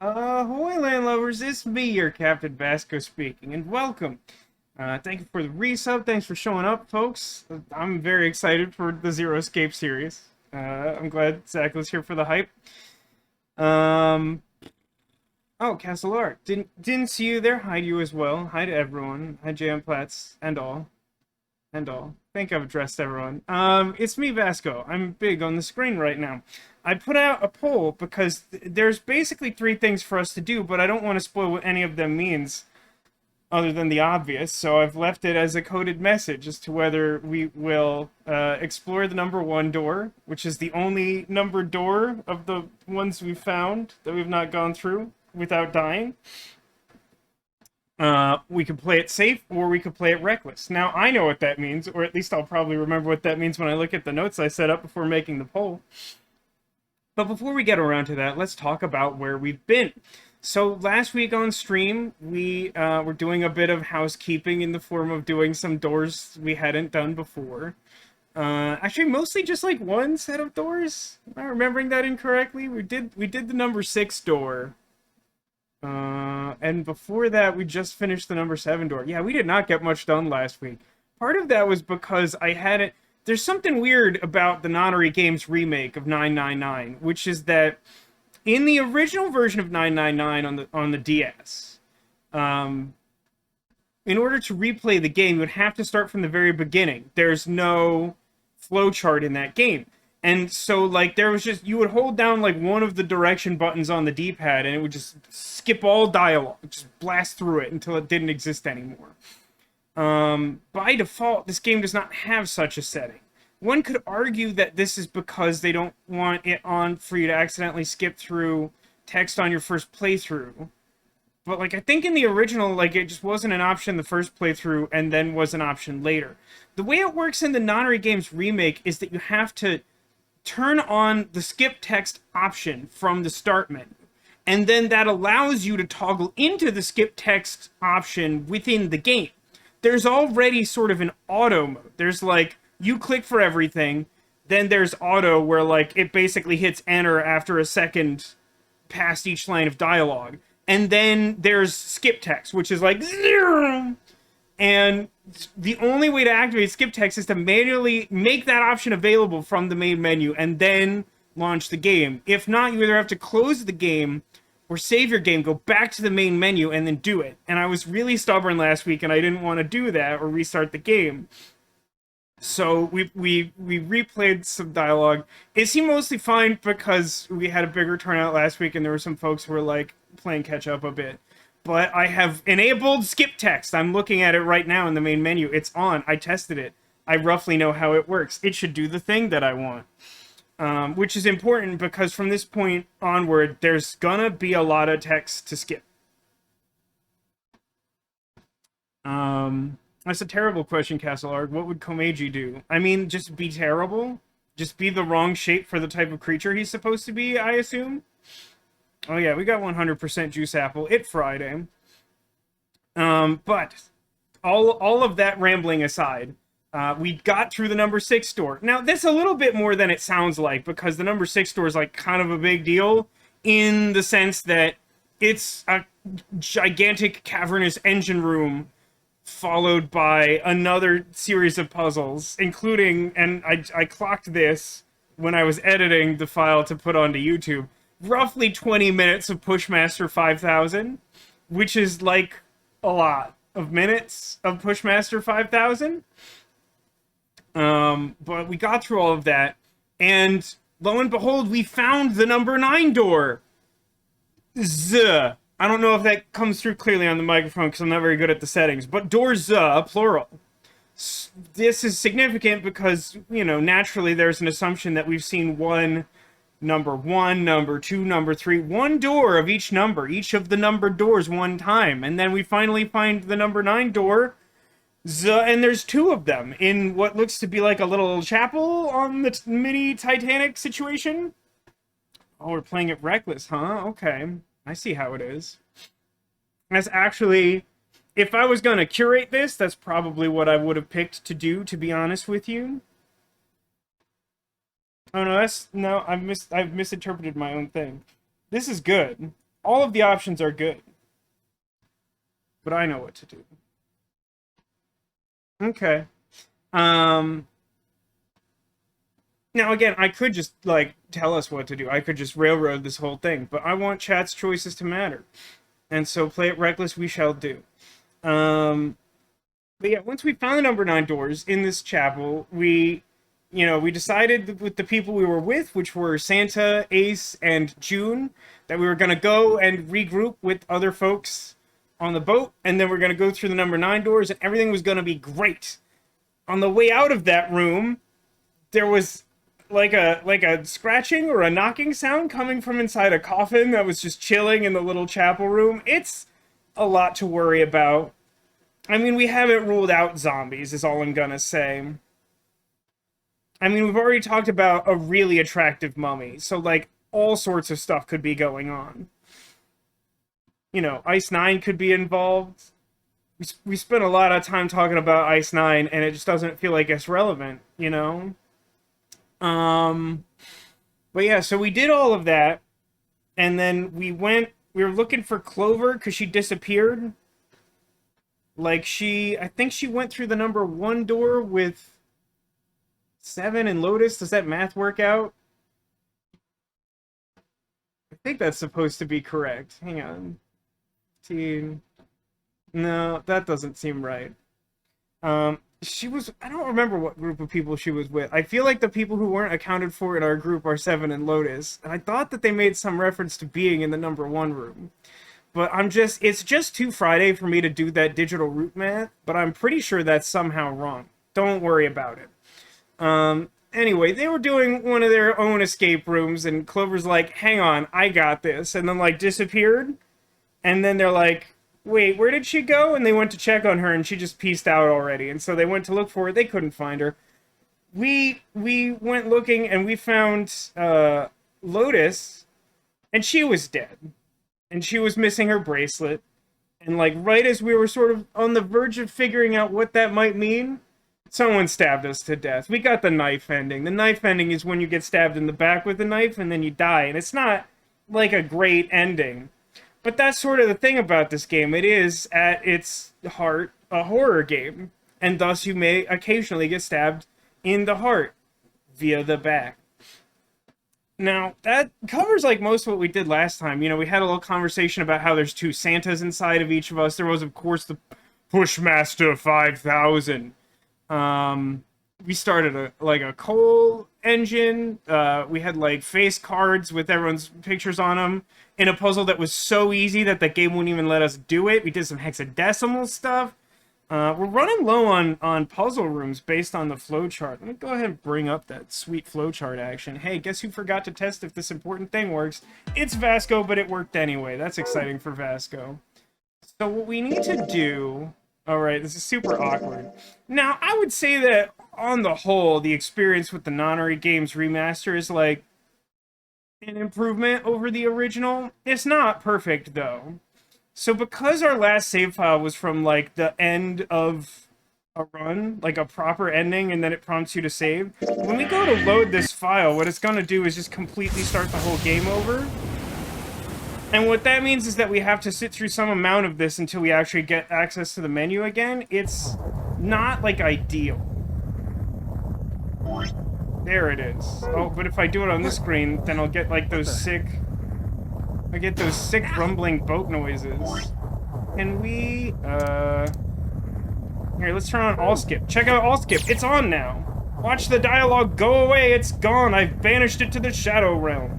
Ahoy, landlubbers, it's me, your Captain Vasco speaking, and welcome. Thank you for the resub, thanks for showing up, folks. I'm very excited for the Zero Escape series. I'm glad Zach was here for the hype. Um, oh, Castle Art, didn't see you there, hi to you as well, hi to everyone, hi JM Platts, and all. I think I've addressed everyone. It's me, Vasco. I'm big on the screen right now. I put out a poll because there's basically three things for us to do, but I don't want to spoil what any of them means other than the obvious, so I've left it as a coded message as to whether we will explore the number 1 door, which is the only numbered door of the ones we've found that we've not gone through without dying. We could play it safe, or we could play it reckless. Now, I know what that means, or at least I'll probably remember what that means when I look at the notes I set up before making the poll. But before we get around to that, let's talk about where we've been. So last week on stream, we were doing a bit of housekeeping in the form of doing some doors we hadn't done before. Actually, mostly just like one set of doors. Am I remembering that incorrectly? We did the number 6 door. And before that, we just finished the number 7 door. Yeah, we did not get much done last week. Part of that was because I hadn't... There's something weird about the Nonary Games remake of 999, which is that in the original version of 999 on the DS, in order to replay the game, you would have to start from the very beginning. There's no flowchart in that game. And so, like, there was just, you would hold down, like, one of the direction buttons on the D-pad, and it would just skip all dialogue, just blast through it until it didn't exist anymore. By default, this game does not have such a setting. One could argue that this is because they don't want it on for you to accidentally skip through text on your first playthrough. But, like, I think in the original, like, it just wasn't an option the first playthrough, and then was an option later. The way it works in the Nonary Games remake is that you have to turn on the skip text option from the start menu. And then that allows you to toggle into the skip text option within the game. There's already sort of an auto mode. There's like, you click for everything, then there's auto where like it basically hits enter after a second past each line of dialogue. And then there's skip text, which is like zero. And the only way to activate skip text is to manually make that option available from the main menu and then launch the game. If not, you either have to close the game or save your game, go back to the main menu, and then do it. And I was really stubborn last week, and I didn't want to do that or restart the game. So we replayed some dialogue. It seemed mostly fine because we had a bigger turnout last week, and there were some folks who were like playing catch up a bit. But I have enabled skip text. I'm looking at it right now in the main menu. It's on. I tested it. I roughly know how it works. It should do the thing that I want. Which is important because from this point onward, there's gonna be a lot of text to skip. That's a terrible question, Castleard. What would Komeiji do? I mean, just be terrible? Just be the wrong shape for the type of creature he's supposed to be, I assume? Oh yeah, we got 100% juice apple. It's Friday. But all of that rambling aside, we got through the number 6 door. Now, that's a little bit more than it sounds like, because the number 6 door is like kind of a big deal in the sense that it's a gigantic cavernous engine room followed by another series of puzzles, including, and I clocked this when I was editing the file to put onto YouTube, roughly 20 minutes of Pushmaster 5000, which is like a lot of minutes of Pushmaster 5000. But we got through all of that, and lo and behold, we found the number 9 door. I don't know if that comes through clearly on the microphone because I'm not very good at the settings, but door plural. This is significant because, you know, naturally there's an assumption that we've seen number 1, number 2, number 3, one door of each number, each of the numbered doors one time, and then we finally find the number 9 door, and there's 2 of them in what looks to be like a little chapel on the mini Titanic situation. Oh, we're playing it reckless, huh? Okay, I see how it is. That's actually, if I was going to curate this, that's probably what I would have picked to do, to be honest with you. Oh no, I've misinterpreted my own thing. This is good. All of the options are good. But I know what to do. Okay. Now again, I could just, like, tell us what to do. I could just railroad this whole thing. But I want chat's choices to matter. And so play it reckless we shall do. But yeah, once we found the number 9 doors in this chapel, we decided with the people we were with, which were Santa, Ace, and June, that we were going to go and regroup with other folks on the boat, and then we're going to go through the number 9 doors, and everything was going to be great. On the way out of that room, there was like a scratching or a knocking sound coming from inside a coffin that was just chilling in the little chapel room. It's a lot to worry about. I mean, we haven't ruled out zombies, is all I'm gonna say. I mean, we've already talked about a really attractive mummy, so, like, all sorts of stuff could be going on. You know, Ice 9 could be involved. We spent a lot of time talking about Ice 9, and it just doesn't feel like it's relevant, you know? But yeah, so we did all of that, and then we were looking for Clover, because she disappeared. Like, I think she went through the number 1 door with 7 and Lotus. Does that math work out? I think that's supposed to be correct. Hang on. 15. No, that doesn't seem right. I don't remember what group of people she was with. I feel like the people who weren't accounted for in our group are 7 and Lotus. And I thought that they made some reference to being in the number 1 room. But it's just too Friday for me to do that digital root math, but I'm pretty sure that's somehow wrong. Don't worry about it. Anyway, they were doing one of their own escape rooms, and Clover's like, hang on, I got this, and then, like, disappeared. And then they're like, wait, where did she go? And they went to check on her, and she just peaced out already. And so they went to look for her. They couldn't find her. We went looking, and we found Lotus, and she was dead. And she was missing her bracelet. And, like, right as we were sort of on the verge of figuring out what that might mean, someone stabbed us to death. We got the knife ending. The knife ending is when you get stabbed in the back with a knife and then you die. And it's not, like, a great ending. But that's sort of the thing about this game. It is, at its heart, a horror game. And thus you may occasionally get stabbed in the heart via the back. Now, that covers, like, most of what we did last time. You know, we had a little conversation about how there's 2 Santas inside of each of us. There was, of course, the Pushmaster 5000. We started a coal engine. We had, like, face cards with everyone's pictures on them in a puzzle that was so easy that the game wouldn't even let us do it. We did some hexadecimal stuff. We're running low on puzzle rooms based on the flowchart. Let me go ahead and bring up that sweet flowchart action. Hey, guess who forgot to test if this important thing works? It's Vasco, but it worked anyway. That's exciting for Vasco. So what we need to do... Alright, this is super awkward. Now, I would say that, on the whole, the experience with the Nonary Games remaster is, like, an improvement over the original. It's not perfect, though. So because our last save file was from, like, the end of a run, like a proper ending, and then it prompts you to save, when we go to load this file, what it's going to do is just completely start the whole game over. And what that means is that we have to sit through some amount of this until we actually get access to the menu again. It's not, like, ideal. There it is. Oh, but if I do it on this screen, then I'll get, like, those sick... I get those sick rumbling boat noises. Can we, Here, let's turn on all skip. Check out all skip. It's on now. Watch the dialogue go away. It's gone. I've banished it to the shadow realm.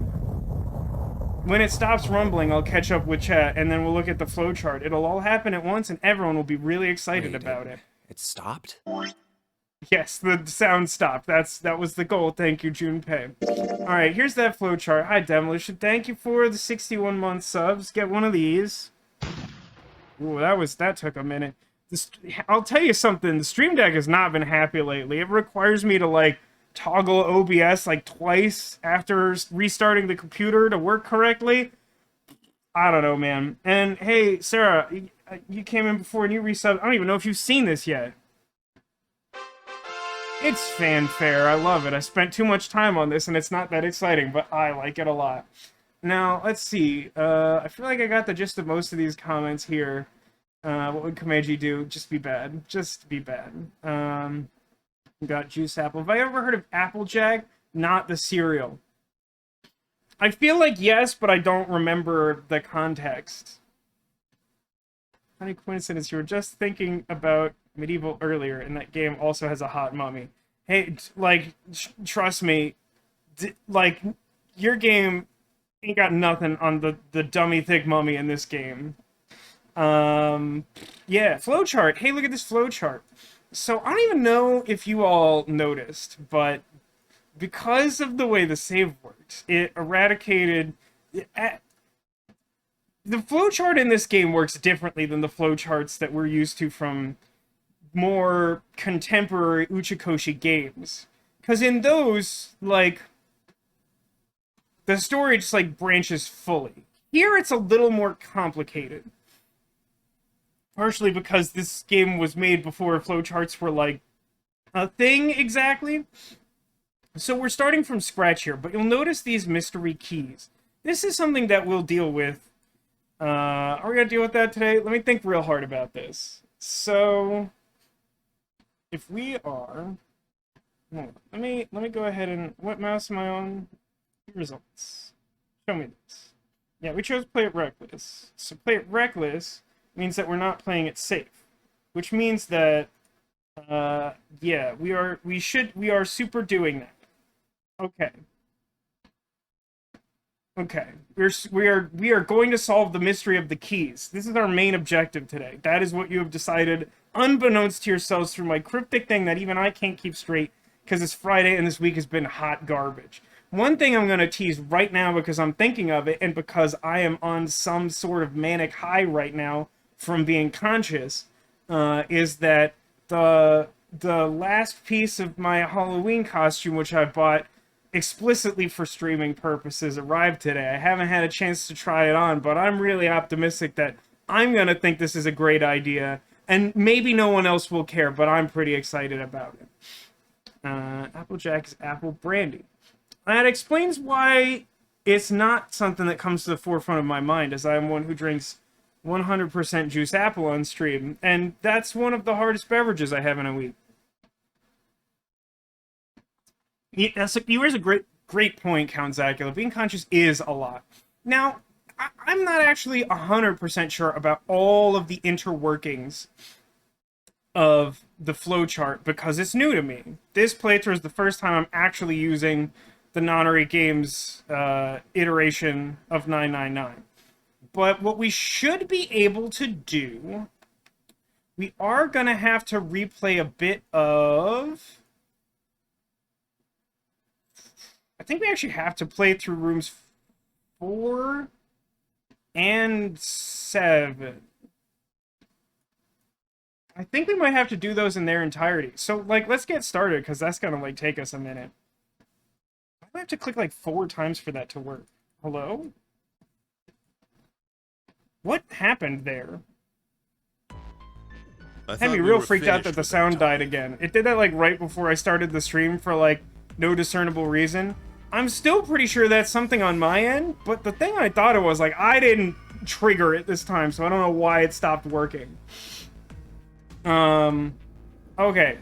When it stops rumbling, I'll catch up with chat, and then we'll look at the flowchart. It'll all happen at once, and everyone will be really excited about it. It stopped? Yes, the sound stopped. That was the goal. Thank you, Junpei. Alright, here's that flowchart. Hi, Demolition. Thank you for the 61-month subs. Get one of these. Ooh, that took a minute. I'll tell you something. The Stream Deck has not been happy lately. It requires me to, like, toggle OBS, like, twice after restarting the computer to work correctly. I don't know, man. And, hey, Sarah, you came in before and you resubbed. I don't even know if you've seen this yet. It's fanfare. I love it. I spent too much time on this, and it's not that exciting, but I like it a lot. Now, let's see. I feel like I got the gist of most of these comments here. What would Komeji do? Just be bad. Just be bad. We got Juice Apple. Have I ever heard of Applejack? Not the cereal. I feel like yes, but I don't remember the context. Funny coincidence, you were just thinking about Medieval earlier, and that game also has a hot mummy. Hey, like, trust me, like, your game ain't got nothing on the dummy thick mummy in this game. Yeah, flowchart. Hey, look at this flowchart. So, I don't even know if you all noticed, but because of the way the save works, it eradicated... The flowchart in this game works differently than the flowcharts that we're used to from more contemporary Uchikoshi games. Because in those, like, the story just, like, branches fully. Here it's a little more complicated. Partially because this game was made before flowcharts were, like, a thing exactly. So we're starting from scratch here, but you'll notice these mystery keys. This is something that we'll deal with. Are we gonna deal with that today? Let me think real hard about this. So, if we are, let me go ahead and what mouse am I on? Results. Show me this. Yeah, we chose play it reckless. So play it reckless means that we're not playing it safe, which means that yeah, we are super doing that. Okay. Okay, we are going to solve the mystery of the keys. This is our main objective today. That is what you have decided, unbeknownst to yourselves, through my cryptic thing that even I can't keep straight because it's Friday and this week has been hot garbage. One thing I'm going to tease right now because I'm thinking of it and because I am on some sort of manic high right now from being conscious, is that the last piece of my Halloween costume, which I bought explicitly for streaming purposes, arrived today. I haven't had a chance to try it on, but I'm really optimistic that I'm gonna think this is a great idea, and maybe no one else will care, but I'm pretty excited about it. Applejack is apple brandy. That explains why it's not something that comes to the forefront of my mind, as I am one who drinks 100% juice apple on stream, and that's one of the hardest beverages I have in a week. You raise a great point, Count Zacula. Being conscious is a lot. Now, I'm not actually 100% sure about all of the interworkings of the flowchart because it's new to me. This playthrough is the first time I'm actually using the Nonary Games iteration of 999. But what we should be able to do, we are going to have to replay a bit of... I think we actually have to play through rooms 4 and 7. I think we might have to do those in their entirety. So, like, let's get started, because that's gonna, like, take us a minute. I have to click, like, 4 times for that to work. Hello? What happened there? Had me real freaked out that the sound died again. It did that, like, right before I started the stream for, like, no discernible reason. I'm still pretty sure that's something on my end, but the thing I thought it was, like, I didn't trigger it this time, so I don't know why it stopped working. Okay.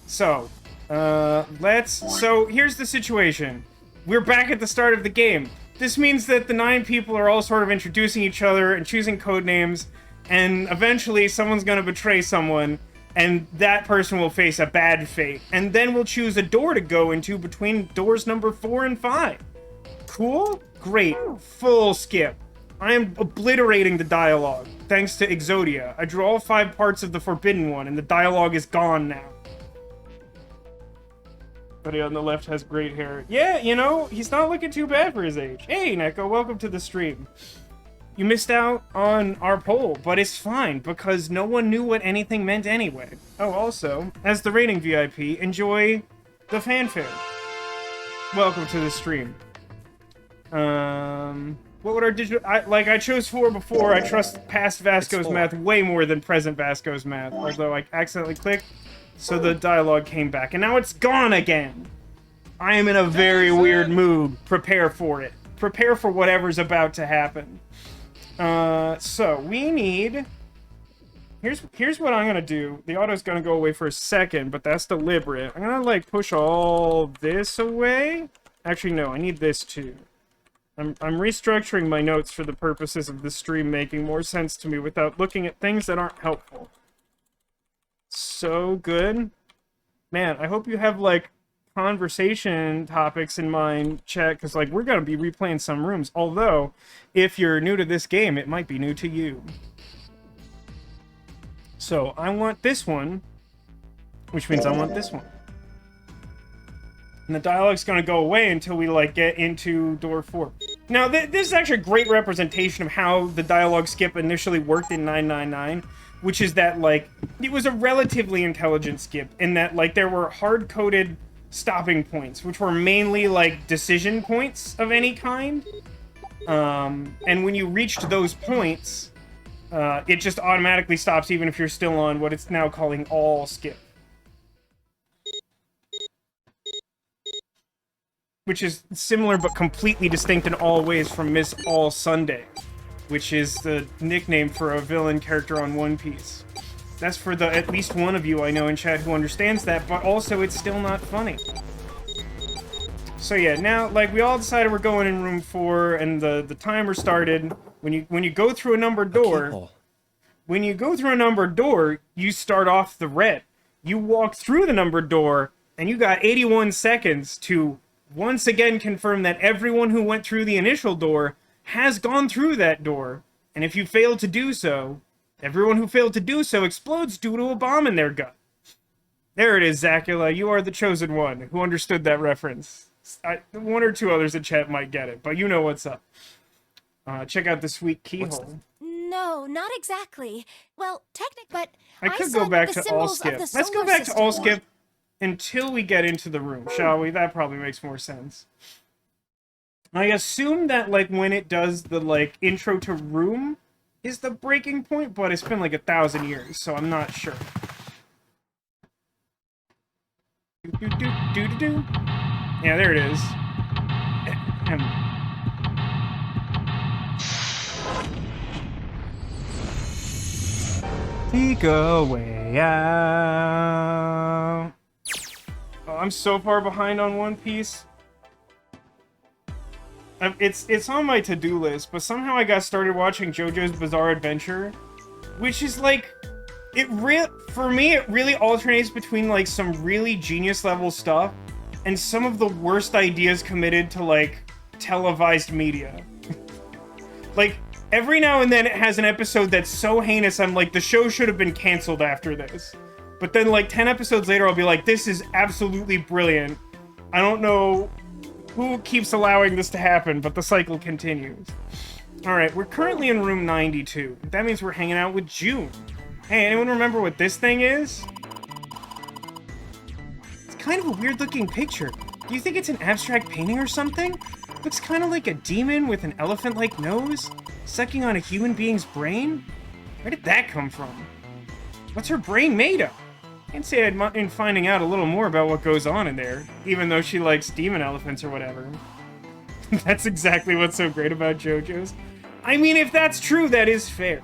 So, so here's the situation. We're back at the start of the game. This means that the 9 people are all sort of introducing each other and choosing code names, and eventually someone's gonna betray someone, and that person will face a bad fate. And then we'll choose a door to go into between doors number 4 and 5. Cool? Great. Full skip. I am obliterating the dialogue, thanks to Exodia. I drew all 5 parts of the Forbidden One, and the dialogue is gone now. Buddy on the left has great hair. Yeah, you know, he's not looking too bad for his age. Hey, Neko, welcome to the stream. You missed out on our poll, but it's fine, because no one knew what anything meant anyway. Oh, also, as the rating VIP, enjoy the fanfare. Welcome to the stream. What would our digital... I chose 4 before. I trust past Vasco's math way more than present Vasco's math, although I accidentally clicked, so the dialogue came back. And now it's gone again! I am in a very weird mood. Prepare for it. prepare for whatever's about to happen. So we need... Here's what I'm gonna do. The auto's gonna go away for a second, but that's deliberate. I'm gonna, like, push all this away. Actually, no, I need this too. I'm restructuring my notes for the purposes of the stream making more sense to me without looking at things that aren't helpful. So good. Man, I hope you have, like, conversation topics in mind, chat, because, like, we're gonna be replaying some rooms. Although, if you're new to this game, it might be new to you. So, I want this one, which means I want this one. And the dialogue's gonna go away until we, like, get into door 4. Now, this is actually a great representation of how the dialogue skip initially worked in 999, which is that, like, it was a relatively intelligent skip, in that, like, there were hard-coded stopping points, which were mainly, like, decision points of any kind. And when you reached those points... it just automatically stops even if you're still on what it's now calling all skip. Which is similar but completely distinct in all ways from Miss All Sunday, which is the nickname for a villain character on One Piece. That's for the at least one of you I know in chat who understands that, but also it's still not funny. So yeah, now, like, we all decided we're going in room 4, and the timer started. When you go through a numbered door, you start off the red. You walk through the numbered door, and you got 81 seconds to once again confirm that everyone who went through the initial door has gone through that door. And if you fail to do so, everyone who failed to do so explodes due to a bomb in their gut. There it is, Zacula. You are the chosen one who understood that reference. One or two others in chat might get it, but you know what's up. Check out the sweet keyhole. No, not exactly. Well, but I could go back to all skip. Let's go back to all skip until we get into the room, shall we? That probably makes more sense. I assume that, like, when it does the, like, intro to room is the breaking point, but it's been like 1,000 years, so I'm not sure. Yeah, there it is. Seek a way out. Oh, I'm so far behind on One Piece. It's on my to-do list, but somehow I got started watching JoJo's Bizarre Adventure, which is like, for me, it really alternates between, like, some really genius level stuff and some of the worst ideas committed to, like, televised media. Like, every now and then it has an episode that's so heinous, I'm like, the show should have been canceled after this. But then, like, 10 episodes later, I'll be like, this is absolutely brilliant. I don't know who keeps allowing this to happen, but the cycle continues. Alright, we're currently in room 92. That means we're hanging out with June. Hey, anyone remember what this thing is? It's kind of a weird-looking picture. Do you think it's an abstract painting or something? Looks kind of like a demon with an elephant-like nose, sucking on a human being's brain? Where did that come from? What's her brain made of? Can't say I'd mind finding out a little more about what goes on in there, even though she likes demon elephants or whatever. That's exactly what's so great about JoJo's. I mean, if that's true, that is fair.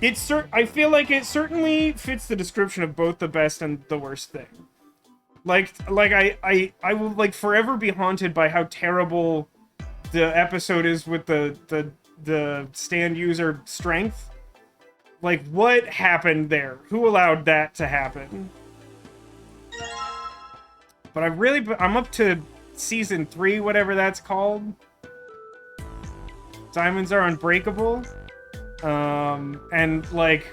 I feel like it certainly fits the description of both the best and the worst thing. I will, like, forever be haunted by how terrible the episode is with the stand user strength. Like, what happened there? Who allowed that to happen? But I'm up to season 3, whatever that's called. Diamonds are unbreakable. And, like,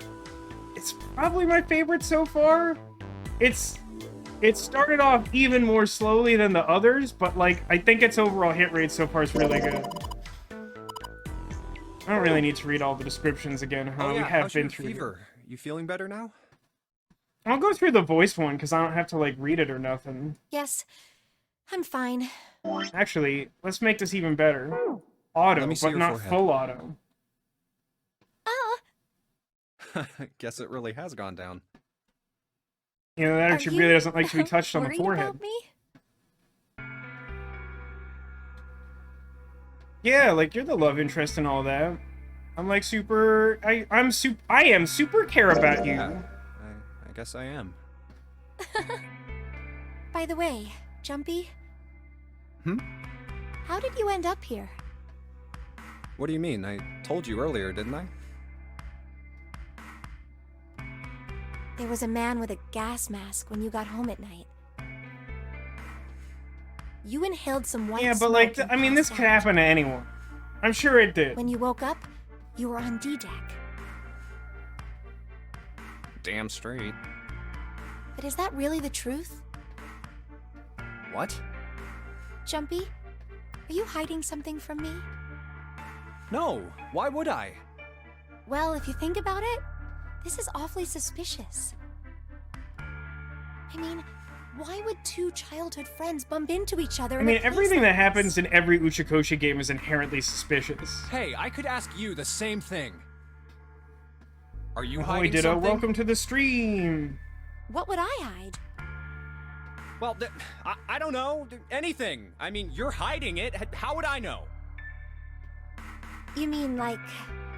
it's probably my favorite so far. It started off even more slowly than the others, but, like, I think its overall hit rate so far is really good. I don't really need to read all the descriptions again, huh? Oh, yeah. We have How's been your through fever? You feeling better now? I'll go through the voice one, because I don't have to, like, read it or nothing. Yes, I'm fine. Actually, let's make this even better. Auto, but not forehead. full auto. Guess it really has gone down. You know, that actually really doesn't like to be touched on the forehead. About me? Yeah, like you're the love interest and all that. I'm like I am super care about you. Yeah, I guess I am. By the way, Jumpy, Hmm? how did you end up here? What do you mean? I told you earlier, didn't I? There was a man with a gas mask when you got home at night. You inhaled some white Yeah, but smoke like, and I mean, this passed could out. happen to anyone. I'm sure it did. When you woke up, you were on D-Deck. Damn straight. But is that really the truth? What? Jumpy, are you hiding something from me? No, why would I? Well, if you think about it, this is awfully suspicious. I mean, why would two childhood friends bump into each other I in mean, a place everything like that happens this? in every Uchikoshi game is inherently suspicious. Hey, I could ask you the same thing. Are you Ahoy, hiding Ditto, something? welcome to the stream. What would I hide? Well, I don't know. Anything. I mean, you're hiding it. How would I know? You mean like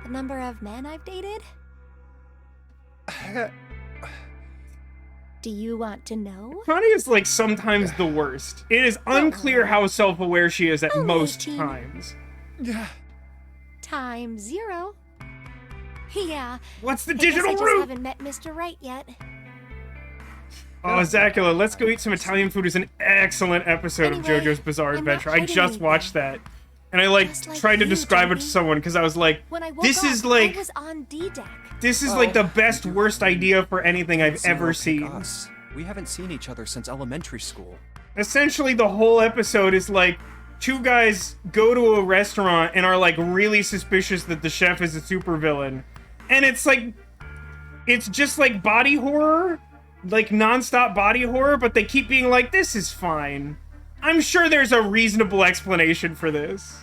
the number of men I've dated? Do you want to know? Connie is like sometimes the worst. It is unclear how self-aware she is at Only most 18. times. Time 0. Yeah. What's the I guess digital I just root? haven't met Mr. Right yet. Oh, Zacula, Let's Go Eat Some Italian Food is an excellent episode of Anyway, JoJo's Bizarre I'm not Adventure. I hiding just watched that. And I like Just like tried to you, describe it to Jumpy. someone because I was like, When I woke this up, is like I was on D-Deck. this is like the best worst idea for anything I've ever seen. Us. We haven't seen each other since elementary school. Essentially, the whole episode is like two guys go to a restaurant and are like really suspicious that the chef is a supervillain. And it's like, it's just like body horror, like nonstop body horror, but they keep being like, this is fine. I'm sure there's a reasonable explanation for this.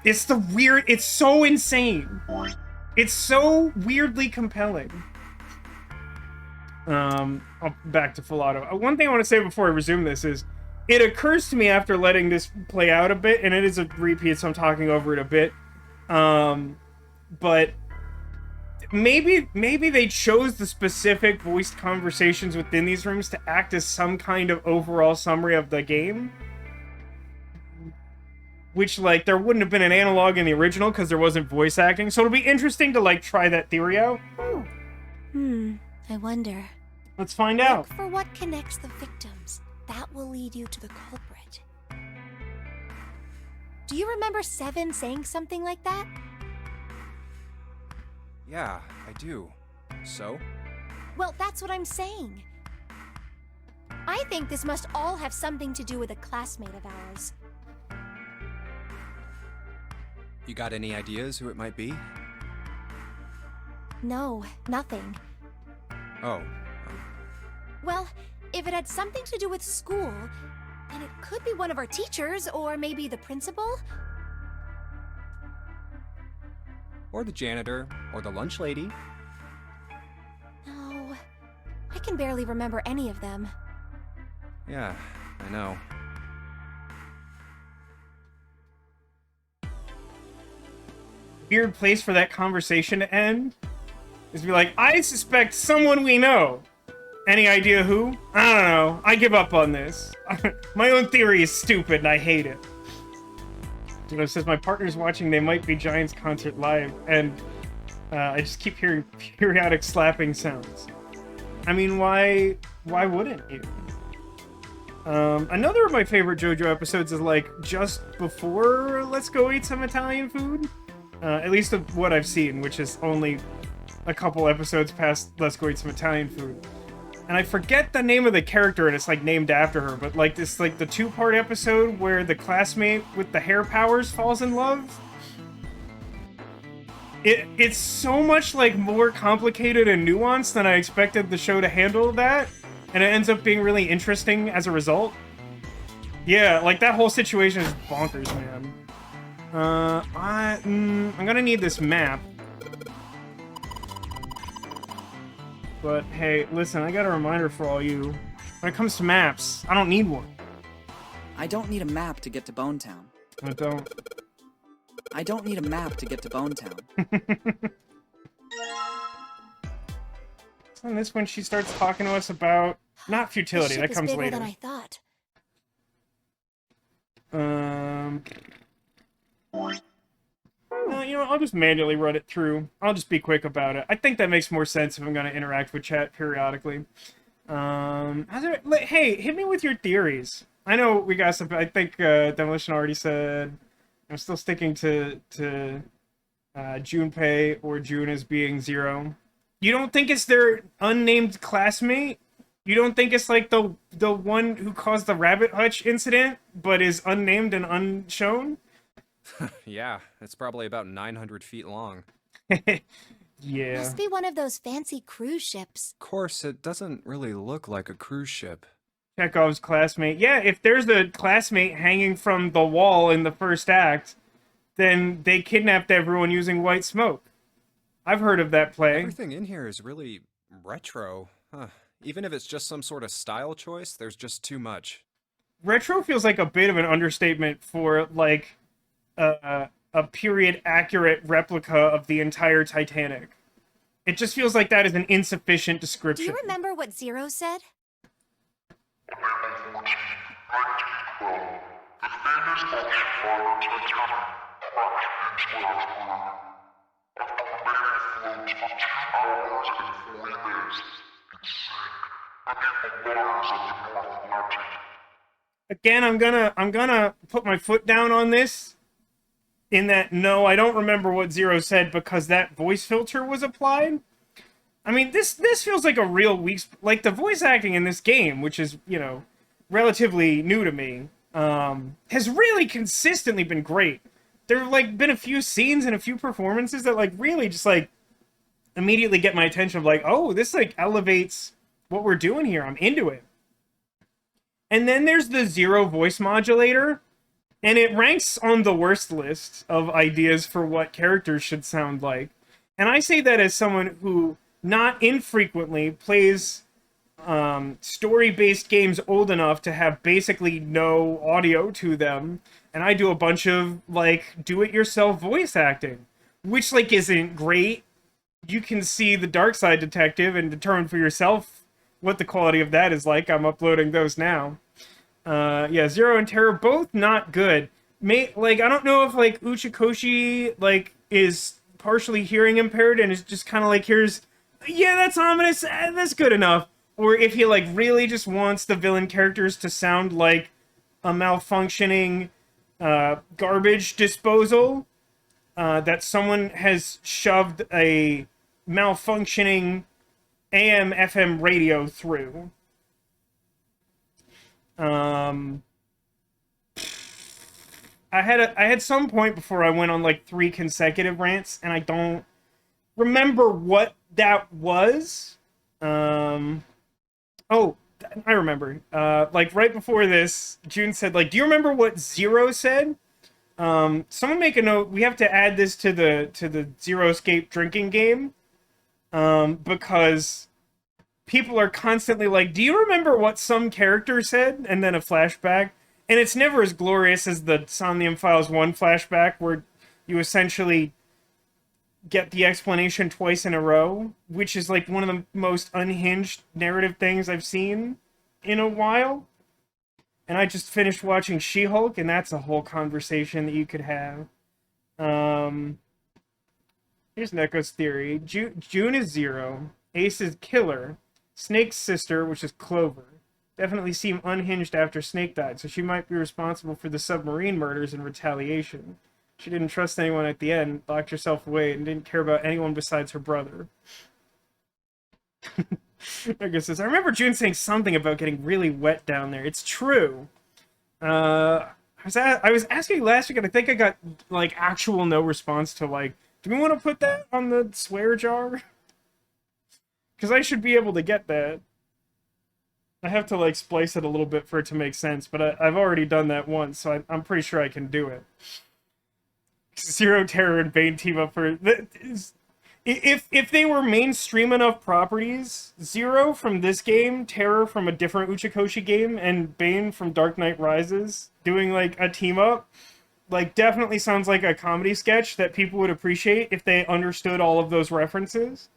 It's it's so insane. It's so weirdly compelling. Back to Filato. One thing I want to say before I resume this is, it occurs to me after letting this play out a bit, and it is a repeat, so I'm talking over it a bit. But maybe they chose the specific voiced conversations within these rooms to act as some kind of overall summary of the game. Which, like, there wouldn't have been an analog in the original because there wasn't voice acting. So it'll be interesting to, like, try that theory out. I wonder. Let's find out. Look for what connects the victims. That will lead you to the culprit. Do you remember Seven saying something like that? Yeah, I do. So? Well, that's what I'm saying. I think this must all have something to do with a classmate of ours. You got any ideas who it might be? No, nothing. Oh. Well, if it had something to do with school, then it could be one of our teachers, or maybe the principal. Or the janitor, or the lunch lady. No, I can barely remember any of them. Yeah, I know. Weird place for that conversation to end is to be like, I suspect someone we know. Any idea who? I don't know. I give up on this. My own theory is stupid and I hate it. You know, it says my partner's watching They Might Be Giants concert live, and I just keep hearing periodic slapping sounds. I mean, why wouldn't you? Another of my favorite JoJo episodes is like just before Let's Go Eat Some Italian Food. At least of what I've seen, which is only a couple episodes past Let's Go Eat Some Italian Food. And I forget the name of the character, and it's like named after her, but like this, like the 2-part episode where the classmate with the hair powers falls in love. It's so much like more complicated and nuanced than I expected the show to handle that, and it ends up being really interesting as a result. Yeah, like that whole situation is bonkers, man. I'm gonna need this map. But hey, listen, I got a reminder for all you. When it comes to maps, I don't need one. I don't need a map to get to Bonetown. I don't. I don't need a map to get to Bone Town. And this when she starts talking to us about not futility. This That ship comes is bigger later. than I thought. No, you know, I'll just manually run it through. I'll just be quick about it. I think that makes more sense if I'm going to interact with chat periodically. Hey, hit me with your theories. I know we got some. I think Demolition already said. I'm still sticking to Junpei or June as being Zero. You don't think it's their unnamed classmate? You don't think it's like the one who caused the rabbit hutch incident, but is unnamed and unshown? Yeah, it's probably about 900 feet long. Yeah. Must be one of those fancy cruise ships. Of course, it doesn't really look like a cruise ship. Chekhov's classmate. Yeah, if there's a classmate hanging from the wall in the first act, then they kidnapped everyone using white smoke. I've heard of that play. Everything in here is really retro. Huh. Even if it's just some sort of style choice, there's just too much. Retro feels like a bit of an understatement for, like, a period-accurate replica of the entire Titanic. It just feels like that is an insufficient Do description. you remember what Zero said? Again, I'm gonna put my foot down on this. In that, no, I don't remember what Zero said because that voice filter was applied. I mean, this feels like a real weak... Like, the voice acting in this game, which is, you know, relatively new to me, has really consistently been great. There have, like, been a few scenes and a few performances that, like, really just, like, immediately get my attention of, like, oh, this, like, elevates what we're doing here. I'm into it. And then there's the Zero voice modulator, and it ranks on the worst list of ideas for what characters should sound like. And I say that as someone who, not infrequently, plays story-based games old enough to have basically no audio to them. And I do a bunch of, like, do-it-yourself voice acting, which, like, isn't great. You can see the Dark Side Detective and determine for yourself what the quality of that is like. I'm uploading those now. Yeah, Zero and Terror, both not good. Like, I don't know if, like, Uchikoshi, like, is partially hearing impaired and is just kind of like, here's, yeah, that's ominous, that's good enough. Or if he, like, really just wants the villain characters to sound like a malfunctioning garbage disposal that someone has shoved a malfunctioning AM/FM radio through. I had some point before I went on like 3 consecutive rants, and I don't remember what that was. Oh, I remember. Like right before this, June said, like, do you remember what Zero said? Someone make a note. We have to add this to the Zero Escape drinking game. Because people are constantly like, do you remember what some character said? And then a flashback. And it's never as glorious as the Somnium Files 1 flashback, where you essentially get the explanation twice in a row, which is like one of the most unhinged narrative things I've seen in a while. And I just finished watching She-Hulk, and that's a whole conversation that you could have. Here's Neko's theory. June is Zero. Ace is Killer. Snake's sister, which is Clover, definitely seemed unhinged after Snake died, so she might be responsible for the submarine murders in retaliation. She didn't trust anyone at the end, locked herself away, and didn't care about anyone besides her brother. I guess I remember June saying something about getting really wet down there. It's true. I was asking last week, and I think I got, like, actual no response to, like, do we want to put that on the swear jar? Because I should be able to get that. I have to, like, splice it a little bit for it to make sense, but I've already done that once, so I'm pretty sure I can do it. Zero, Terror, and Bane team up for... If they were mainstream enough properties, Zero from this game, Terror from a different Uchikoshi game, and Bane from Dark Knight Rises, doing, like, a team-up, like, definitely sounds like a comedy sketch that people would appreciate if they understood all of those references.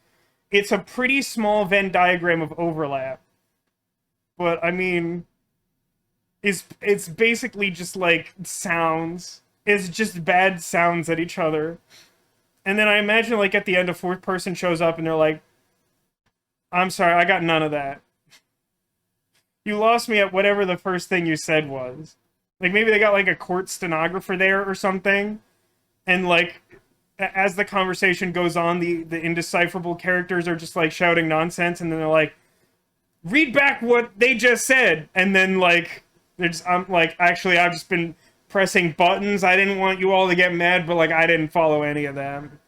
It's a pretty small Venn diagram of overlap. But, I mean, it's basically just, like, sounds. It's just bad sounds at each other. And then I imagine, like, at the end, a fourth person shows up and they're like, I'm sorry, I got none of that. You lost me at whatever the first thing you said was. Like, maybe they got, like, a court stenographer there or something. And, like, as the conversation goes on, the indecipherable characters are just, like, shouting nonsense. And then they're like, read back what they just said. And then, like, I'm like, actually, I've just been pressing buttons. I didn't want you all to get mad, but, like, I didn't follow any of them.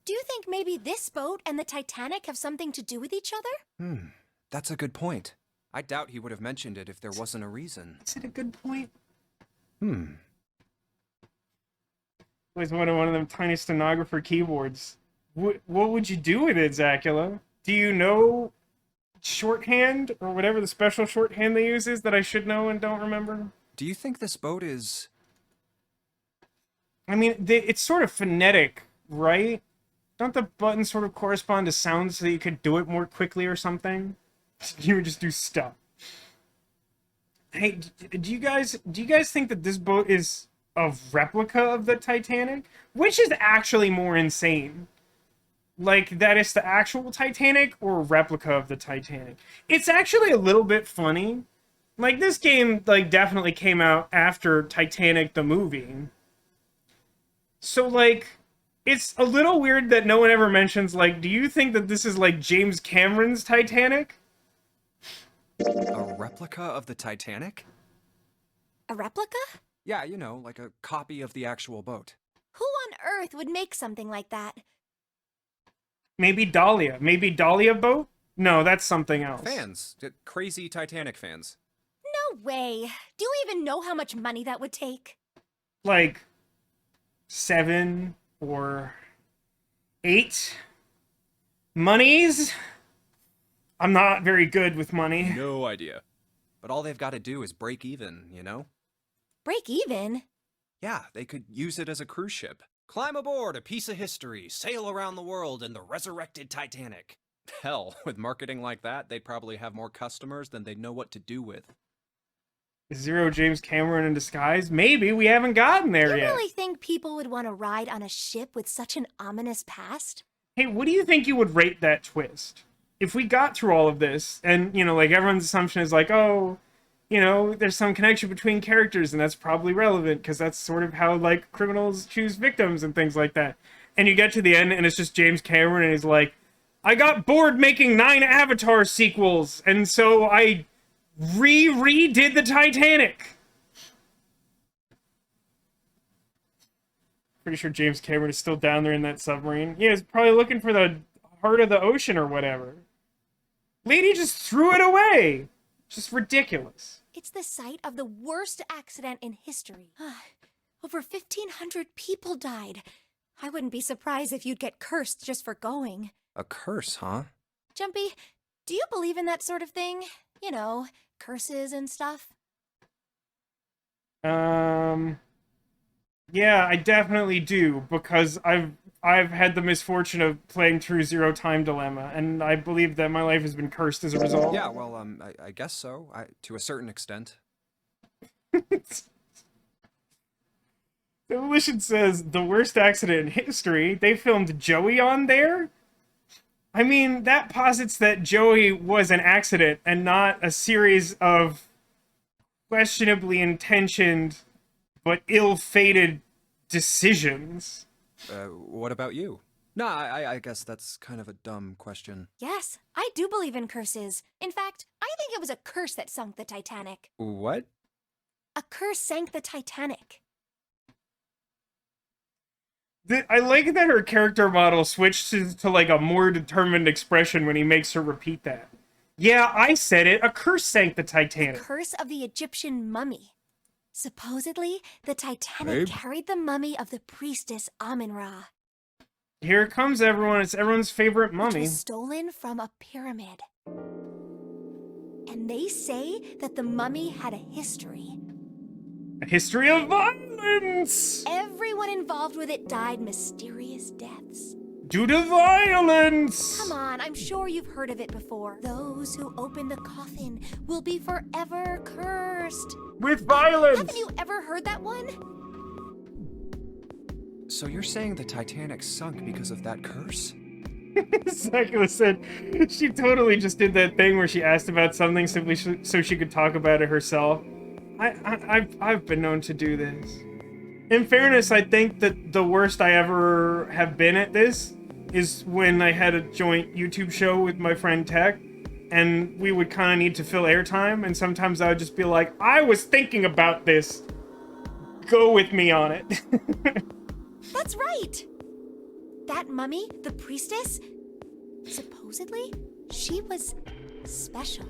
Do you think maybe this boat and the Titanic have something to do with each other? That's a good point. I doubt he would have mentioned it if there wasn't a reason. Is it a good point? Always wanted one of them tiny stenographer keyboards. What would you do with it, Zacula? Do you know shorthand, or whatever the special shorthand they use is that I should know and don't remember? Do you think this boat is... I mean, it's sort of phonetic, right? Don't the buttons sort of correspond to sounds so that you could do it more quickly or something? You would just do stuff. Hey, do you guys think that this boat is a replica of the Titanic? Which is actually more insane? Like, that it's the actual Titanic or a replica of the Titanic? It's actually a little bit funny. Like, this game, like, definitely came out after Titanic the movie. So, like, it's a little weird that no one ever mentions, like, do you think that this is, like, James Cameron's Titanic? A replica of the Titanic? A replica? Yeah, you know, like a copy of the actual boat. Who on earth would make something like that? Maybe Dahlia. Maybe Dahlia boat? No, that's something else. Fans. Crazy Titanic fans. No way. Do you even know how much money that would take? Like, 7 or 8 monies? I'm not very good with money. No idea. But all they've got to do is break even, you know? Break even? Yeah, they could use it as a cruise ship. Climb aboard a piece of history, sail around the world in the resurrected Titanic. Hell, with marketing like that, they'd probably have more customers than they'd know what to do with. Is Zero James Cameron in disguise? Maybe, we haven't gotten there You yet. really think people would want to ride on a ship with such an ominous past? Hey, what do you think you would rate that twist? If we got through all of this, and, you know, like, everyone's assumption is like, oh, you know, there's some connection between characters, and that's probably relevant, because that's sort of how, like, criminals choose victims and things like that. And you get to the end, and it's just James Cameron, and he's like, I got bored making 9 Avatar sequels, and so I redid the Titanic. Pretty sure James Cameron is still down there in that submarine. Yeah, he's probably looking for the heart of the ocean or whatever. Lady just threw it away. Just ridiculous. It's the site of the worst accident in history. Over 1,500 people died. I wouldn't be surprised if you'd get cursed just for going. A curse, huh? Jumpy, do you believe in that sort of thing? You know, curses and stuff? Yeah, I definitely do, because I've had the misfortune of playing through Zero Time Dilemma, and I believe that my life has been cursed as a result. Yeah, well, I guess so, to a certain extent. Demolition says, the worst accident in history. They filmed Joey on there? I mean, that posits that Joey was an accident and not a series of questionably intentioned but ill-fated decisions. What about you? No, I guess that's kind of a dumb question. Yes, I do believe in curses. In fact, I think it was a curse that sunk the Titanic. What? A curse sank the Titanic. I like that her character model switched to like a more determined expression when he makes her repeat that. Yeah, I said it. A curse sank the Titanic. The curse of the Egyptian mummy. Supposedly, the Titanic carried the mummy of the priestess Amun-Ra. Here it comes, everyone. It's everyone's favorite mummy. Which was stolen from a pyramid. And they say that the mummy had a history. A history of violence! violence! Everyone involved with it died mysterious deaths. Due to violence! Come on, I'm sure you've heard of it before. Those who open the coffin will be forever cursed. With violence! Haven't you ever heard that one? So you're saying the Titanic sunk because of that curse? Sakura said she totally just did that thing where she asked about something simply so she could talk about it herself. I've been known to do this. In fairness, I think that the worst I ever have been at this is when I had a joint YouTube show with my friend Tech, and we would kind of need to fill airtime, and sometimes I would just be like, I was thinking about this. Go with me on it. That's right! That mummy, the priestess, supposedly, she was special.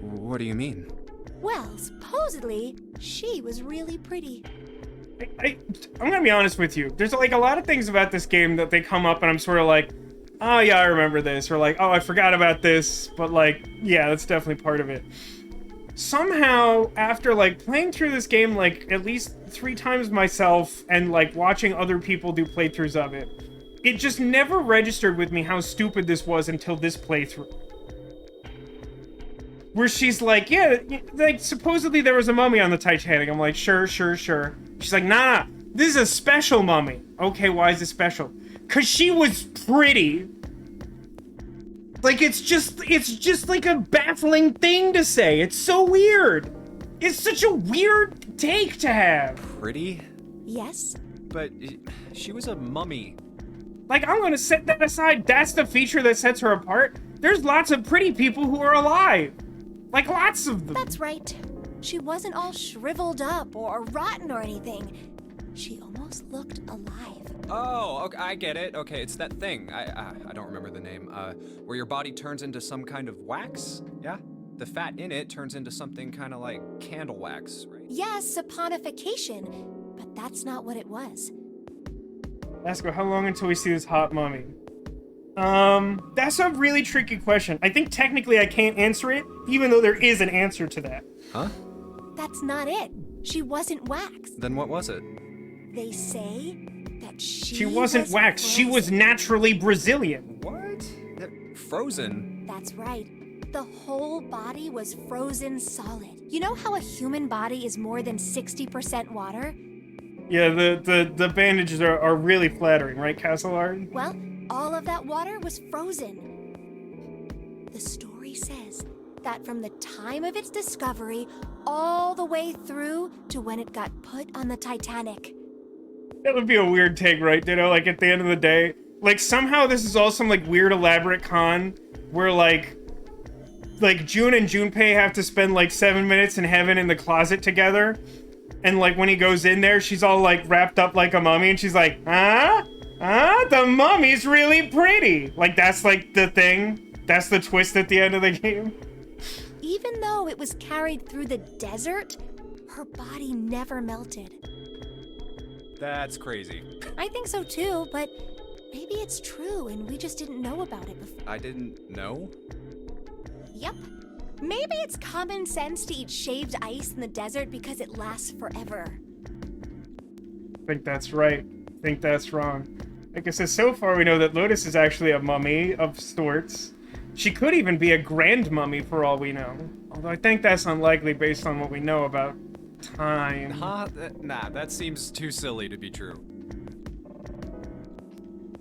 What do you mean? Well, supposedly, she was really pretty. I'm gonna be honest with you. There's like a lot of things about this game that they come up and I'm sort of like, oh yeah, I remember this. Or like, oh, I forgot about this. But like, yeah, that's definitely part of it. Somehow, after like playing through this game like at least 3 times myself and like watching other people do playthroughs of it, it just never registered with me how stupid this was until this playthrough. Where she's like, yeah, like, supposedly there was a mummy on the Titanic. I'm like, sure. She's like, nah, this is a special mummy. Okay, why is it special? Because she was pretty. Like, it's just like a baffling thing to say. It's so weird. It's such a weird take to have. Pretty? Yes? But she was a mummy. Like, I'm gonna set that aside. That's the feature that sets her apart. There's lots of pretty people who are alive. Like, lots of them. That's right. She wasn't all shriveled up or rotten or anything. She almost looked alive. Oh, okay, I get it. Okay, it's that thing. I don't remember the name. Where your body turns into some kind of wax? Yeah? The fat in it turns into something kind of like candle wax, right? Yes, saponification, but that's not what it was. Vasco, how long until we see this hot mummy? That's a really tricky question. I think technically I can't answer it, even though there is an answer to that. Huh? That's not it. She wasn't wax. Then what was it? They say that She wasn't wax. She was frozen. naturally Brazilian. What? Frozen? That's right. The whole body was frozen solid. You know how a human body is more than 60% water? Yeah, the bandages are really flattering, right, Castleard? Well, all of that water was frozen. The story says that from the time of its discovery all the way through to when it got put on the Titanic. That would be a weird take, right, Ditto? Like, at the end of the day, like, somehow this is all some, like, weird elaborate con where, like June and Junpei have to spend, like, 7 minutes in heaven in the closet together. And, like, when he goes in there, she's all, like, wrapped up like a mummy, and she's like, huh? Huh? The mummy's really pretty. Like, that's, like, the thing. That's the twist at the end of the game. Even though it was carried through the desert, her body never melted. That's crazy. I think so too, but maybe it's true and we just didn't know about it before. I didn't know? Yep. Maybe it's common sense to eat shaved ice in the desert because it lasts forever. I think that's right. I think that's wrong. Like I said, so far we know that Lotus is actually a mummy of sorts. She could even be a grand mummy for all we know. Although I think that's unlikely based on what we know about time. Huh? Nah, that seems too silly to be true.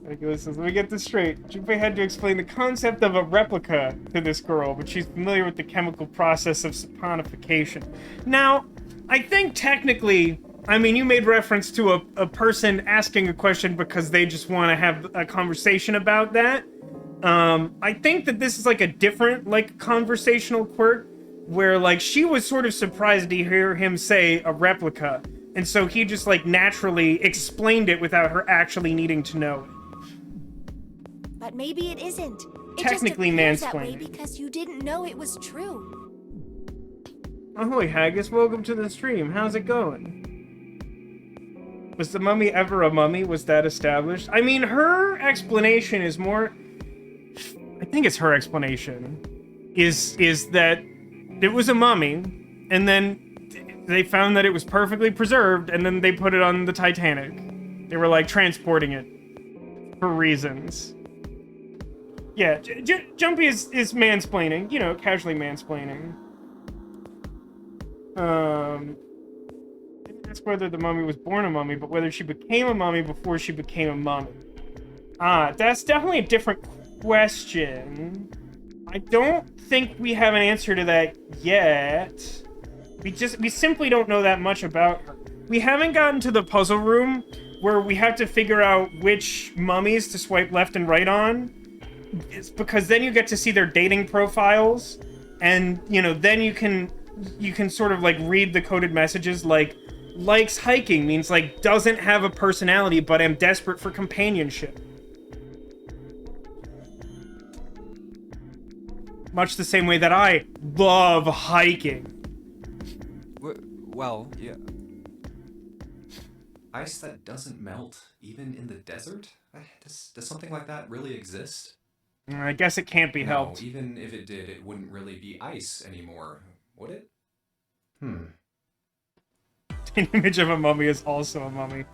Okay, listen, let me get this straight. Junpei had to explain the concept of a replica to this girl, but she's familiar with the chemical process of saponification. Now, I think technically, I mean, you made reference to a person asking a question because they just want to have a conversation about that. I think that this is like a different, like, conversational quirk, where, like, she was sort of surprised to hear him say a replica, and so he just, like, naturally explained it without her actually needing to know. But maybe it isn't. It Technically just appears that way mansplaining. because you didn't know it was true. Ahoy, Haggis, welcome to the stream. How's it going? Was the mummy ever a mummy? Was that established? I mean, her explanation is more... I think it's her explanation. Is that it was a mummy, and then they found that it was perfectly preserved, and then they put it on the Titanic. They were like transporting it for reasons. Yeah, Jumpy is mansplaining, you know, casually mansplaining. Didn't ask whether the mummy was born a mummy, but whether she became a mummy before she became a mummy. Ah, that's definitely a different question. I don't think we have an answer to that yet. We simply don't know that much about her. We haven't gotten to the puzzle room where we have to figure out which mummies to swipe left and right on. It's because then you get to see their dating profiles, and, you know, then you can sort of, like, read the coded messages, like, likes hiking means, like, doesn't have a personality, but am desperate for companionship. Much the same way that I love hiking. Well, yeah. Ice that doesn't melt, even in the desert? Does something like that really exist? I guess it can't be helped. No, even if it did, it wouldn't really be ice anymore, would it? An image of a mummy is also a mummy.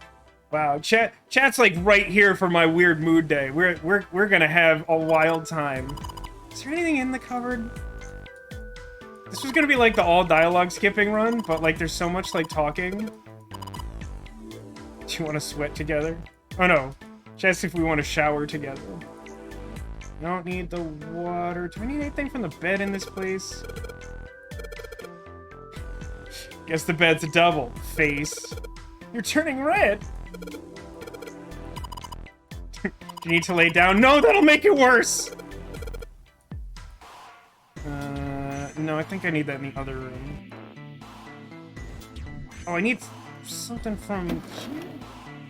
Wow, chat's like right here for my weird mood day. We're gonna have a wild time. Is there anything in the cupboard? This was gonna be like the all dialogue skipping run, but like there's so much like talking. Do you want to sweat together? Oh no, just if we want to shower together. Don't need the water. Do we need anything from the bed in this place? Guess the bed's a double. Face. You're turning red. Do you need to lay down? No, that'll make it worse! No, I think I need that in the other room. Oh, I need something from...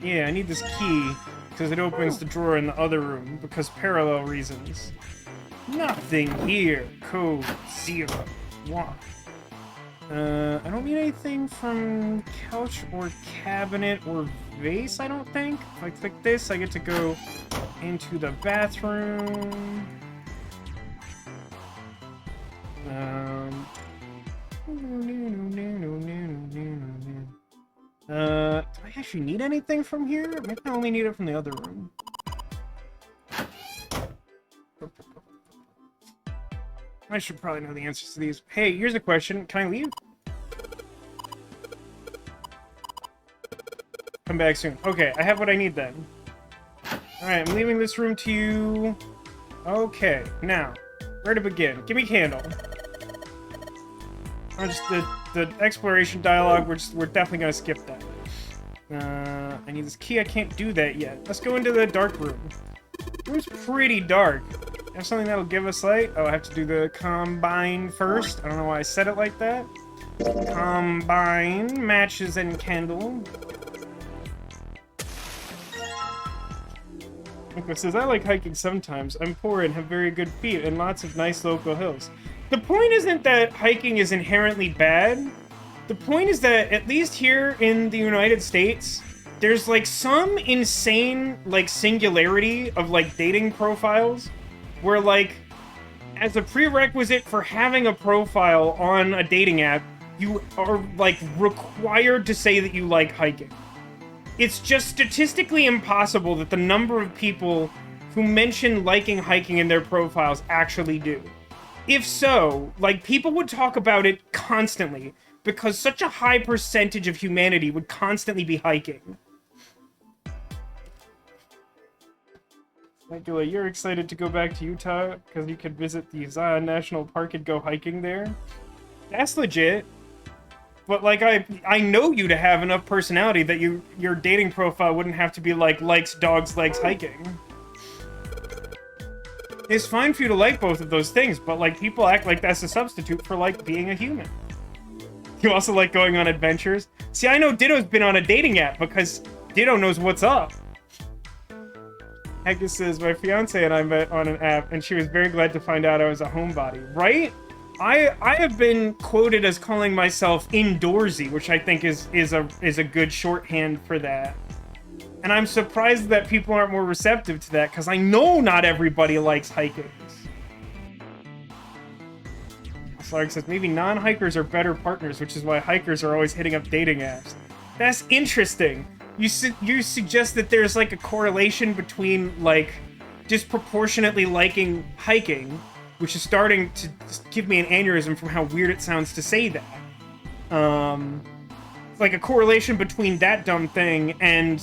Yeah, I need this key, because it opens the drawer in the other room, because parallel reasons. Nothing here. Code 0. 1. I don't need anything from couch or cabinet or vase, I don't think. If I click this, I get to go into the bathroom. Do I actually need anything from here? Maybe I only need it from the other room. I should probably know the answers to these. Hey, here's a question. Can I leave? Come back soon. Okay, I have what I need then. Alright, I'm leaving this room to you. Okay, now, where to begin? Give me candle. Oh, just the exploration dialogue, we're definitely gonna skip that. I need this key, I can't do that yet. Let's go into the dark room. The room's pretty dark. Have something that'll give us light? Oh, I have to do the combine first. I don't know why I said it like that. Combine, matches, and candle. Nico says, I like hiking sometimes. I'm poor and have very good feet and lots of nice local hills. The point isn't that hiking is inherently bad. The point is that, at least here in the United States, there's like some insane like singularity of like dating profiles where like as a prerequisite for having a profile on a dating app, you are like required to say that you like hiking. It's just statistically impossible that the number of people who mention liking hiking in their profiles actually do. If so, like, people would talk about it constantly, because such a high percentage of humanity would constantly be hiking. Megula, you're excited to go back to Utah because you could visit the Zion National Park and go hiking there? That's legit. But, like, I know you to have enough personality that your dating profile wouldn't have to be, like, likes dogs, likes hiking. It's fine for you to like both of those things, but, like, people act like that's a substitute for, like, being a human. You also like going on adventures? See, I know Ditto's been on a dating app because Ditto knows what's up. Agnes says, my fiance and I met on an app, and she was very glad to find out I was a homebody. Right? I have been quoted as calling myself indoorsy, which I think is a good shorthand for that. And I'm surprised that people aren't more receptive to that, because I know not everybody likes hiking. Slark says, maybe non-hikers are better partners, which is why hikers are always hitting up dating apps. That's interesting. You suggest that there's, like, a correlation between, like, disproportionately liking hiking, which is starting to give me an aneurysm from how weird it sounds to say that. Like, a correlation between that dumb thing and,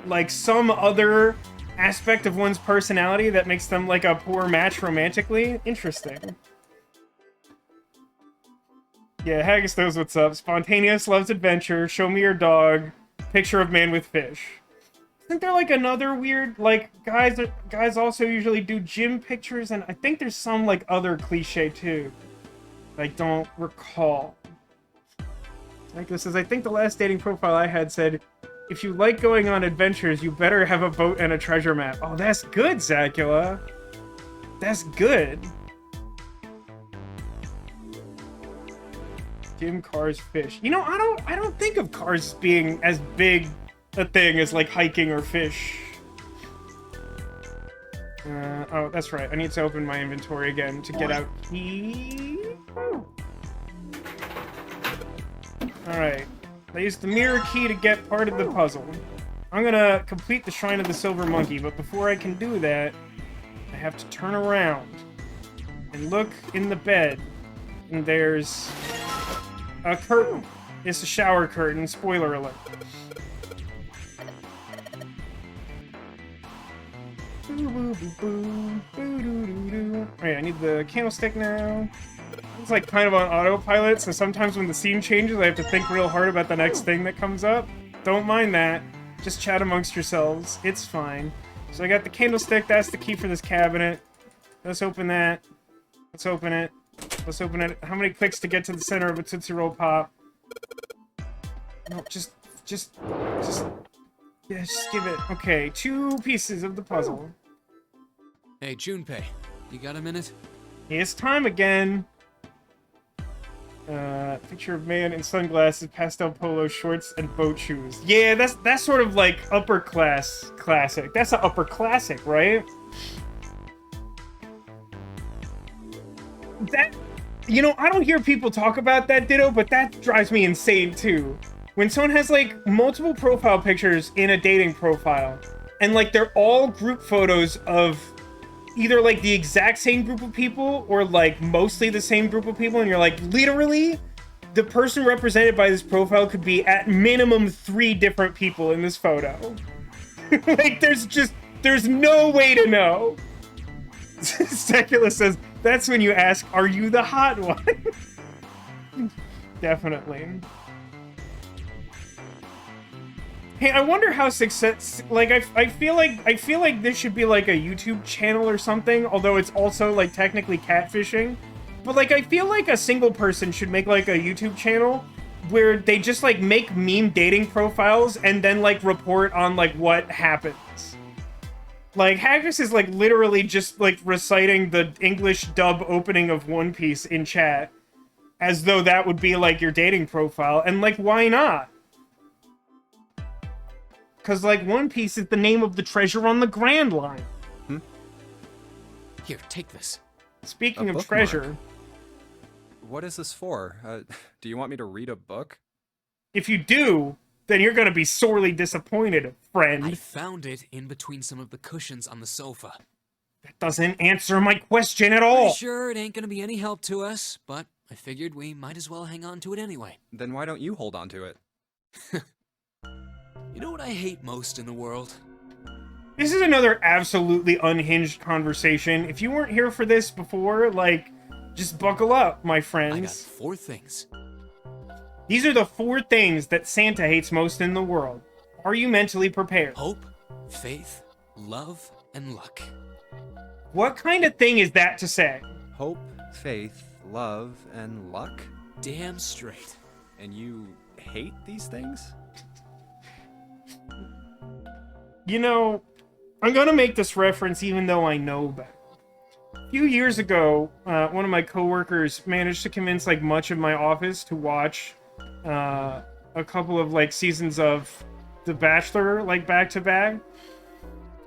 like, some other aspect of one's personality that makes them, like, a poor match romantically. Interesting. Yeah, Haggis knows what's up. Spontaneous loves adventure. Show me your dog. Picture of man with fish. Isn't there, like, another weird, like, guys also usually do gym pictures, and I think there's some, like, other cliche, too. I don't recall. Like this is, I think the last dating profile I had said, if you like going on adventures, you better have a boat and a treasure map. Oh, that's good, Zacula. That's good. Gym, cars, fish. You know, I don't think of cars being as big a thing as, like, hiking or fish. Oh, that's right. I need to open my inventory again to get out key. Alright. I used the mirror key to get part of the puzzle. I'm gonna complete the Shrine of the Silver Monkey, but before I can do that, I have to turn around and look in the bed. And there's a curtain. It's a shower curtain. Spoiler alert. Alright, I need the candlestick now. It's like kind of on autopilot, so sometimes when the scene changes, I have to think real hard about the next thing that comes up. Don't mind that. Just chat amongst yourselves. It's fine. So I got the candlestick. That's the key for this cabinet. Let's open that. Let's open it. Let's open it. How many clicks to get to the center of a Tootsie Roll Pop? No, just give it. Okay, 2 pieces of the puzzle. Hey, Junpei, you got a minute? It's time again. Picture of man in sunglasses, pastel polo shorts, and boat shoes. Yeah, that's sort of like upper class classic. That's an upper classic, right? That, you know, I don't hear people talk about that, Ditto, but that drives me insane too. When someone has, like, multiple profile pictures in a dating profile, and, like, they're all group photos of either, like, the exact same group of people or, like, mostly the same group of people, and you're like, literally, the person represented by this profile could be at minimum 3 different people in this photo. Like, there's no way to know. Secula says, that's when you ask, are you the hot one? Definitely. Hey, I wonder how success, like, I feel like this should be like a YouTube channel or something, although it's also, like, technically catfishing. But, like, I feel like a single person should make, like, a YouTube channel where they just, like, make meme dating profiles and then, like, report on, like, what happens. Like, Haggis is, like, literally just, like, reciting the English dub opening of One Piece in chat as though that would be, like, your dating profile. And, like, why not? Because, like, One Piece is the name of the treasure on the Grand Line. Here, take this. Speaking of bookmark. treasure... What is this for? Do you want me to read a book? If you do, then you're gonna be sorely disappointed, friend. I found it in between some of the cushions on the sofa. That doesn't answer my question at all! Pretty sure it ain't gonna be any help to us, but I figured we might as well hang on to it anyway. Then why don't you hold on to it? You know what I hate most in the world? This is another absolutely unhinged conversation. If you weren't here for this before, like, just buckle up, my I got friends. 4 things. These are the 4 things that Santa hates most in the world. Are you mentally prepared? Hope, faith, love, and luck. What kind of thing is that to say? Hope, faith, love, and luck? Damn straight. And you hate these things? You know, I'm gonna make this reference even though I know better. A few years ago, one of my coworkers managed to convince, like, much of my office to watch a couple of, like, seasons of The Bachelor, like, back to back.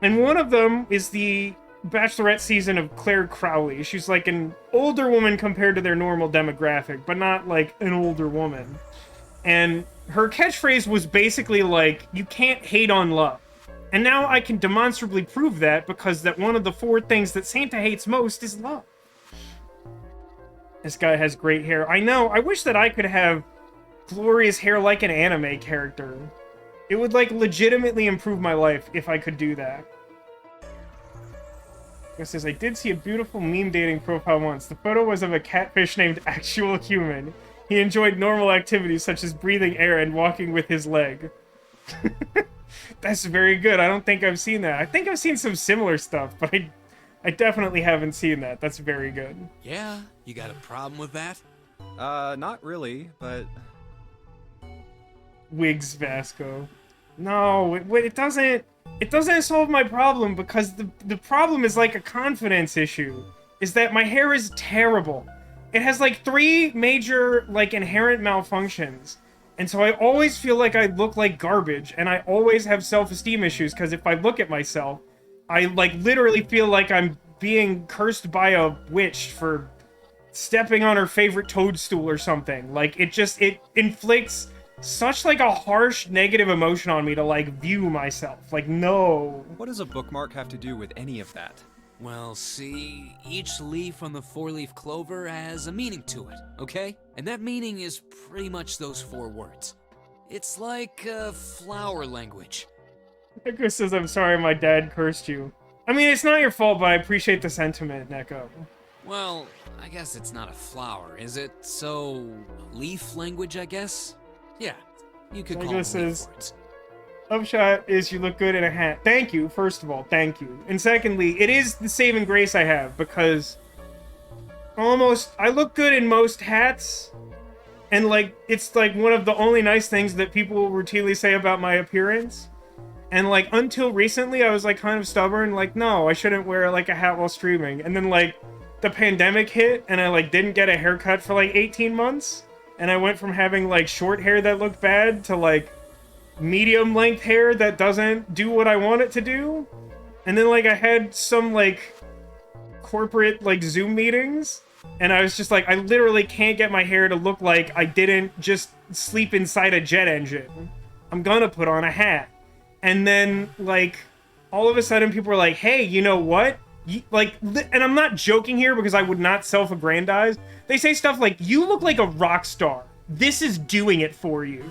And one of them is the Bachelorette season of Claire Crowley. She's like an older woman compared to their normal demographic, but not like an older woman. And her catchphrase was basically like, you can't hate on love. And now I can demonstrably prove that because that one of the 4 things that Santa hates most is love. This guy has great hair. I know, I wish that I could have glorious hair like an anime character. It would like legitimately improve my life if I could do that. It says, I did see a beautiful meme dating profile once. The photo was of a catfish named Actual Human. He enjoyed normal activities such as breathing air and walking with his leg. That's very good. I don't think I've seen that. I think I've seen some similar stuff, but I definitely haven't seen that. That's very good. Yeah, you got a problem with that? Not really, but... Wigs Vasco. No, it doesn't solve my problem because the problem is like a confidence issue. Is that my hair is terrible. It has like 3 major like inherent malfunctions. And so I always feel like I look like garbage, and I always have self-esteem issues because if I look at myself, I like literally feel like I'm being cursed by a witch for stepping on her favorite toadstool or something. Like it inflicts such like a harsh negative emotion on me to like view myself. Like no. What does a bookmark have to do with any of that? Well, see, each leaf on the 4-leaf clover has a meaning to it, okay? And that meaning is pretty much those 4 words. It's like flower language. Neko says, I'm sorry my dad cursed you. I mean, it's not your fault, but I appreciate the sentiment, Neko. Well, I guess it's not a flower, is it? So, leaf language, I guess? Yeah, you could call it leaf words. Upshot is you look good in a hat. Thank you, first of all, thank you. And secondly, it is the saving grace I have, because I look good in most hats, and like, it's like one of the only nice things that people will routinely say about my appearance. And like, until recently, I was like kind of stubborn, like, no, I shouldn't wear like a hat while streaming. And then like, the pandemic hit, and I like didn't get a haircut for like 18 months. And I went from having like short hair that looked bad to like medium length hair that doesn't do what I want it to do. And then like I had some like corporate like Zoom meetings, and I was just like, I literally can't get my hair to look like I didn't just sleep inside a jet engine. I'm gonna put on a hat. And then like all of a sudden people were like, hey, you know what? And I'm not joking here because I would not self-aggrandize. They say stuff like, you look like a rock star. This is doing it for you.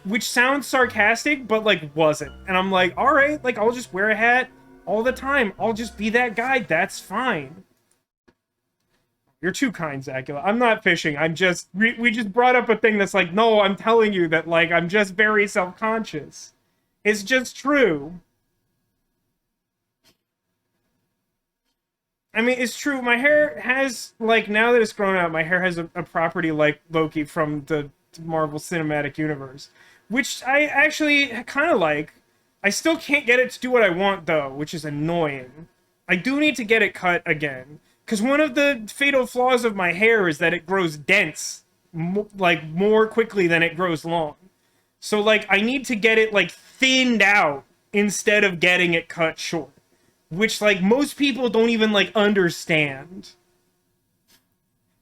Which sounds sarcastic, but like wasn't. And I'm like, all right, like I'll just wear a hat all the time. I'll just be that guy. That's fine. You're too kind, Zacula. I'm not fishing. I'm just, we just brought up a thing that's like, no, I'm telling you that like, I'm just very self-conscious. It's just true. I mean, it's true. My hair has, like, now that it's grown out, my hair has a property like Loki from the Marvel Cinematic Universe, which I actually kind of like. I still can't get it to do what I want, though, which is annoying. I do need to get it cut again, because one of the fatal flaws of my hair is that it grows dense, like, more quickly than it grows long. So, like, I need to get it, like, thinned out instead of getting it cut short. Which, like, most people don't even, like, understand.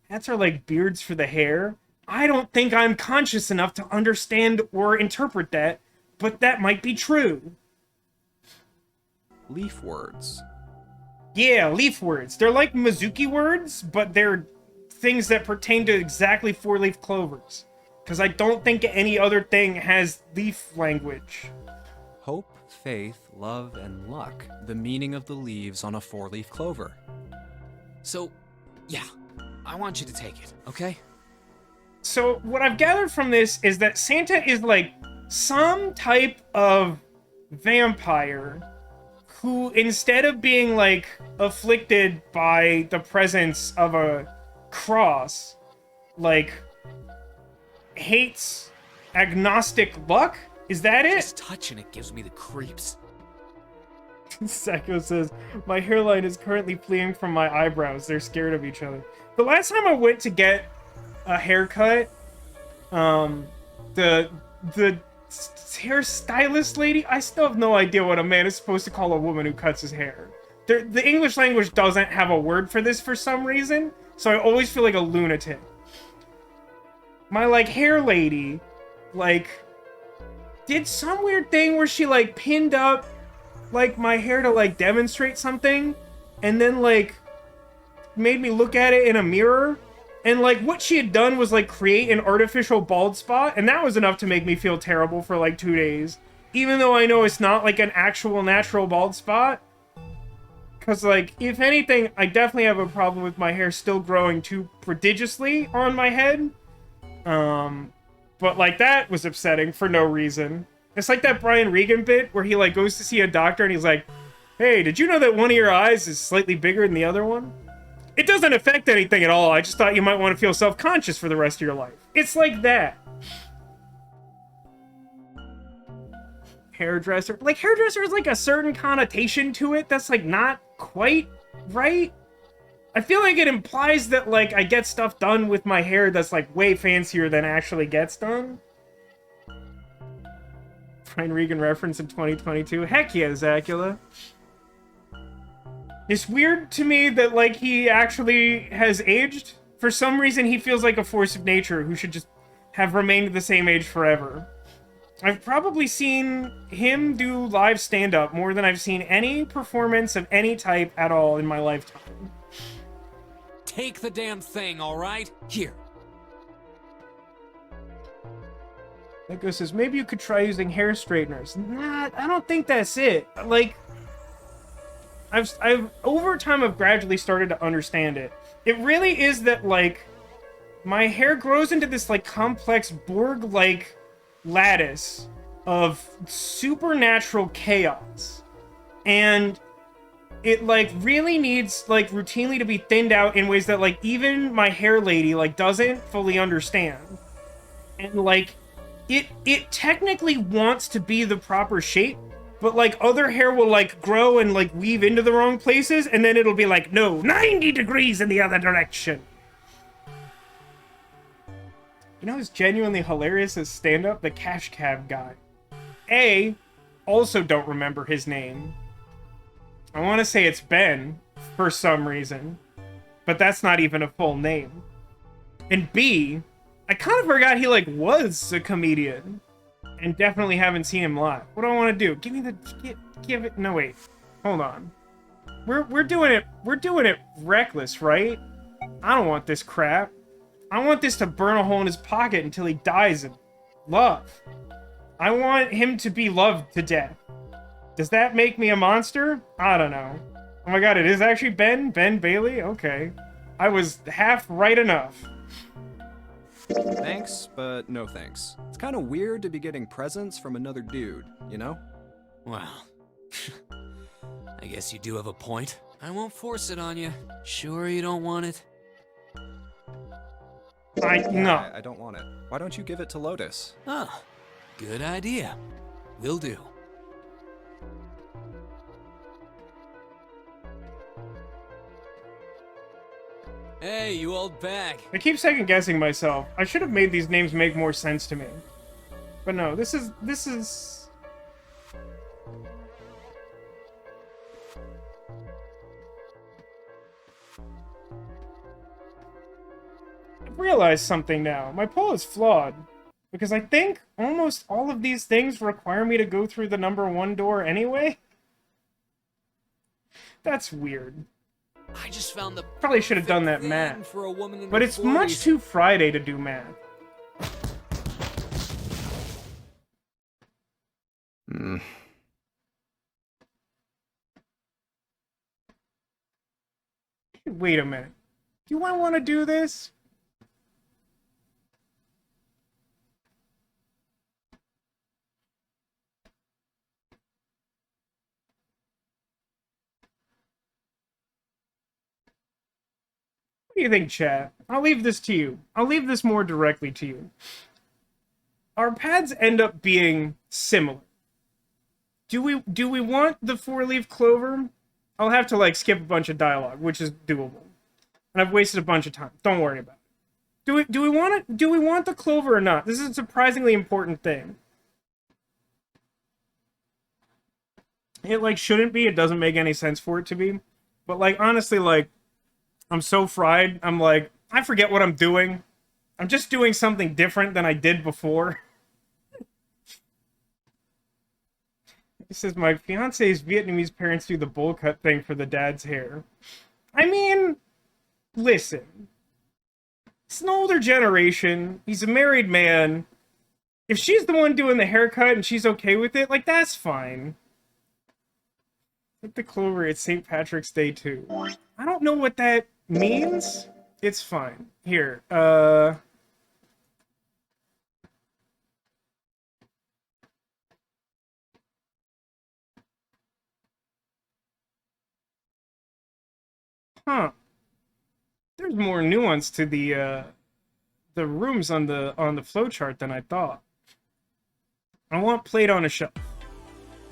Hats are like beards for the hair. I don't think I'm conscious enough to understand or interpret that, but that might be true. Leaf words. Yeah, leaf words. They're like Mizuki words, but they're things that pertain to exactly 4-leaf clovers. Because I don't think any other thing has leaf language. Hope, faith, love, and luck. The meaning of the leaves on a 4-leaf clover. So, yeah, I want you to take it, okay? So, what I've gathered from this is that Santa is like some type of vampire who, instead of being like afflicted by the presence of a cross, like hates agnostic luck? Is that it? Just touching it gives me the creeps. Sacco says, my hairline is currently fleeing from my eyebrows. They're scared of each other. The last time I went to get a haircut, the hairstylist lady, I still have no idea what a man is supposed to call a woman who cuts his hair. the English language doesn't have a word for this for some reason, so I always feel like a lunatic. My, like, hair lady, like, did some weird thing where she, like, pinned up, like, my hair to, like, demonstrate something, and then, like, made me look at it in a mirror, and, like, what she had done was, like, create an artificial bald spot, and that was enough to make me feel terrible for, like, 2 days. Even though I know it's not, like, an actual natural bald spot. Because, like, if anything, I definitely have a problem with my hair still growing too prodigiously on my head. But, like, that was upsetting for no reason. It's like that Brian Regan bit where he, like, goes to see a doctor and he's like, hey, did you know that one of your eyes is slightly bigger than the other one? It doesn't affect anything at all. I just thought you might want to feel self-conscious for the rest of your life. It's like that. Hairdresser. Like, hairdresser is, like, a certain connotation to it that's, like, not quite right. I feel like it implies that, like, I get stuff done with my hair that's, like, way fancier than actually gets done. Brian Regan reference in 2022. Heck yeah, Zacula. It's weird to me that, like, he actually has aged. For some reason, he feels like a force of nature who should just have remained the same age forever. I've probably seen him do live stand-up more than I've seen any performance of any type at all in my lifetime. Take the damn thing, all right? Here. Echo says, maybe you could try using hair straighteners. Nah, I don't think that's it. Like, I've over time, I've gradually started to understand it. It really is that, like, my hair grows into this, like, complex Borg-like lattice of supernatural chaos. And it, like, really needs, like, routinely to be thinned out in ways that, like, even my hair lady, like, doesn't fully understand. And, like, it technically wants to be the proper shape, but, like, other hair will, like, grow and, like, weave into the wrong places, and then it'll be like, no, 90 degrees in the other direction. You know who's genuinely hilarious as stand-up? The Cash Cab guy. Also don't remember his name. I want to say it's Ben, for some reason. But that's not even a full name. And B, I kind of forgot he, like, was a comedian. And definitely haven't seen him live. What do I want to do? Give me the... Give it... No, wait. Hold on. We're doing it reckless, right? I don't want this crap. I want this to burn a hole in his pocket until he dies of love. I want him to be loved to death. Does that make me a monster? I don't know. Oh my god, it is actually Ben? Ben Bailey? Okay. I was half right enough. Thanks, but no thanks. It's kind of weird to be getting presents from another dude, you know? Well, I guess you do have a point. I won't force it on you. Sure you don't want it? No. I don't want it. Why don't you give it to Lotus? Ah, good idea. Will do. Hey, you old bag. I keep second guessing myself. I should have made these names make more sense to me. But no, this is... I've realized something now. My poll is flawed. Because I think almost all of these things require me to go through the number 1 door anyway. That's weird. I just found the Probably should have done that thing math. for a woman in But her it's much 40s. too Friday to do math. Wait a minute. Do I want to do this? What do you think, chat? I'll leave this to you. I'll leave this more directly to you. Our paths end up being similar. Do we want the 4-leaf clover? I'll have to, like, skip a bunch of dialogue, which is doable. And I've wasted a bunch of time. Don't worry about it. Do we want the clover or not? This is a surprisingly important thing. It, like, shouldn't be. It doesn't make any sense for it to be. But, like, honestly, like, I'm so fried. I'm like, I forget what I'm doing. I'm just doing something different than I did before. He says, my fiance's Vietnamese parents do the bowl cut thing for the dad's hair. I mean, listen. It's an older generation. He's a married man. If she's the one doing the haircut and she's okay with it, like, that's fine. Hit the clover, it's St. Patrick's Day too. I don't know what that means. It's fine. Here, huh. There's more nuance to the rooms on the flowchart than I thought. I want plate on a shelf.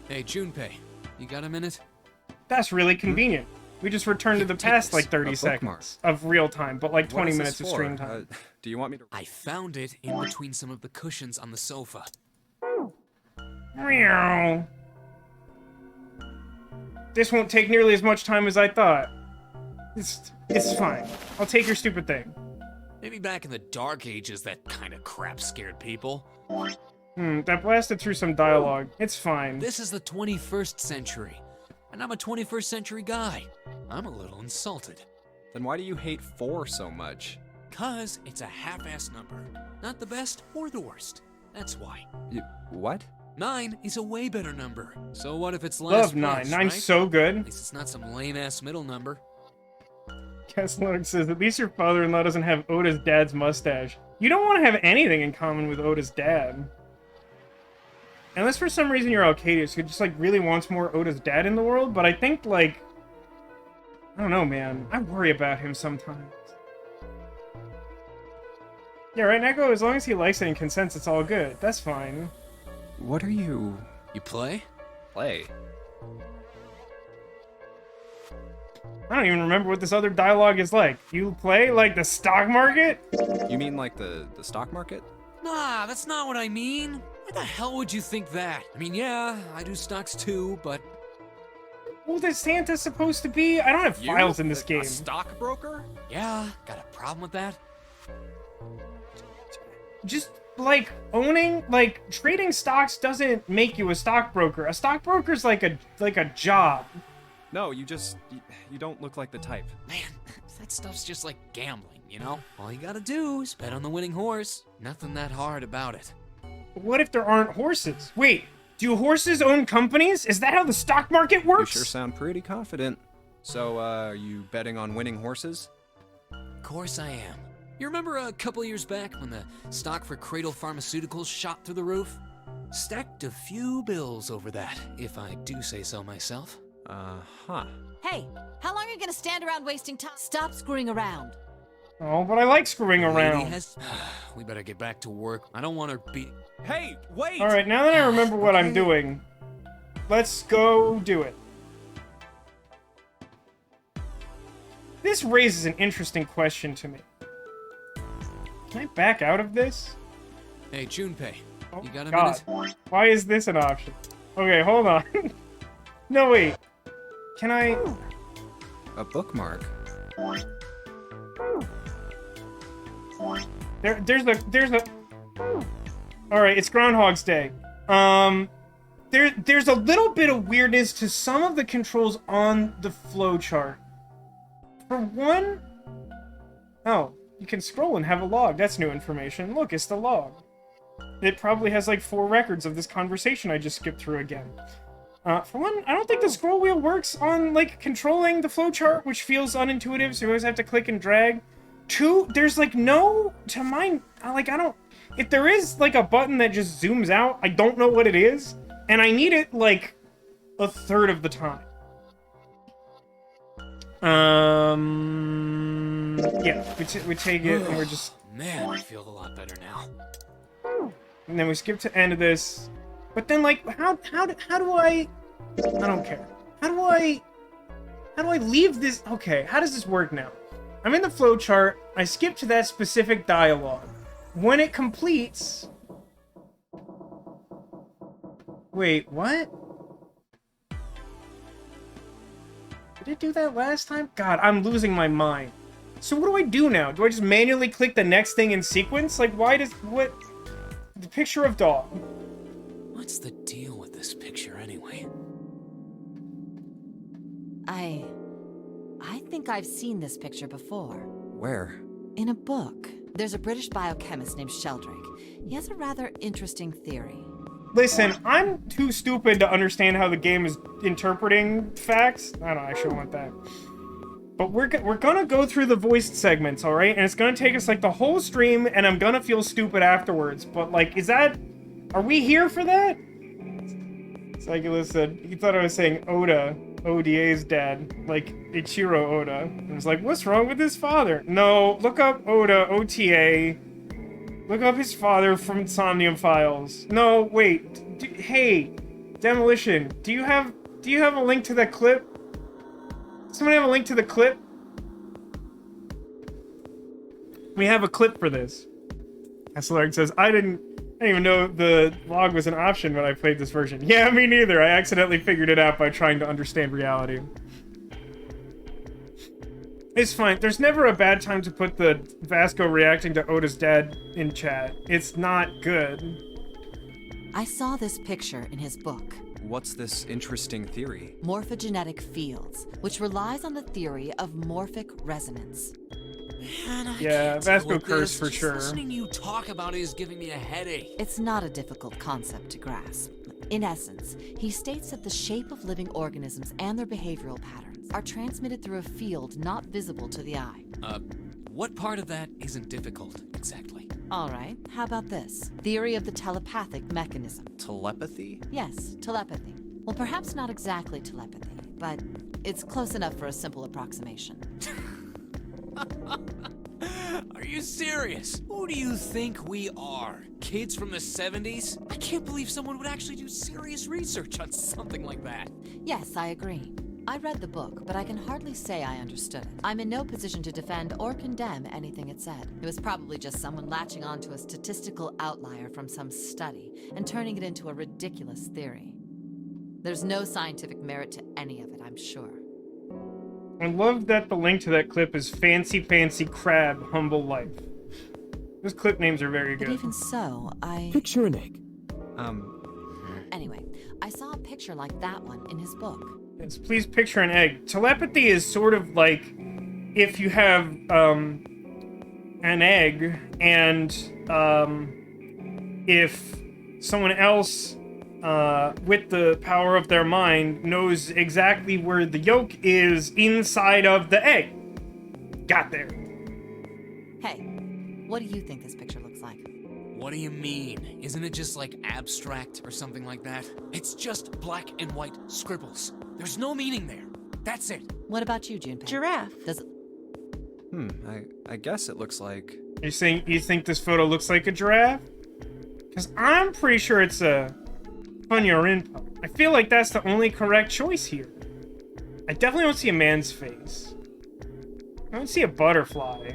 Hey, Junpei, you got a minute? That's really convenient. We just returned to the past like 30 A bookmark. seconds of real time, but like 20 What is minutes this of for? stream time. Do you want me to... I found it in between some of the cushions on the sofa. Meow. This won't take nearly as much time as I thought. It's fine. I'll take your stupid thing. Maybe back in the Dark Ages, that kind of crap scared people. That blasted through some dialogue. It's fine. This is the 21st century, and I'm a 21st century guy. I'm a little insulted. Then why do you hate 4 so much? 'Cause it's a half-ass number. Not the best or the worst. That's why. What? 9 is a way better number. So what if it's Love last 9. place, 9's right? so good. At least it's not some lame-ass middle number. Castellano says, at least your father-in-law doesn't have Oda's dad's mustache. You don't want to have anything in common with Oda's dad. Unless for some reason you're Alcadius, who just, like, really wants more Oda's dad in the world, but I think, like... I don't know, man. I worry about him sometimes. Yeah, right, Neko? As long as he likes it and consents, it's all good. That's fine. What are you... You play? play? I don't even remember what this other dialogue is like. You play, like, the stock market? You mean like the stock market? Nah, that's not what I mean. Why the hell would you think that? I mean, yeah, I do stocks too, but... Who the Santa's supposed to be? I don't have files in this game. A stockbroker? Yeah, got a problem with that? Just, like, owning, like, trading stocks doesn't make you a stockbroker. A stockbroker's like a job. No, you don't look like the type. Man, that stuff's just like gambling, you know? All you gotta do is bet on the winning horse. Nothing that hard about it. But what if there aren't horses? Wait, do horses own companies? Is that how the stock market You works? sure sound pretty confident. So, are you betting on winning horses? Of course I am. You remember a couple years back when the stock for Cradle Pharmaceuticals shot through the roof? Stacked a few bills over that, if I do say so myself. Huh. Hey, how long are you gonna stand around wasting time? Stop screwing around. Oh, but I like screwing Lady around. has... We better get back to work. I don't want her be... Hey, wait! Alright, now that I remember what I'm doing, let's go do it. This raises an interesting question to me. Can I back out of this? Hey, Junpei, Oh, you got a God. minute? Why is this an option? Okay, hold on. No, wait. Can I... A bookmark. There's a... Alright, it's Groundhog's Day. There's a little bit of weirdness to some of the controls on the flowchart. For one... Oh, you can scroll and have a log. That's new information. Look, it's the log. It probably has like 4 records of this conversation I just skipped through again. For one, I don't think the scroll wheel works on, like, controlling the flowchart, which feels unintuitive, so you always have to click and drag. 2, there's, like, no, to my, like, I don't, if there is, like, a button that just zooms out, I don't know what it is, and I need it, like, a third of the time. Yeah, we take it, and we're just... Man, I feel a lot better now. And then we skip to end of this. But then, like, how do I don't care. How do I leave this? Okay, how does this work now? I'm in the flowchart. I skip to that specific dialogue. When it completes... Wait, what? Did it do that last time? God, I'm losing my mind. So what do I do now? Do I just manually click the next thing in sequence? Like, why does... what? The picture of dog. What's the deal with this picture anyway? I think I've seen this picture before. Where? In a book. There's a British biochemist named Sheldrake. He has a rather interesting theory. Listen, I'm too stupid to understand how the game is interpreting facts. I don't actually want that. But we're gonna go through the voiced segments, alright? And it's gonna take us, like, the whole stream, and I'm gonna feel stupid afterwards. But, like, is that... are we here for that? Cyclist said, he thought I was saying Oda, ODA's dad, like Ichiro Oda. And was like, what's wrong with his father? No, look up Oda, OTA. Look up his father from Somnium files. No, wait. Hey, Demolition, do you have a link to that clip? Someone have a link to the clip? We have a clip for this. Esselarg says, I didn't even know the log was an option when I played this version. Yeah, me neither. I accidentally figured it out by trying to understand reality. It's fine. There's never a bad time to put the Vasco reacting to Oda's dad in chat. It's not good. I saw this picture in his book. What's this interesting theory? Morphogenetic fields, which relies on the theory of morphic resonance. Man, I Yeah, can't deal Vasco with curse this. for Just sure. Listening to you talk about it is giving me a headache. It's not a difficult concept to grasp. In essence, he states that the shape of living organisms and their behavioral patterns are transmitted through a field not visible to the eye. What part of that isn't difficult, exactly? All right, how about this? Theory of the telepathic mechanism. Telepathy? Yes, telepathy. Well, perhaps not exactly telepathy, but it's close enough for a simple approximation. Are you serious? Who do you think we are? Kids from the 70s? I can't believe someone would actually do serious research on something like that. Yes, I agree. I read the book, but I can hardly say I understood it. I'm in no position to defend or condemn anything it said. It was probably just someone latching onto a statistical outlier from some study and turning it into a ridiculous theory. There's no scientific merit to any of it, I'm sure. I love that the link to that clip is Fancy Fancy Crab Humble Life. Those clip names are very But good. even so, Picture an egg. Anyway, I saw a picture like that one in his book. Yes, please picture an egg. Telepathy is sort of like if you have an egg and if someone else with the power of their mind knows exactly where the yolk is inside of the egg. Got there. Hey, what do you think this picture looks like? What do you mean? Isn't it just like abstract or something like that? It's just black and white scribbles. There's no meaning there. That's it. What about you, Junpei? Giraffe. Does it... I guess it looks like... You think this photo looks like a giraffe? Because I'm pretty sure it's a Funyorinpa. I feel like that's the only correct choice here. I definitely don't see a man's face. I don't see a butterfly.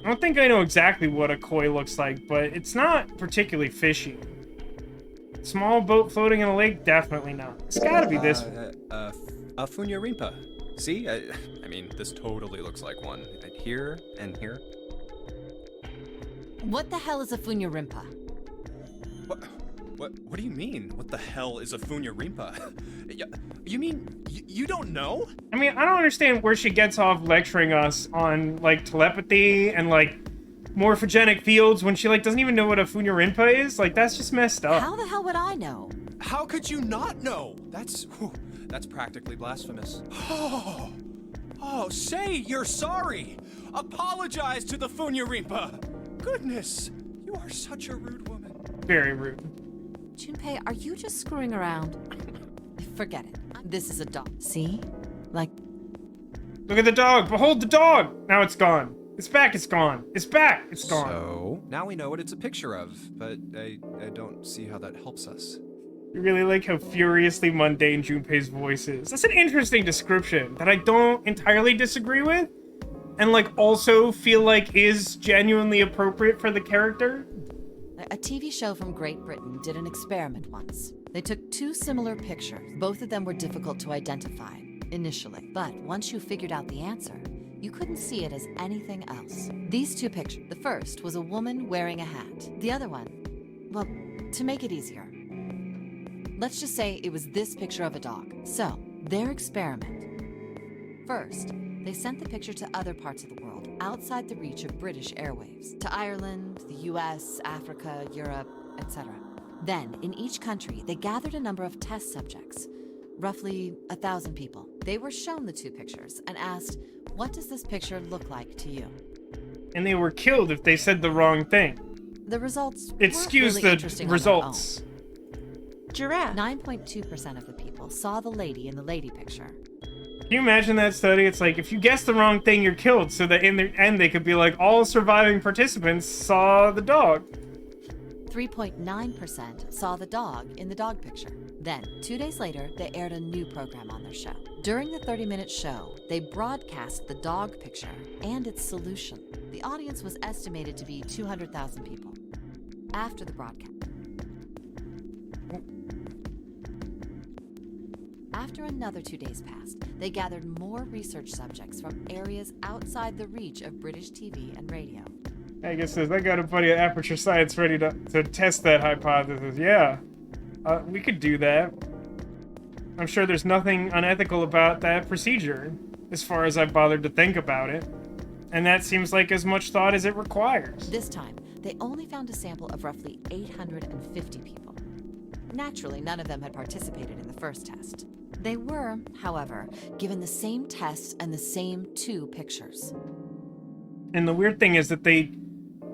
I don't think I know exactly what a koi looks like, but it's not particularly fishy. Small boat floating in a lake? Definitely not. It's gotta be this one. A Funyorinpa. See? I mean, this totally looks like one. Here and here. What the hell is a Funyorinpa? What do you mean? What the hell is a Funyorinpa? You mean you don't know? I mean, I don't understand where she gets off lecturing us on, like, telepathy and, like, morphogenic fields when she, like, doesn't even know what a Funyorinpa is. Like, that's just messed up. How the hell would I know? How could you not know? That's practically blasphemous. Oh, say you're sorry. Apologize to the Funyorinpa. Goodness, you are such a rude woman. Very rude. Junpei, are you just screwing around? Forget it. This is a dog. See? Like... Look at the dog! Behold the dog! Now it's gone. It's back, it's gone. It's back, it's gone. So, now we know what it's a picture of, but I don't see how that helps us. You really like how furiously mundane Junpei's voice is. That's an interesting description that I don't entirely disagree with, and, like, also feel like is genuinely appropriate for the character. A TV show from Great Britain did an experiment once. They took two similar pictures. Both of them were difficult to identify. initially. But once you figured out the answer, you couldn't see it as anything else. These two pictures. The first was a woman wearing a hat. The other one, well, to make it easier, let's just say it was this picture of a dog. So, their experiment. First, they sent the picture to other parts of the world, outside the reach of British airwaves, to Ireland, the US, Africa, Europe, etc. Then, in each country, they gathered a number of test subjects, roughly 1,000 people. They were shown the two pictures and asked, what does this picture look like to you? And they were killed if they said the wrong thing. The results Excuse weren't really the interesting results. on their own. Giraffe. 9.2% of the people saw the lady in the lady picture. Can you imagine that study? It's like, if you guess the wrong thing, you're killed. So that in the end, they could be like, all surviving participants saw the dog. 3.9% saw the dog in the dog picture. Then, 2 days later, they aired a new program on their show. During the 30-minute show, they broadcast the dog picture and its solution. The audience was estimated to be 200,000 people. After the broadcast, after another 2 days passed, they gathered more research subjects from areas outside the reach of British TV and radio. I guess I got a buddy at Aperture Science ready to test that hypothesis. Yeah, we could do that. I'm sure there's nothing unethical about that procedure, as far as I've bothered to think about it. And that seems like as much thought as it requires. This time, they only found a sample of roughly 850 people. Naturally, none of them had participated in the first test. They were, however, given the same test and the same two pictures. And the weird thing is that they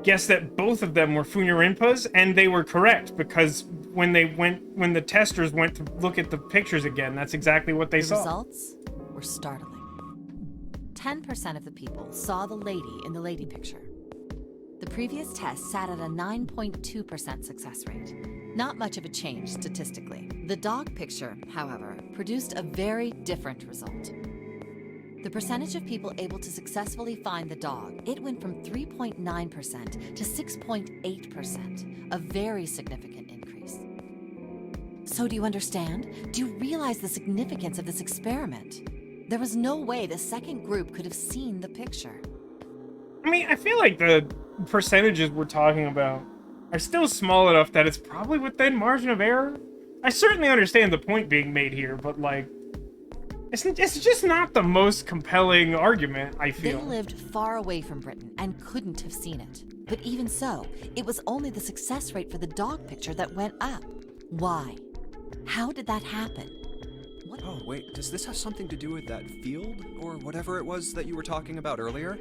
guessed that both of them were Funyurinpas, and they were correct, because when the testers went to look at the pictures again, that's exactly what they The saw. results were startling. 10% of the people saw the lady in the lady picture. The previous test sat at a 9.2% success rate. Not much of a change statistically. The dog picture, however, produced a very different result. The percentage of people able to successfully find the dog, it went from 3.9% to 6.8%, a very significant increase. So do you understand? Do you realize the significance of this experiment? There was no way the second group could have seen the picture. I mean, I feel like the percentages we're talking about are still small enough that it's probably within margin of error. I certainly understand the point being made here, but like, it's just not the most compelling argument, I They feel. lived far away from Britain and couldn't have seen it. But even so, it was only the success rate for the dog picture that went up. Why? How did that happen? What? Oh, wait, does this have something to do with that field? Or whatever it was that you were talking about earlier?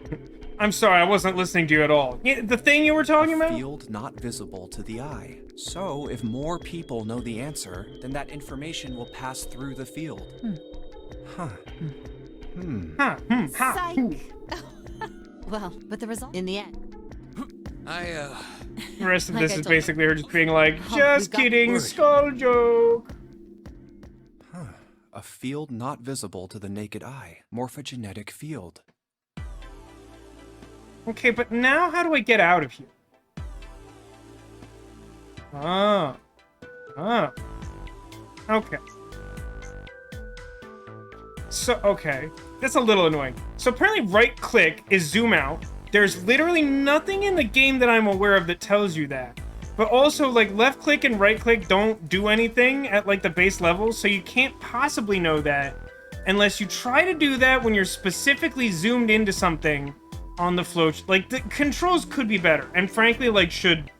I'm sorry, I wasn't listening to you at all. Yeah, the thing you were talking about? Field not visible to the eye. So, if more people know the answer, then that information will pass through the field. Huh. Ha. Psych. Well, but the result in the end. I, The rest of Like this I is told you. basically her just being like, Oh, just we've got kidding, word. skull joke. A field not visible to the naked eye. Morphogenetic field. Okay, but now how do I get out of here? Okay. So, okay. That's a little annoying. So apparently right-click is zoom out. There's literally nothing in the game that I'm aware of that tells you that. But also, like, left-click and right-click don't do anything at, like, the base level, so you can't possibly know that unless you try to do that when you're specifically zoomed into something on the flow. Like, the controls could be better, and frankly, like, should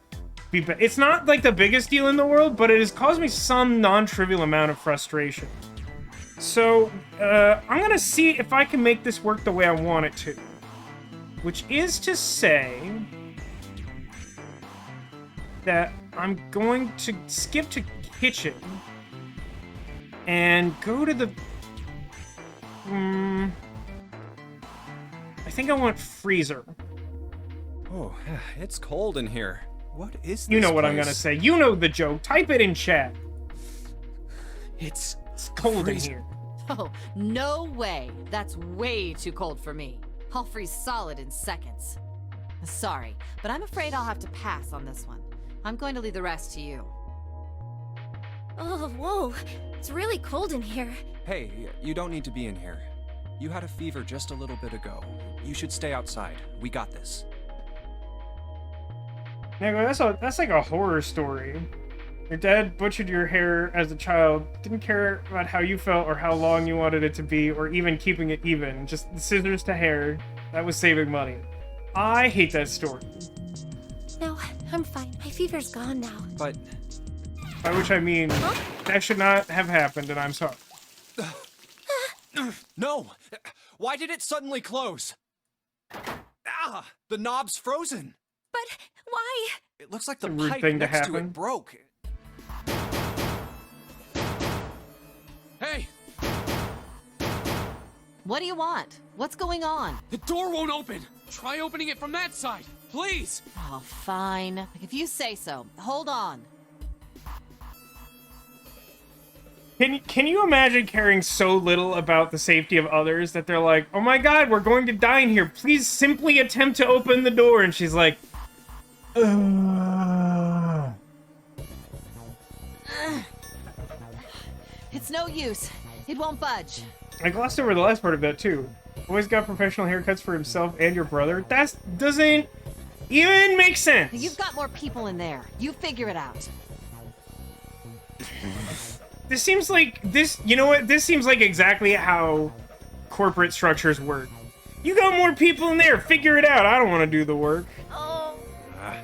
be better. It's not, like, the biggest deal in the world, but it has caused me some non-trivial amount of frustration. So, I'm gonna see if I can make this work the way I want it to. Which is to say that I'm going to skip to kitchen and go to the... I think I want freezer. Oh, it's cold in here. What is this You know what I'm place? gonna say. You know the joke. Type it in chat. it's It's cold in freezing. here. Oh, no way. That's way too cold for me. I'll freeze solid in seconds. Sorry, but I'm afraid I'll have to pass on this one. I'm going to leave the rest to you. Oh, whoa. It's really cold in here. Hey, you don't need to be in here. You had a fever just a little bit ago. You should stay outside. We got this. Nego, that's like a horror story. Your dad butchered your hair as a child, didn't care about how you felt or how long you wanted it to be, or even keeping it even. Just scissors to hair. That was saving money. I hate that story. No, I'm fine. My fever's gone now. But By which I mean, that should not have happened, and I'm sorry. no! Why did it suddenly close? Ah! The knob's frozen! But why? It looks like the It's a rude pipe thing to next to happen. it broke. Hey, What do you want? What's going on? the door won't open. Try opening it from that side, please. Oh, fine. If you say so. Hold on. Can you imagine caring so little about the safety of others that they're like, oh my god, we're going to die in here. Please simply attempt to open the door. And she's like, ugh. It's no use. It won't budge. I glossed over the last part of that too. Always got professional haircuts for himself and your brother. That doesn't even make sense. You've got more people in there. You figure it out. This seems like you know what? This seems like exactly how corporate structures work. You got more people in there. Figure it out. I don't want to do the work. Oh. God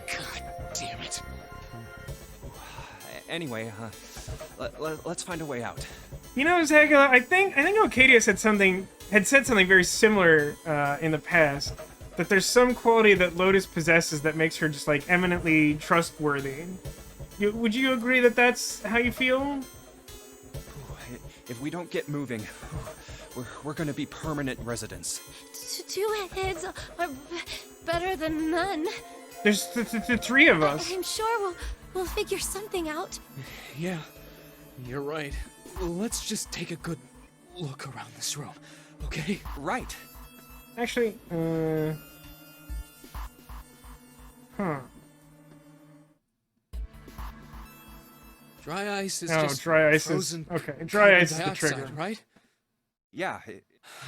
damn it. Anyway, let's find a way out. You know, Zagula, I think Ocadius had said something very similar in the past. That there's some quality that Lotus possesses that makes her just like eminently trustworthy. Would you agree that that's how you feel? If we don't get moving, we're gonna be permanent residents. Two heads are better than none. There's the three of us. I'm sure we'll figure something out. Yeah, you're right. Let's just take a good look around this room, okay? Right. Actually, huh. Dry ice is No, just dry ice is frozen okay. Dry carbon ice is the dioxide, trigger. right? Yeah,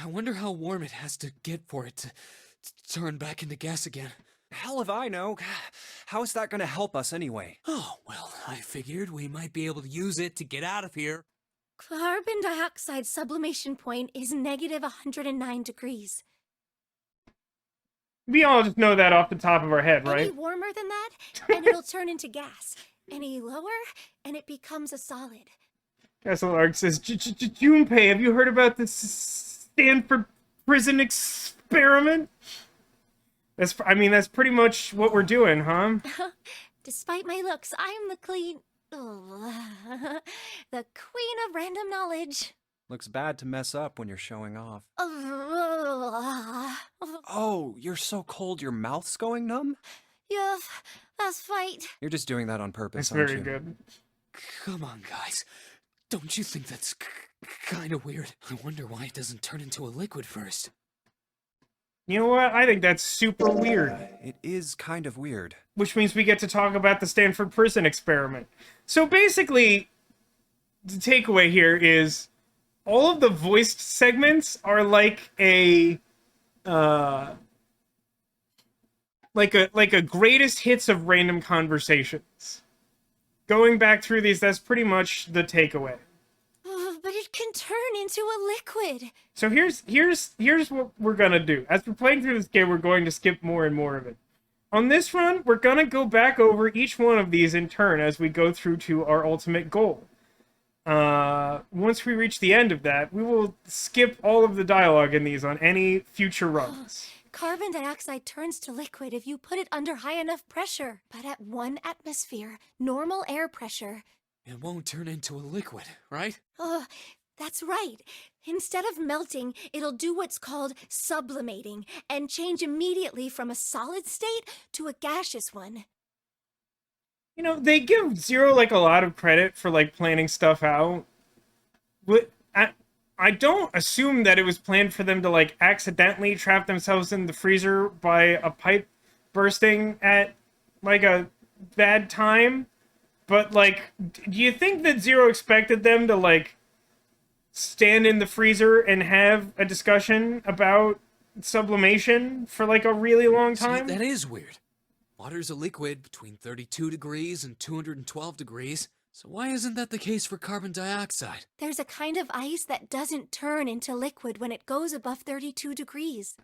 I wonder how warm it has to get for it to turn back into gas again. hell if I know. How is that gonna help us anyway? Oh, well, I figured we might be able to use it to get out of here. Carbon dioxide sublimation point is negative 109 degrees. We all just know that off the top of our head, Any right? warmer than that, and it'll turn into gas. Any lower, and it becomes a solid. Castle Ark says, Junpei, have you heard about this Stanford prison experiment? That's pretty much what we're doing, huh? Despite my looks, I'm the the queen of random knowledge. Looks bad to mess up when you're showing off. Yeah, Oh, you're so cold your mouth's going numb? that's right. You're just doing that on purpose, That's aren't very you? good. Come on, guys. Don't you think that's kind of weird? I wonder why it doesn't turn into a liquid first. You know what? I think that's super weird. It is kind of weird. Which means we get to talk about the Stanford prison experiment. So basically, the takeaway here is all of the voiced segments are like a greatest hits of random conversations. Going back through these, that's pretty much the takeaway. But it can turn into a liquid. So here's what we're gonna do. As we're playing through this game, we're going to skip more and more of it. On this run, we're gonna go back over each one of these in turn as we go through to our ultimate goal. Once we reach the end of that, we will skip all of the dialogue in these on any future runs. Carbon dioxide turns to liquid if you put it under high enough pressure. But at 1 atmosphere, normal air pressure. It won't turn into a liquid, right? That's right. Instead of melting, it'll do what's called sublimating and change immediately from a solid state to a gaseous one. You know, they give Zero like a lot of credit for like planning stuff out. But I don't assume that it was planned for them to like accidentally trap themselves in the freezer by a pipe bursting at like a bad time. But like, do you think that Zero expected them to like stand in the freezer and have a discussion about sublimation for like a really long time. See, that is weird. Water's a liquid between 32 degrees and 212 degrees. So why isn't that the case for carbon dioxide? There's a kind of ice that doesn't turn into liquid when it goes above 32 degrees.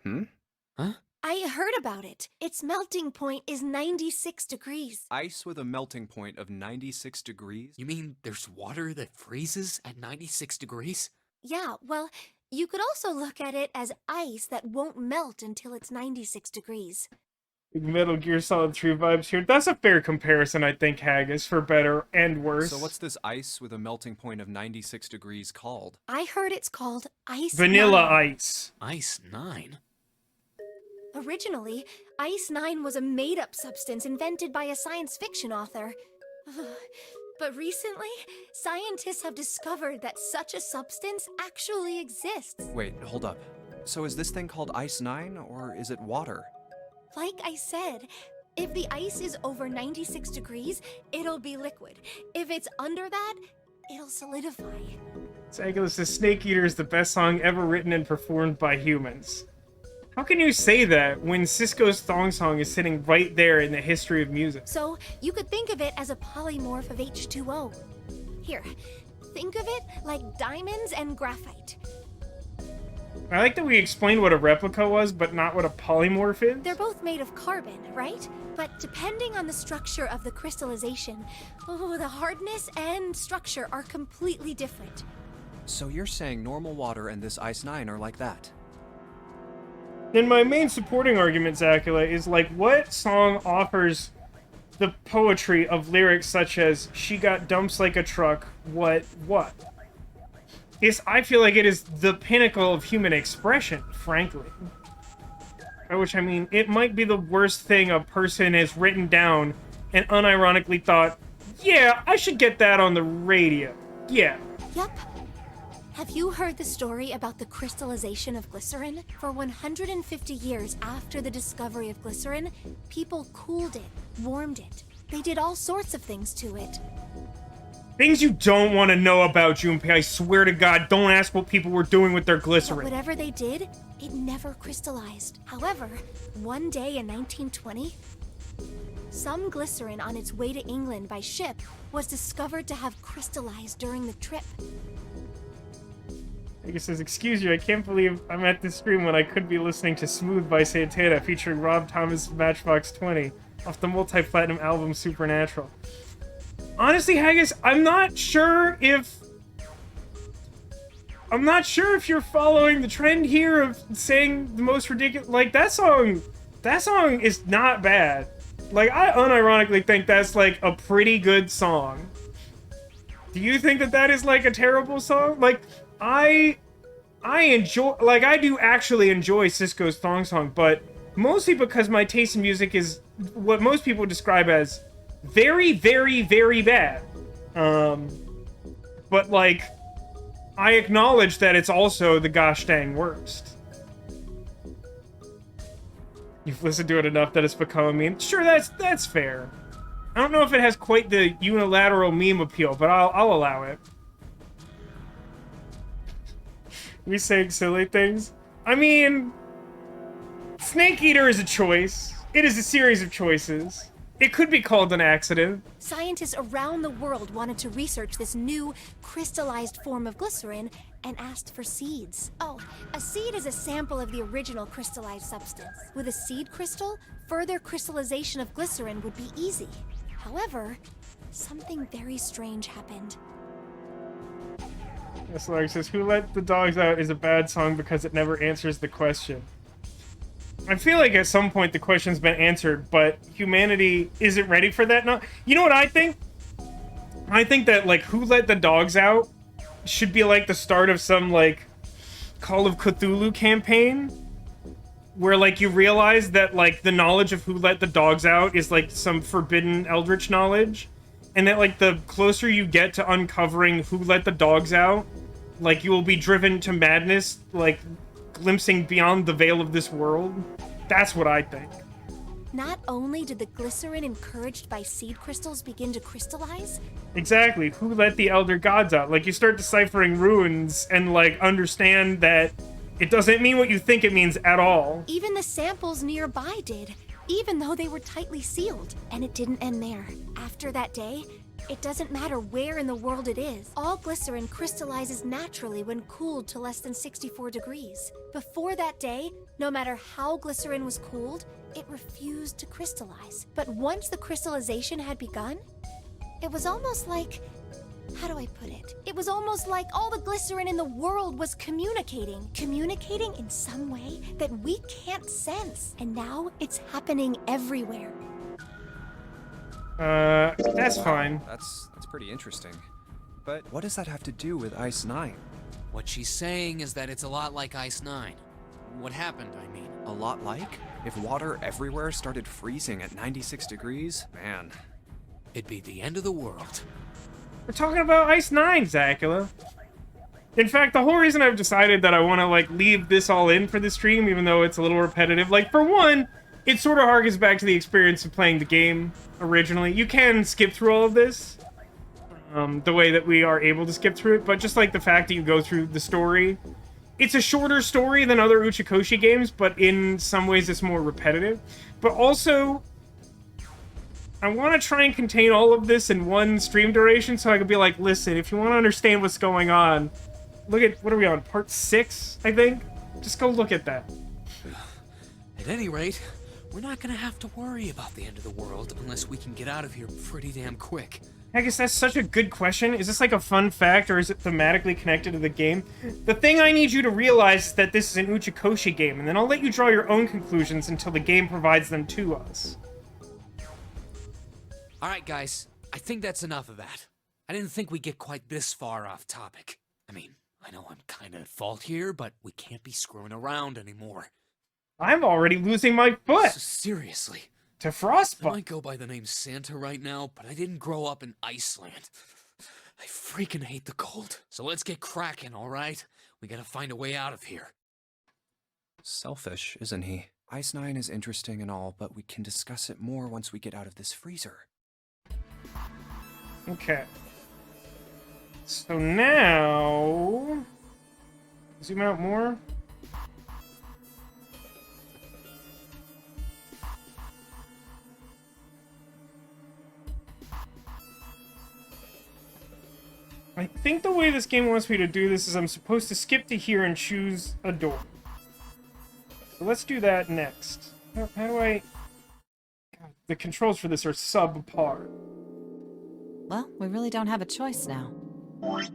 Huh? I heard about it. Its melting point is 96 degrees. Ice with a melting point of 96 degrees? You mean there's water that freezes at 96 degrees? Yeah, well, you could also look at it as ice that won't melt until it's 96 degrees. Metal Gear Solid 3 vibes here. That's a fair comparison, I think, Haggis, for better and worse. So what's this ice with a melting point of 96 degrees called? I heard it's called Ice Vanilla 9. Ice. Ice 9? Originally, Ice 9 was a made-up substance invented by a science fiction author. But recently, scientists have discovered that such a substance actually exists. Wait, hold up. So is this thing called Ice 9, or is it water? Like I said, if the ice is over 96 degrees, it'll be liquid. If it's under that, it'll solidify. Sagulus says Snake Eater is the best song ever written and performed by humans. How can you say that when Cisco's Thong Song is sitting right there in the history of music? So, you could think of it as a polymorph of H2O. Here, think of it like diamonds and graphite. I like that we explained what a replica was, but not what a polymorph is. They're both made of carbon, right? But depending on the structure of the crystallization, the hardness and structure are completely different. So you're saying normal water and this Ice 9 are like that? Then my main supporting argument, Zacula, is like, what song offers the poetry of lyrics such as "She got dumps like a truck, what?" I feel like it is the pinnacle of human expression, frankly. By which I mean, it might be the worst thing a person has written down and unironically thought, yeah, I should get that on the radio. Yeah. Yep. Have you heard the story about the crystallization of glycerin? For 150 years after the discovery of glycerin, people cooled it, warmed it. They did all sorts of things to it. Things you don't want to know about, Junpei. I swear to God, don't ask what people were doing with their But glycerin. whatever they did, it never crystallized. However, one day in 1920, some glycerin on its way to England by ship was discovered to have crystallized during the trip. He says, excuse you, I can't believe I'm at this screen when I could be listening to Smooth by Santana featuring Rob Thomas' Matchbox 20 off the multi-platinum album Supernatural. Honestly, Haggis, I'm not sure if you're following the trend here of saying the most ridiculous. Like, that song is not bad. Like, I unironically think that's like a pretty good song. Do you think that is like a terrible song? Like, I do actually enjoy Cisco's Thong Song, but mostly because my taste in music is what most people describe as very, very, very bad. But like, I acknowledge that it's also the gosh dang worst. You've listened to it enough that it's become a meme. Sure, that's fair. I don't know if it has quite the unilateral meme appeal, but I'll allow it. We saying silly things? I mean, Snake Eater is a choice. It is a series of choices. It could be called an accident. Scientists around the world wanted to research this new crystallized form of glycerin and asked for seeds. Oh, a seed is a sample of the original crystallized substance. With a seed crystal, further crystallization of glycerin would be easy. However, something very strange happened. Yes, Larry says, Who Let the Dogs Out is a bad song because it never answers the question. I feel like at some point the question's been answered, but humanity isn't ready for that now. You know what I think? I think that, like, Who Let the Dogs Out should be, like, the start of some, like, Call of Cthulhu campaign, where, like, you realize that, like, the knowledge of Who Let the Dogs Out is, like, some forbidden eldritch knowledge, and that, like, the closer you get to uncovering Who Let the Dogs Out, like, you will be driven to madness, like, glimpsing beyond the veil of this world. That's what I think. Not only did the glycerin encouraged by seed crystals begin to crystallize, Exactly. Who let the elder gods out? Like, you start deciphering runes and, like, understand that it doesn't mean what you think it means at all. even the samples nearby did, even though they were tightly sealed. And it didn't end there. After that day, it doesn't matter where in the world it is. All glycerin crystallizes naturally when cooled to less than 64 degrees. Before that day, no matter how glycerin was cooled, it refused to crystallize. But once the crystallization had begun, it was almost like... how do I put it? It was almost like all the glycerin in the world was communicating. Communicating in some way that we can't sense. And now it's happening everywhere. That's fine. That's pretty interesting. But what does that have to do with Ice 9? What she's saying is that it's a lot like Ice 9. What happened, I mean. A lot like? If water everywhere started freezing at 96 degrees? Man. It'd be the end of the world. We're talking about Ice 9, Zacula. In fact, the whole reason I've decided that I want to, like, leave this all in for the stream, even though it's a little repetitive, like, for one, it sort of harkens back to the experience of playing the game originally. You can skip through all of this, the way that we are able to skip through it, but just like the fact that you go through the story, it's a shorter story than other Uchikoshi games, but in some ways it's more repetitive. But also, I want to try and contain all of this in one stream duration so I can be like, listen, if you want to understand what's going on, look at, what are we on, part 6, I think? Just go look at that. At any rate, we're not gonna have to worry about the end of the world unless we can get out of here pretty damn quick. I guess that's such a good question. Is this like a fun fact, or is it thematically connected to the game? The thing I need you to realize is that this is an Uchikoshi game, and then I'll let you draw your own conclusions until the game provides them to us. Alright guys, I think that's enough of that. I didn't think we'd get quite this far off topic. I mean, I know I'm kinda at fault here, but we can't be screwing around anymore. I'm already losing my foot Seriously. to I frostbite. might go by the name Santa right now, but I didn't grow up in Iceland. I freaking hate the cold. So let's get cracking, alright? We gotta find a way out of here. Selfish, isn't he? Ice 9 is interesting and all, but we can discuss it more once we get out of this freezer. Okay. So now... zoom out more. I think the way this game wants me to do this is I'm supposed to skip to here and choose a door. So let's do that next. How do I... God, the controls for this are subpar. Well, we really don't have a choice now. I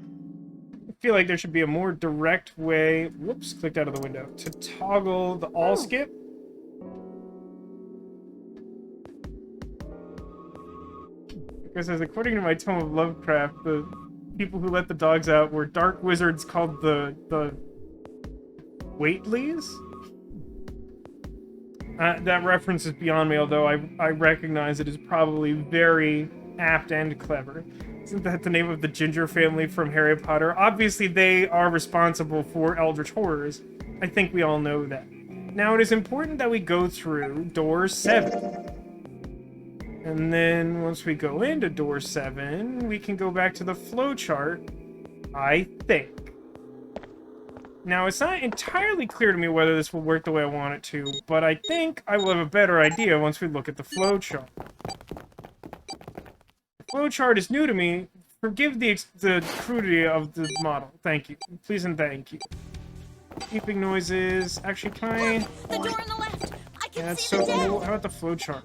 feel like there should be a more direct way... Whoops, clicked out of the window. To toggle the all skip. Because as according to my Tome of Lovecraft, the people who let the dogs out were dark wizards called the Waitleys? That reference is beyond me, although I recognize it is probably very apt and clever. Isn't that the name of the Ginger family from Harry Potter? Obviously, they are responsible for Eldritch Horrors. I think we all know that. Now, it is important that we go through door 7. And then, once we go into door 7, we can go back to the flowchart, I think. Now, it's not entirely clear to me whether this will work the way I want it to, but I think I will have a better idea once we look at the flowchart. The flowchart is new to me. Forgive the crudity of the model. Thank you. Please and thank you. Beeping noises. Actually, can I... The door on the left! I can Yeah, that's see so the cool. down! How about the flowchart?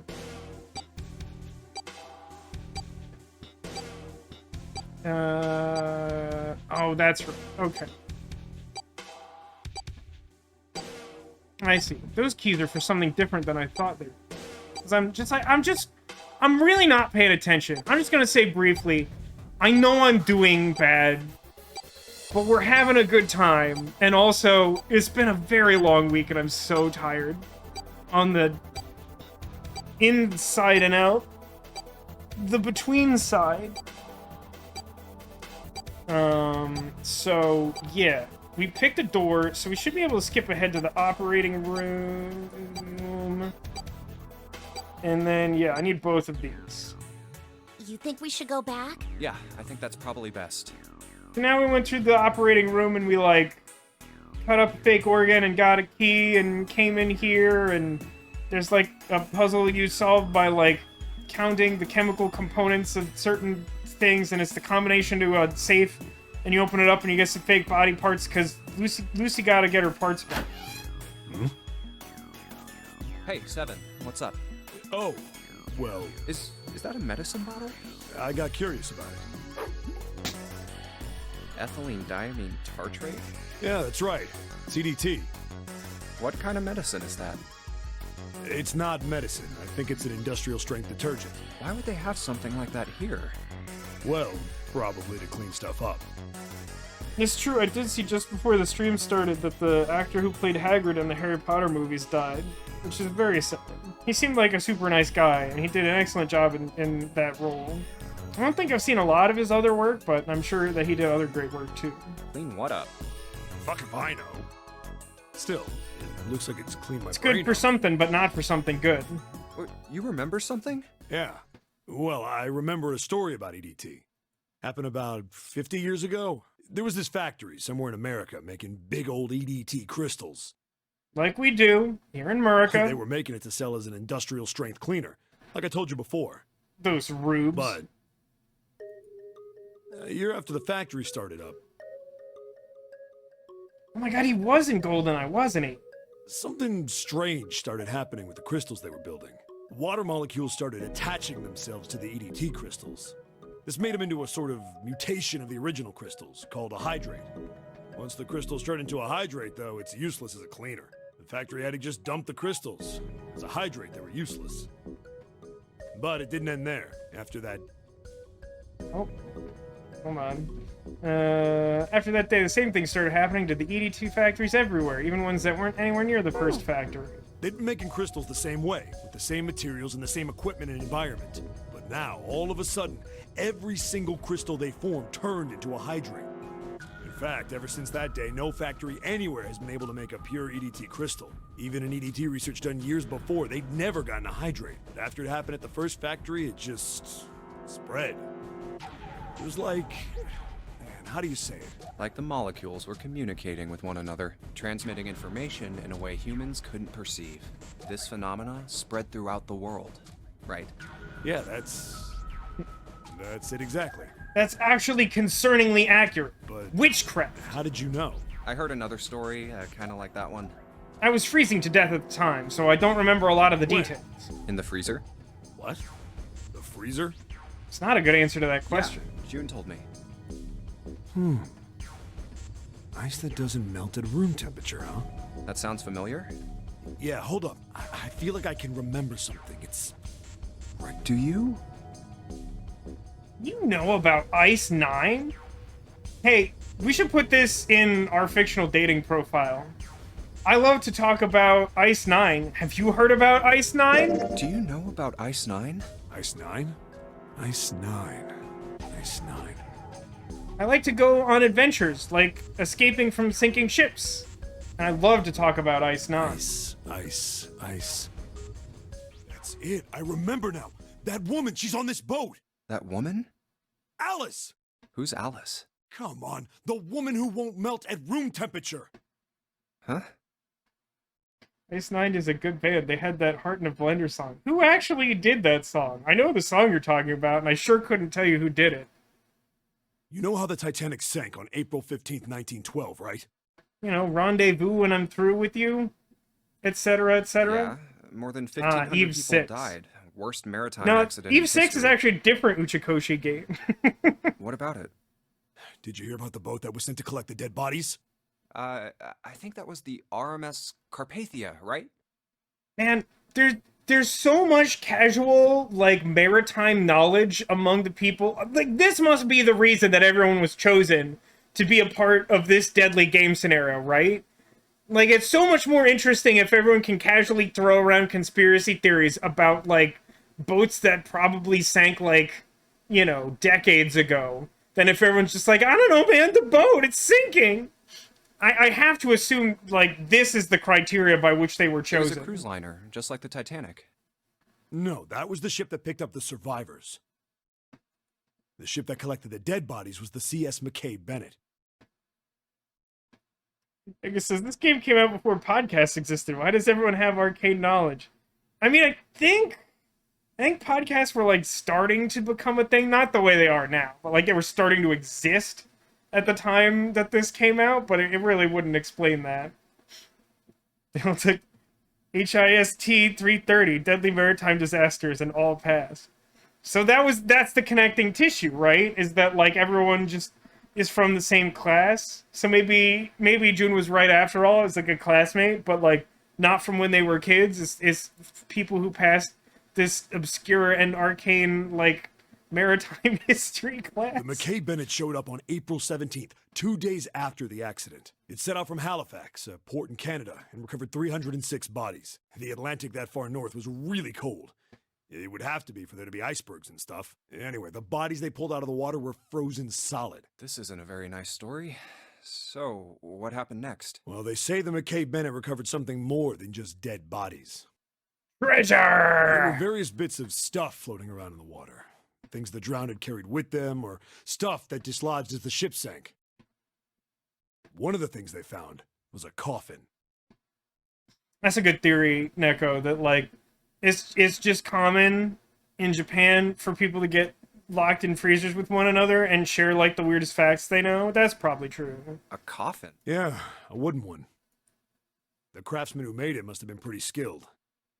Oh, that's right. Okay. I see. Those keys are for something different than I thought they were. 'Cause I'm really not paying attention. I'm just gonna say briefly, I know I'm doing bad, but we're having a good time. And also, it's been a very long week and I'm so tired. On the inside and out. The between side. So, yeah. We picked a door, so we should be able to skip ahead to the operating room. And then, yeah, I need both of these. You think we should go back? Yeah, I think that's probably best. So now we went through the operating room and we, like, cut up a fake organ and got a key and came in here, and there's, like, a puzzle you solve by, like, counting the chemical components of certain things, and it's the combination to a safe, and you open it up and you get some fake body parts, because Lucy gotta get her parts back. Hey, Seven, what's up? Oh, well, Is that a medicine bottle? I got curious about it. Ethylene diamine tartrate? Yeah, that's right. CDT. What kind of medicine is that? It's not medicine. I think it's an industrial strength detergent. Why would they have something like that here? Well, probably to clean stuff up. It's true, I did see just before the stream started that the actor who played Hagrid in the Harry Potter movies died, which is very sad. He seemed like a super nice guy, and he did an excellent job in that role. I don't think I've seen a lot of his other work, but I'm sure that he did other great work too. Clean what up? Fuck if I know. Still, it looks like it's cleaned my It's brain good for up. something, but not for something good. You remember something? Yeah. Well, I remember a story about EDT. Happened about 50 years ago. There was this factory somewhere in America making big old EDT crystals. Like we do, here in They America. were making it to sell as an industrial strength cleaner, like I told you before. Those rubes. But a year after the factory started up, Oh my god, he was in GoldenEye, wasn't he? something strange started happening with the crystals they were building. Water molecules started attaching themselves to the EDT crystals. This made them into a sort of mutation of the original crystals, called a hydrate. Once the crystals turn into a hydrate, though, it's useless as a cleaner. The factory had to just dump the crystals. As a hydrate, they were useless. But it didn't end there. After that, Oh, hold on. After that day, the same thing started happening to the ED2 factories everywhere, even ones that weren't anywhere near the first factory. they'd been making crystals the same way, with the same materials and the same equipment and environment. But now, all of a sudden, every single crystal they formed turned into a hydrate. In fact, ever since that day, no factory anywhere has been able to make a pure EDT crystal. Even in EDT research done years before, they'd never gotten a hydrate. But after it happened at the first factory, it just spread. It was like, man, how do you say it? Like the molecules were communicating with one another, transmitting information in a way humans couldn't perceive. This phenomena spread throughout the world, right? Yeah, that's it exactly. That's actually concerningly accurate. But Witchcraft. how did you know? I heard another story, kind of like that one. I was freezing to death at the time, so I don't remember a lot of the When? details. In the freezer? What? The freezer? It's not a good answer to that question. Yeah, June told me. Ice that doesn't melt at room temperature, huh? That sounds familiar? Yeah, hold up. I feel like I can remember something. It's right. Do you? You know about Ice 9? Hey, we should put this in our fictional dating profile. I love to talk about Ice 9. Have you heard about Ice 9? Do you know about Ice 9? Ice 9? Ice 9. Ice 9. I like to go on adventures, like escaping from sinking ships. And I love to talk about Ice 9. Ice. That's it. I remember now. That woman, she's on this boat. That woman? Alice! Who's Alice? Come on. The woman who won't melt at room temperature. Huh? Ice 9 is a good band. They had that Heart in a Blender song. Who actually did that song? I know the song you're talking about, and I sure couldn't tell you who did it. You know how the Titanic sank on April 15th, 1912, right? You know, rendezvous when I'm through with you, etc., etc. Yeah, more than 1,500 Eve people 6. died. Worst maritime No, accident in Eve 6 is history. actually a different Uchikoshi game. What about it? Did you hear about the boat that was sent to collect the dead bodies? I think that was the RMS Carpathia, right? Man, there's so much casual, like, maritime knowledge among the people. Like, this must be the reason that everyone was chosen to be a part of this deadly game scenario, right? Like, it's so much more interesting if everyone can casually throw around conspiracy theories about, like, boats that probably sank, like, you know, decades ago, than if everyone's just like, I don't know, man, the boat, it's sinking. I have to assume, like, this is the criteria by which they were It was chosen. a cruise liner, just like the Titanic. No, that was the ship that picked up the survivors. The ship that collected the dead bodies was the CS McKay Bennett. I guess says this game came out before podcasts existed. Why does everyone have arcade knowledge? I mean, I think podcasts were like starting to become a thing, not the way they are now, but like they were starting to exist at the time that this came out, but it really wouldn't explain that. They'll take HIST 330, Deadly Maritime Disasters, and all pass. So that's the connecting tissue, right? Is that like everyone just is from the same class? So maybe June was right after all. It's like a classmate, but like not from when they were kids. It's people who passed this obscure and arcane like maritime history class. The McKay Bennett showed up on April 17th, 2 days after the accident. It set out from Halifax, a port in Canada, and recovered 306 bodies. The Atlantic that far north was really cold. It would have to be for there to be icebergs and stuff. Anyway, the bodies they pulled out of the water were frozen solid. This isn't a very nice story. So, what happened next? Well, they say the McKay Bennett recovered something more than just dead bodies. Treasure! There were various bits of stuff floating around in the water. Things the drowned had carried with them, or stuff that dislodged as the ship sank. One of the things they found was a coffin. That's a good theory, Neko, that like it's just common in Japan for people to get locked in freezers with one another and share like the weirdest facts they know. That's probably true. A coffin? Yeah, a wooden one. The craftsman who made it must have been pretty skilled.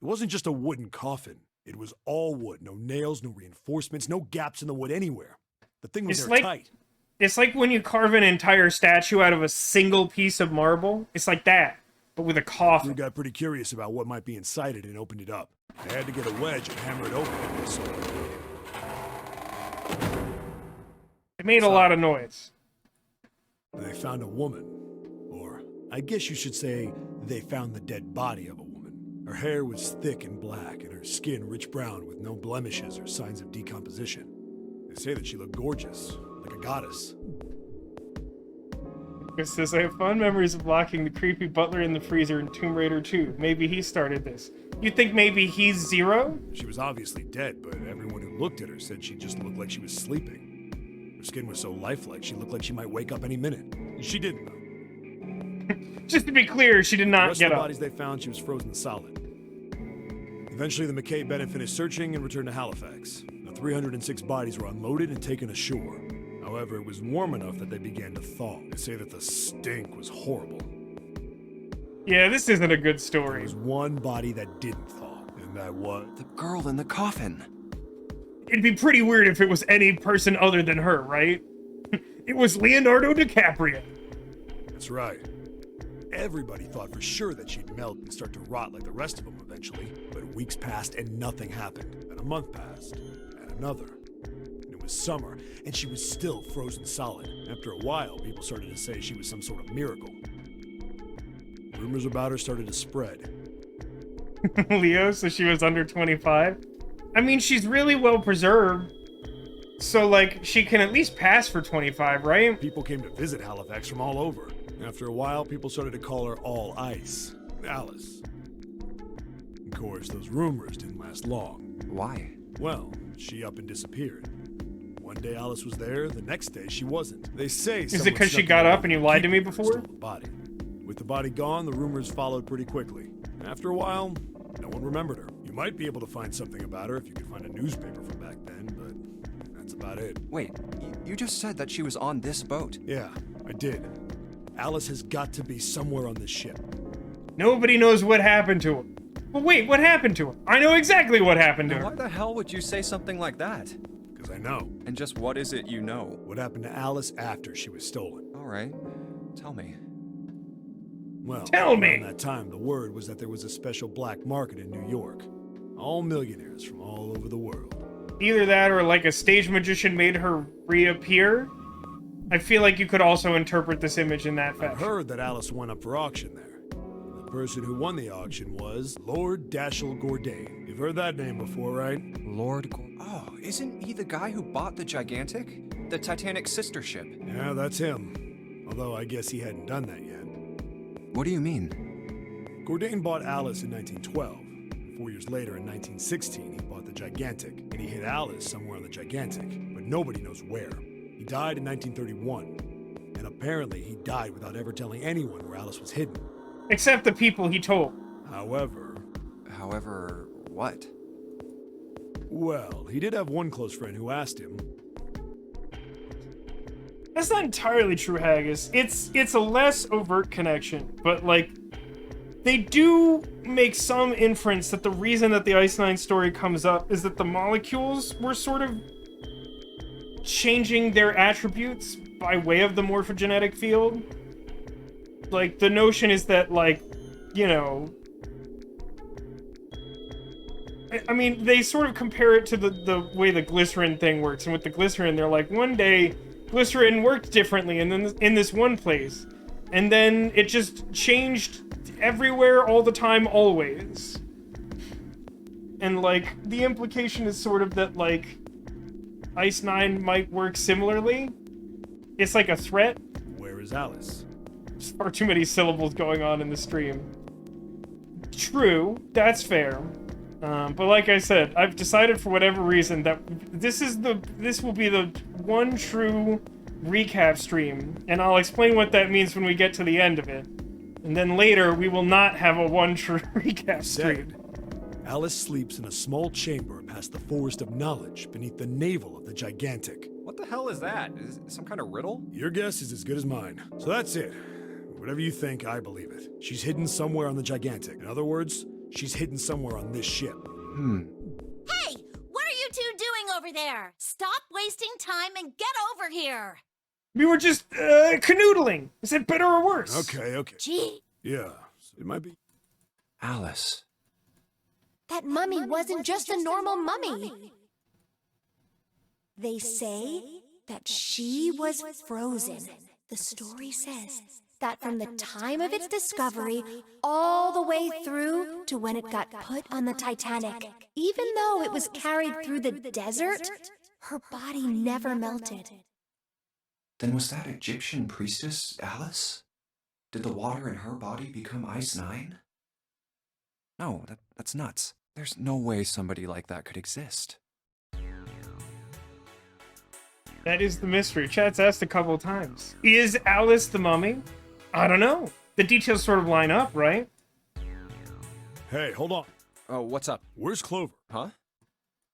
It wasn't just a wooden coffin. It was all wood. No nails, no reinforcements, no gaps in the wood anywhere. The thing was airtight. It's like when you carve an entire statue out of a single piece of marble. It's like that, but with a coffin. We got pretty curious about what might be inside it and opened it up. They had to get a wedge and hammer it open. So it made a lot of noise. they found a woman. Or, I guess you should say, they found the dead body of a woman. Her hair was thick and black, and her skin rich brown with no blemishes or signs of decomposition. They say that she looked gorgeous, like a goddess. It says, I have fond memories of locking the creepy butler in the freezer in Tomb Raider 2. Maybe he started this. You think maybe he's Zero? She was obviously dead, but everyone who looked at her said she just looked like she was sleeping. Her skin was so lifelike, she looked like she might wake up any minute. She didn't, though. Just to be clear, she did not The rest get of the up. bodies they found, she was frozen solid. Eventually, the McKay Bennett finished searching and returned to Halifax. The 306 bodies were unloaded and taken ashore. However, it was warm enough that they began to thaw. They say that the stink was horrible. Yeah, this isn't a good There story. was one body that didn't thaw, and that was... The girl in the coffin. It'd be pretty weird if it was any person other than her, right? It was Leonardo DiCaprio. That's right. Everybody thought for sure that she'd melt and start to rot like the rest of them eventually, but weeks passed and nothing happened. And a month passed, and another. And it was summer, and she was still frozen solid. After a while, people started to say she was some sort of miracle. Rumors about her started to spread. Leo, so she was under 25. I mean, she's really well preserved. So, like, she can at least pass for 25, right? People came to visit Halifax from all over. After a while, people started to call her All Ice, Alice. Of course, those rumors didn't last long. Why? Well, she up and disappeared. One day Alice was there, the next day she wasn't. They say Is it 'cause she got up and you lied to me before? The body. With the body gone, the rumors followed pretty quickly. After a while, no one remembered her. You might be able to find something about her if you could find a newspaper from back then, but that's about it. Wait, you just said that she was on this boat. Yeah, I did. Alice has got to be somewhere on this ship. Nobody knows what happened to her. But wait, what happened to her? I know exactly what happened to Now, her. why the hell would you say something like that? Because I know. And just what is it you know? What happened to Alice after she was stolen? All right, tell me. Well, Tell me. around that time, the word was that there was a special black market in New York. All millionaires from all over the world. Either that or like a stage magician made her reappear. I feel like you could also interpret this image in that I fashion. heard that Alice went up for auction there. The person who won the auction was Lord Dashiell Gordain. You've heard that name before, right? Oh, isn't he the guy who bought the Gigantic? The Titanic's sister ship? Yeah, that's him. Although I guess he hadn't done that yet. What do you mean? Gordain bought Alice in 1912. 4 years later, in 1916, he bought the Gigantic, and he hid Alice somewhere on the Gigantic, but nobody knows where. He died in 1931, and apparently he died without ever telling anyone where Alice was hidden. Except the people he told. However, What? well, he did have one close friend who asked him. That's not entirely true, Haggis. It's a less overt connection, but like they do make some inference that the reason that the Ice Nine story comes up is that the molecules were sort of changing their attributes by way of the morphogenetic field. Like, the notion is that, like, you know, I mean, they sort of compare it to the way the glycerin thing works, and with the glycerin, they're like, one day, glycerin worked differently in this one place, and then it just changed everywhere, all the time, always. And, like, the implication is sort of that, like, Ice Nine might work similarly. It's like a threat. Where is Alice? There's far too many syllables going on in the stream. True, that's fair. But like I said, I've decided for whatever reason that this will be the one true recap stream, and I'll explain what that means when we get to the end of it. And then later, we will not have a one true recap stream. Alice sleeps in a small chamber past the Forest of Knowledge beneath the navel of the Gigantic. What the hell is that? Is it some kind of riddle? Your guess is as good as mine. So that's it. Whatever you think, I believe it. She's hidden somewhere on the Gigantic. In other words, she's hidden somewhere on this ship. Hey! What are you two doing over there? Stop wasting time and get over here! We were just, canoodling. Is it better or worse? Okay. Gee, Yeah, it might be. Alice. That mummy wasn't just a normal mummy. They say that she was frozen. The story says that from the time of its discovery all the way through to when it got put on the Titanic, even though it was carried through the desert, her body never melted. Then was that Egyptian priestess Alice? Did the water in her body become Ice Nine? No, that's nuts. There's no way somebody like that could exist. That is the mystery. Chat's asked a couple of times. Is Alice the mummy? I don't know. The details sort of line up, right? Hey, hold on. Oh, what's up? Where's Clover? Huh?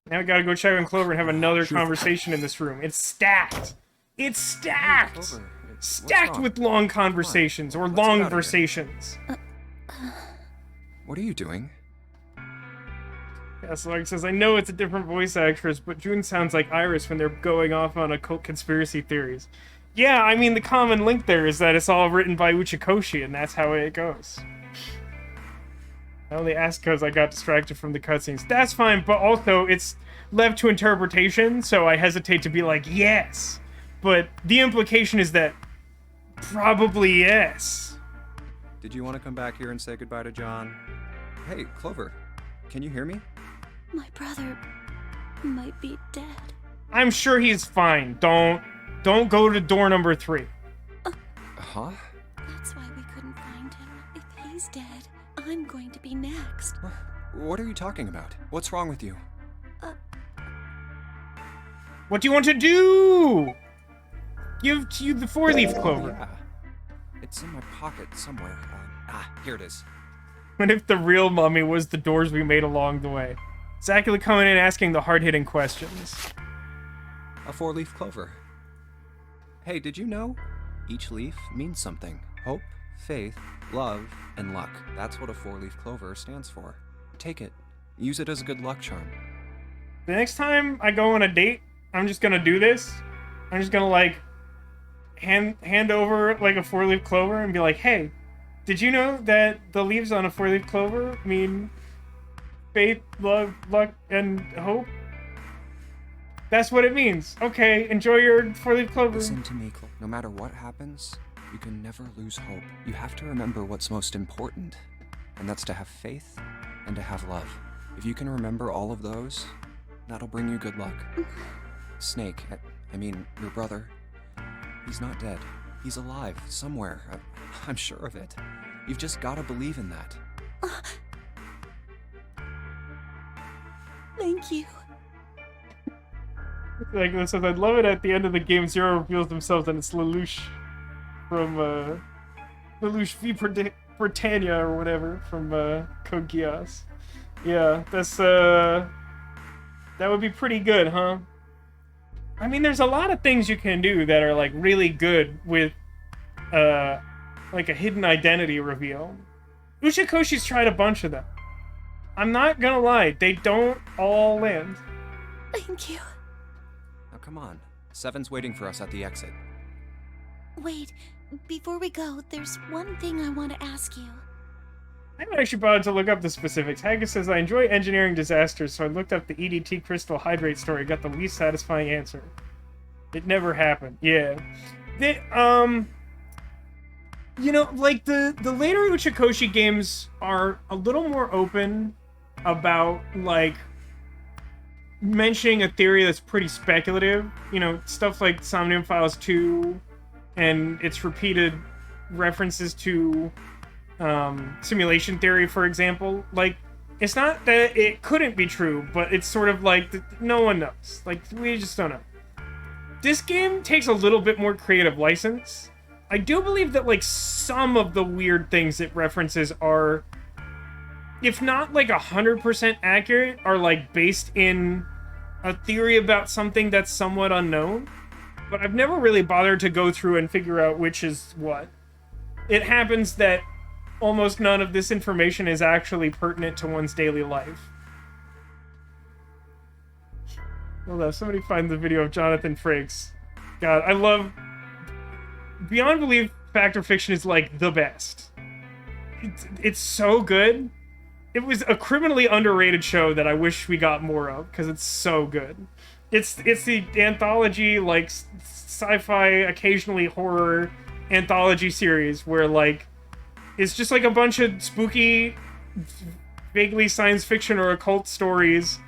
Now we gotta go check on Clover and have another Sure. conversation in this room. It's stacked. It's stacked. Clover, what's Stacked wrong? with long conversations or Let's get out of here. long-versations. What are you doing? Yeah, so like it says, I know it's a different voice actress, but June sounds like Iris when they're going off on occult conspiracy theories. Yeah, I mean, the common link there is that it's all written by Uchikoshi, and that's how it goes. I only asked because I got distracted from the cutscenes. That's fine, but also it's left to interpretation, so I hesitate to be like, yes. But the implication is that probably yes. Did you want to come back here and say goodbye to John? Hey, Clover, can you hear me? my brother might be dead. I'm sure he's fine. Don't go to door number 3. Huh? That's why we couldn't find him. If he's dead, I'm going to be next. What are you talking about? What's wrong with you? What do you want to do? Give you the 4-leaf clover. Yeah. It's in my pocket somewhere. Here it is. What if the real mummy was the doors we made along the way? Exactly coming in asking the hard-hitting questions. A 4-leaf clover. Hey, did you know? Each leaf means something. Hope, faith, love, and luck. That's what a 4-leaf clover stands for. Take it. Use it as a good luck charm. The next time I go on a date, I'm just gonna do this. I'm just gonna, like, hand over, like, a 4-leaf clover and be like, hey, did you know that the leaves on a 4-leaf clover mean faith, love, luck, and hope? That's what it means. Okay, enjoy your 4-leaf clover. Listen to me, no matter what happens, you can never lose hope. You have to remember what's most important, and that's to have faith and to have love. If you can remember all of those, that'll bring you good luck. Snake, I mean, your brother, he's not dead. He's alive, somewhere. I'm sure of it. You've just gotta believe in that. you. Like this says, I love it at the end of the game, Zero reveals themselves and it's Lelouch from Lelouch v Britannia or whatever from Code Geass. Yeah, that's that would be pretty good, huh? I mean, there's a lot of things you can do that are like really good with like a hidden identity reveal. Uchikoshi's tried a bunch of them. I'm not gonna lie, they don't all land. Thank you. Now come on. Seven's waiting for us at the exit. Wait, before we go, there's one thing I want to ask you. I haven't actually bothered to look up the specifics. Haggis says, I enjoy engineering disasters, so I looked up the EDT crystal hydrate story, got the least satisfying answer. It never happened. Yeah. You know, like, the later Uchikoshi games are a little more open about, like, mentioning a theory that's pretty speculative. You know, stuff like Somnium Files 2 and its repeated references to simulation theory, for example. Like, it's not that it couldn't be true, but it's sort of like, no one knows. Like, we just don't know. This game takes a little bit more creative license. I do believe that, like, some of the weird things it references are, if not, like, 100% accurate, are, like, based in a theory about something that's somewhat unknown. But I've never really bothered to go through and figure out which is what. It happens that almost none of this information is actually pertinent to one's daily life. Hold on, somebody find the video of Jonathan Frakes. God, I love... Beyond Belief, Fact or Fiction is, like, the best. It's so good. It was a criminally underrated show that I wish we got more of, because it's so good. It's the anthology, like, sci-fi, occasionally horror anthology series where, like, it's just, like, a bunch of spooky, vaguely science fiction or occult stories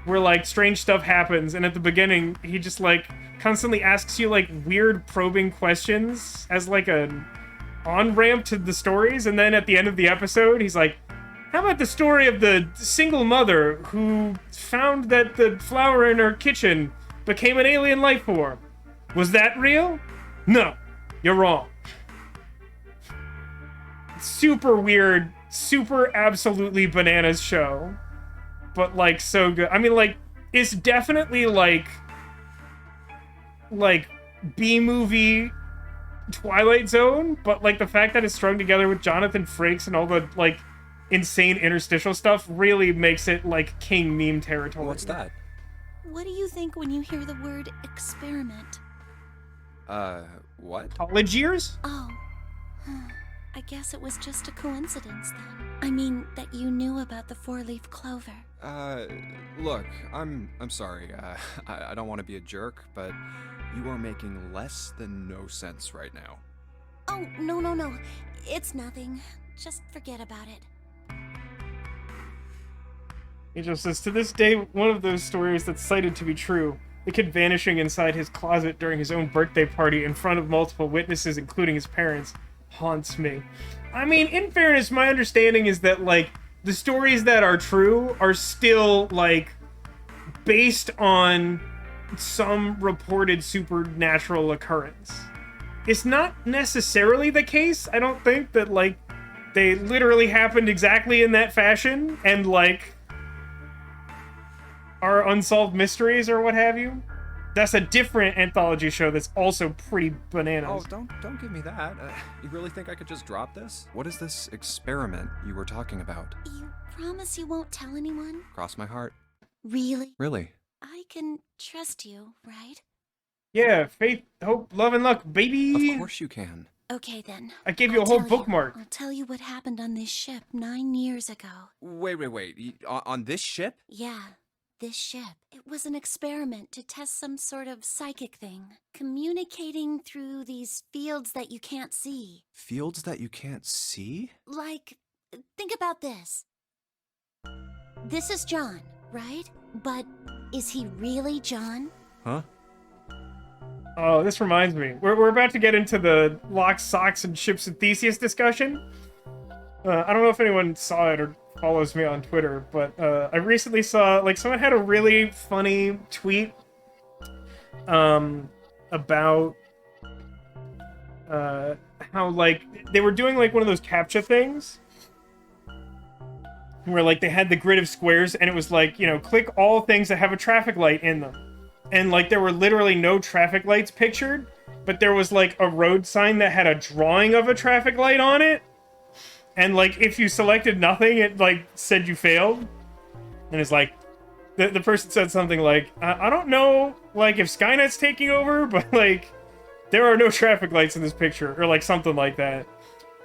where, like, strange stuff happens, and at the beginning, he just, like, constantly asks you, like, weird probing questions as, like, an on-ramp to the stories, and then at the end of the episode, he's like, how about the story of the single mother who found that the flower in her kitchen became an alien life form? Was that real? No, you're wrong. Super weird, super absolutely bananas show, but, like, so good. I mean, like, it's definitely, like B-movie Twilight Zone, but, like, the fact that it's strung together with Jonathan Frakes and all the, like, insane interstitial stuff really makes it, like, king meme territory. What's that? What do you think when you hear the word experiment? What? College years? Oh. I guess it was just a coincidence then. I mean, that you knew about the four-leaf clover. Look, I'm sorry. I don't want to be a jerk, but you are making less than no sense right now. Oh, no. It's nothing. Just forget about it. Angel says, to this day, one of those stories that's cited to be true, the kid vanishing inside his closet during his own birthday party in front of multiple witnesses, including his parents, haunts me. I mean, in fairness, my understanding is that, like, the stories that are true are still, like, based on some reported supernatural occurrence. It's not necessarily the case, I don't think, that, like, they literally happened exactly in that fashion, and, like, are unsolved mysteries or what have you. That's a different anthology show that's also pretty bananas. Oh, don't give me that. You really think I could just drop this? What is this experiment you were talking about? You promise you won't tell anyone? Cross my heart. Really? Really? I can trust you, right? Yeah, faith, hope, love, and luck, baby! Of course you can. Okay, then. I gave you a whole bookmark. I'll tell you what happened on this ship 9 years ago. Wait. On this ship? Yeah, this ship. It was an experiment to test some sort of psychic thing. Communicating through these fields that you can't see. Fields that you can't see? Like, think about this. This is John, right? But is he really John? Huh? Oh, this reminds me. We're about to get into the locks, socks, and ships and Theseus discussion. I don't know if anyone saw it or follows me on Twitter, but I recently saw, like, someone had a really funny tweet about how, like, they were doing, like, one of those CAPTCHA things where, like, they had the grid of squares and it was like, you know, click all things that have a traffic light in them. And, like, there were literally no traffic lights pictured, but there was, like, a road sign that had a drawing of a traffic light on it. And, like, if you selected nothing, it, like, said you failed. And it's like, the person said something like, I don't know, like, if Skynet's taking over, but, like, there are no traffic lights in this picture, or, like, something like that.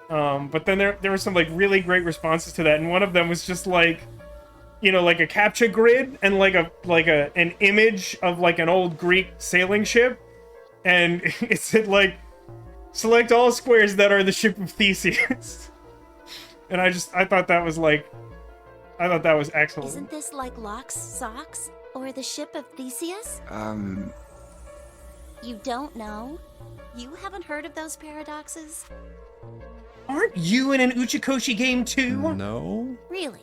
But then there were some, like, really great responses to that, and one of them was just, like, you know, like a CAPTCHA grid, and, like, an image of, like, an old Greek sailing ship, and it said, like, select all squares that are the ship of Theseus. And I thought that was, like, I thought that was excellent. Isn't this like Locke's socks? Or the ship of Theseus? You don't know? You haven't heard of those paradoxes? Aren't you in an Uchikoshi game too? No? Really?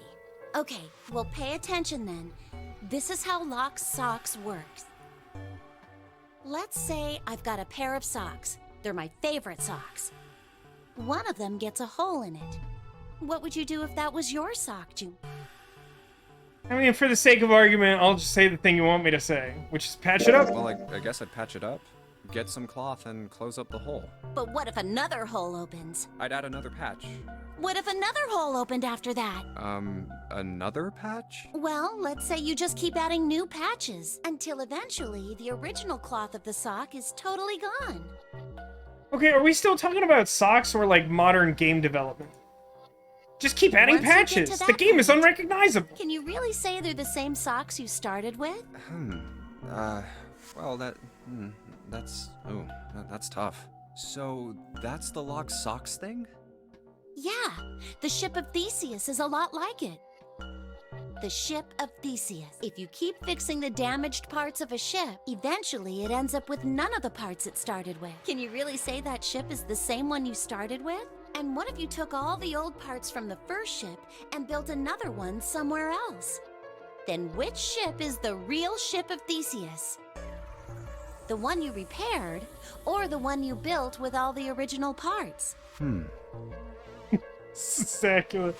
Okay, well pay attention then. This is how Locke's socks works. Let's say I've got a pair of socks. They're my favorite socks. One of them gets a hole in it. What would you do if that was your sock, June? I mean, for the sake of argument, I'll just say the thing you want me to say, which is patch it up. Well, I guess I'd patch it up, get some cloth, and close up the hole. But what if another hole opens? I'd add another patch. What if another hole opened after that? Another patch? Well, let's say you just keep adding new patches until eventually the original cloth of the sock is totally gone. Okay, are we still talking about socks or, like, modern game development? Just keep adding Once you get patches. to The that game is point, unrecognizable. Can you really say they're the same socks you started with? Well, that's tough. So, that's the Locke socks thing? Yeah, the ship of Theseus is a lot like it. The ship of Theseus. If you keep fixing the damaged parts of a ship, eventually it ends up with none of the parts it started with. Can you really say that ship is the same one you started with? And what if you took all the old parts from the first ship and built another one somewhere else? Then which ship is the real ship of Theseus? The one you repaired, or the one you built with all the original parts? Sackula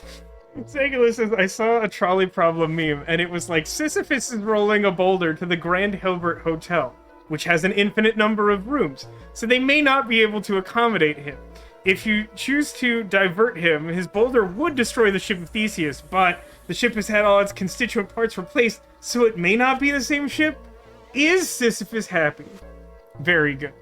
says, I saw a trolley problem meme, and it was like, Sisyphus is rolling a boulder to the Grand Hilbert Hotel, which has an infinite number of rooms, so they may not be able to accommodate him. If you choose to divert him, his boulder would destroy the ship of Theseus, but the ship has had all its constituent parts replaced, so it may not be the same ship. Is Sisyphus happy? Very good.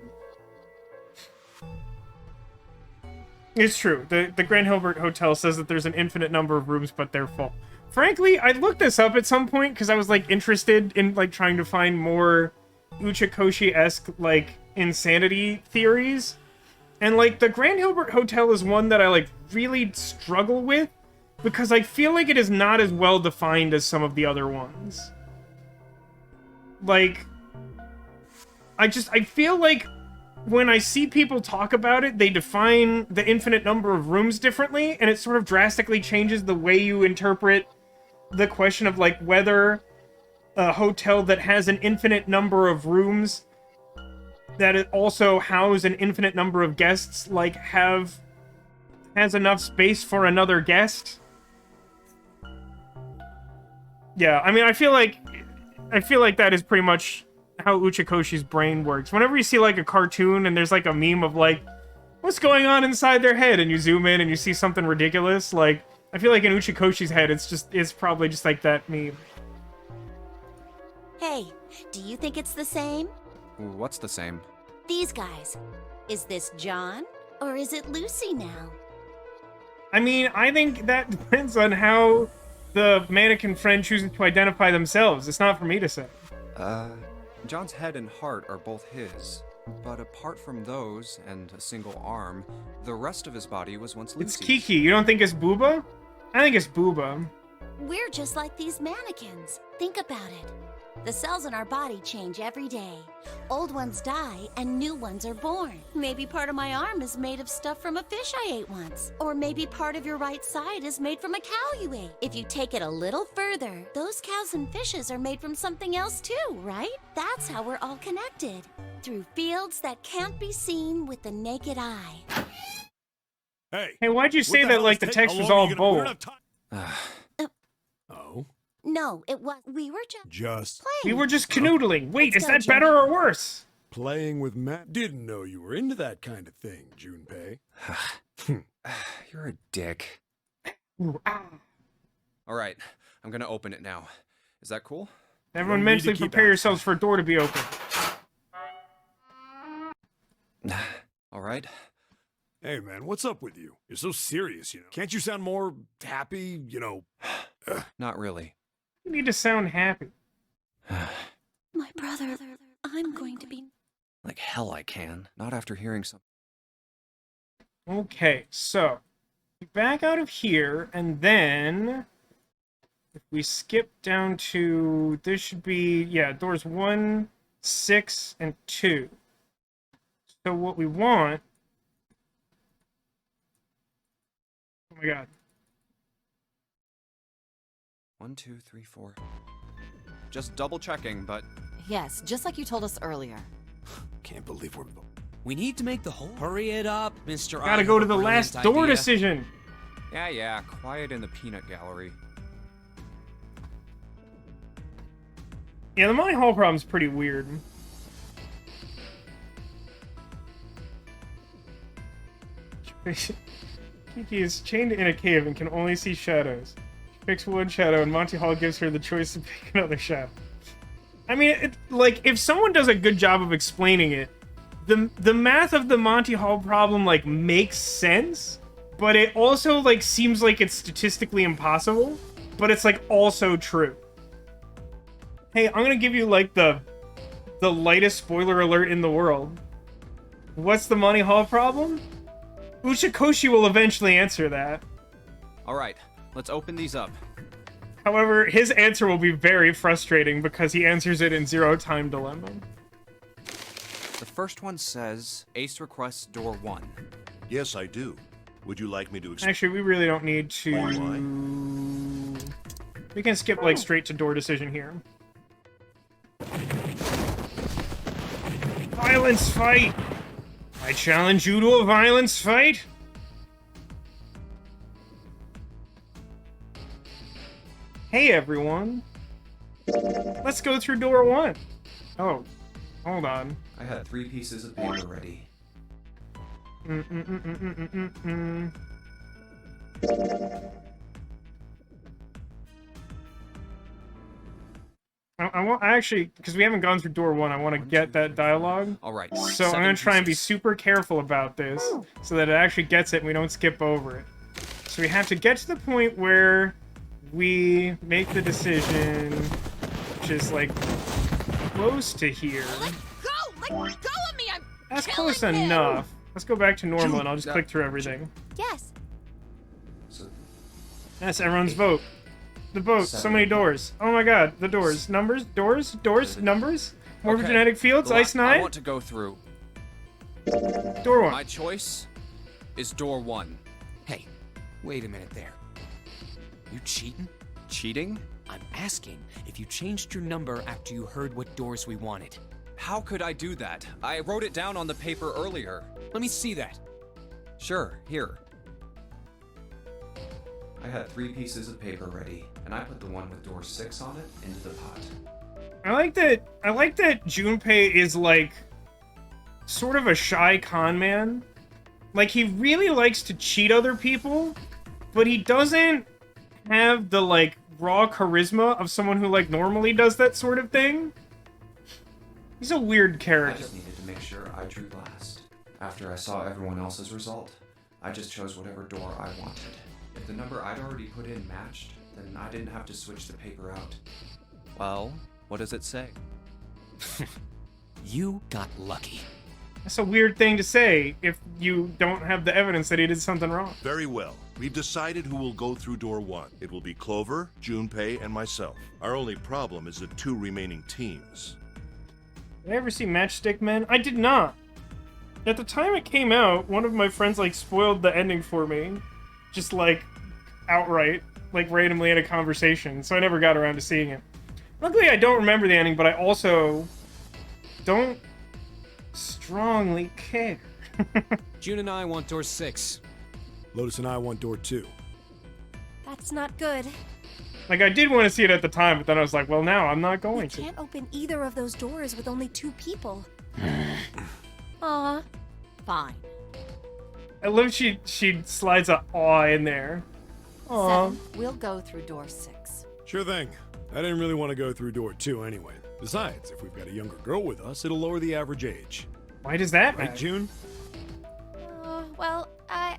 It's true. The Grand Hilbert Hotel says that there's an infinite number of rooms, but they're full. Frankly, I looked this up at some point because I was, like, interested in, like, trying to find more Uchikoshi-esque, like, insanity theories. And, like, the Grand Hilbert Hotel is one that I, like, really struggle with because I feel like it is not as well defined as some of the other ones. Like, I feel like when I see people talk about it, they define the infinite number of rooms differently, and it sort of drastically changes the way you interpret the question of, like, whether a hotel that has an infinite number of rooms that it also house an infinite number of guests, like, has enough space for another guest. Yeah, I mean, I feel like that is pretty much how Uchikoshi's brain works. Whenever you see, like, a cartoon and there's, like, a meme of, like, what's going on inside their head, and you zoom in and you see something ridiculous, like, I feel like in Uchikoshi's head, it's probably just like that meme. Hey, do you think it's the same? What's the same? These guys. Is this John, or is it Lucy now? I mean, I think that depends on how the mannequin friend chooses to identify themselves. It's not for me to say. John's head and heart are both his. But apart from those, and a single arm, the rest of his body was once Lucy's. It's Kiki. You don't think it's Booba? I think it's Booba. We're just like these mannequins. Think about it. The cells in our body change every day. Old ones die and new ones are born. Maybe part of my arm is made of stuff from a fish I ate once. Or maybe part of your right side is made from a cow you ate. If you take it a little further, those cows and fishes are made from something else too, right? That's how we're all connected. Through fields that can't be seen with the naked eye. Hey, why'd you say that like the text was all bold? Oh? No, it was. We were just We playing. were just canoodling. Wait, Let's is go, that Jim. better or worse? Playing with Matt? Didn't know you were into that kind of thing, Junpei. You're a dick. Ooh, ah. All right, I'm gonna open it now. Is that cool? Everyone You'll need to mentally keep prepare out. yourselves for a door to be open. All right. Hey, man, what's up with you? You're so serious, you know. Can't you sound more happy, you know? Not really. You need to sound happy. My brother, I'm going to be. Like hell I can. Not after hearing something. Okay, so back out of here, and then if we skip down to this should be doors 1, 6, and 2. So what we want. Oh my god. 1, 2, 3, 4. Just double checking, but Yes, just like you told us earlier. Can't believe we're... We need to make the whole. Hurry it up, Mr. Gotta go to the Brilliant last door idea. decision. yeah, quiet in the peanut gallery. Yeah, the Monty Hall problem's pretty weird. Kiki is chained in a cave and can only see shadows. She picks one shadow, and Monty Hall gives her the choice to pick another shadow. I mean, like, if someone does a good job of explaining it, the math of the Monty Hall problem, like, makes sense, but it also, like, seems like it's statistically impossible, but it's, like, also true. Hey, I'm gonna give you, like, the lightest spoiler alert in the world. What's the Monty Hall problem? Uchikoshi will eventually answer that. All right, let's open these up. However, his answer will be very frustrating because he answers it in zero time dilemma. The first one says, Ace requests door 1. Yes, I do. Would you like me to explain? Actually, we really don't need to... Why? We can skip, like, straight to door decision here. Violence fight! I challenge you to a violence fight? Hey, everyone. Let's go through door 1. Oh, hold on. I had 3 pieces of paper ready. I want actually, because we haven't gone through door 1, I want to get that dialogue. All right. So I'm 7 going to try and be pieces. super careful about this so that it actually gets it and we don't skip over it. So we have to get to the point where we make the decision, which is like close to here. Let go of me! I'm That's killing close him! enough. Let's go back to normal and I'll just click through everything. Yes. So, That's everyone's vote. The vote. So 7. many doors. Oh my god. The doors. Numbers. Doors. Numbers. Morphogenetic Okay. fields. Well, Ice I Knight. want to go through. Door 1. My choice is door 1. Hey, wait a minute there. You cheating? Cheating? I'm asking if you changed your number after you heard what doors we wanted. How could I do that? I wrote it down on the paper earlier. Let me see that. Sure, here. I had 3 pieces of paper ready, and I put the one with door 6 on it into the pot. I like that Junpei is like sort of a shy con man. Like he really likes to cheat other people, but he doesn't have the like raw charisma of someone who like normally does that sort of thing. He's a weird I character. just needed to make sure I drew last. After I saw everyone else's result, I just chose whatever door I wanted. If the number I'd already put in matched, then I didn't have to switch the paper out. Well, what does it say? You got lucky. That's a weird thing to say if you don't have the evidence that he did something wrong. Very well. We've decided who will go through door 1. It will be Clover, Junpei, and myself. Our only problem is the 2 remaining teams. Did I ever see Matchstick Men? I did not. At the time it came out, one of my friends, like, spoiled the ending for me. Just, like, outright. Like, randomly in a conversation. So I never got around to seeing it. Luckily, I don't remember the ending, but I also don't strongly care. June and I want door 6. Lotus and I want door 2. That's not good. Like, I did want to see it at the time, but then I was like, well, now I'm not going to. You can't open either of those doors with only 2 people. Aw. Fine. I love she slides a aw in there. Aw. 7, we'll go through door 6. Sure thing. I didn't really want to go through door 2 anyway. Besides, if we've got a younger girl with us, it'll lower the average age. Why does that Right, matter? June? Well, I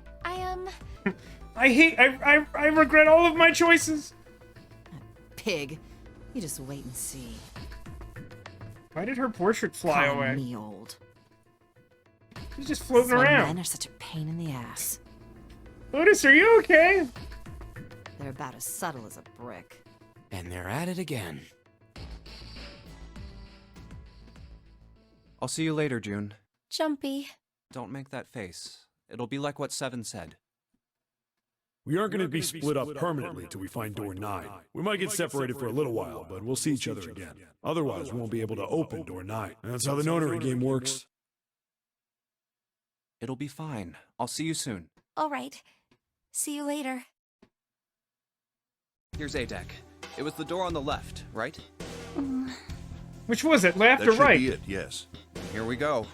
I regret all of my choices. Pig. You just wait and see. Why did her portrait fly Calling away? me old. She's just floating That's why around. men are such a pain in the ass. Lotus, are you okay? They're about as subtle as a brick. And they're at it again. I'll see you later, June. Jumpy. Don't make that face. It'll be like what Seven said. We aren't going to be split up permanently till we find door 9. We might get separated for a little while, but we'll see each other again. Otherwise, we won't be able to open door 9. And that's how the notary game works. It'll be fine. I'll see you soon. All right. See you later. Here's A deck. It was the door on the left, right? Which was it, left That or should right? be it, yes. Here we go.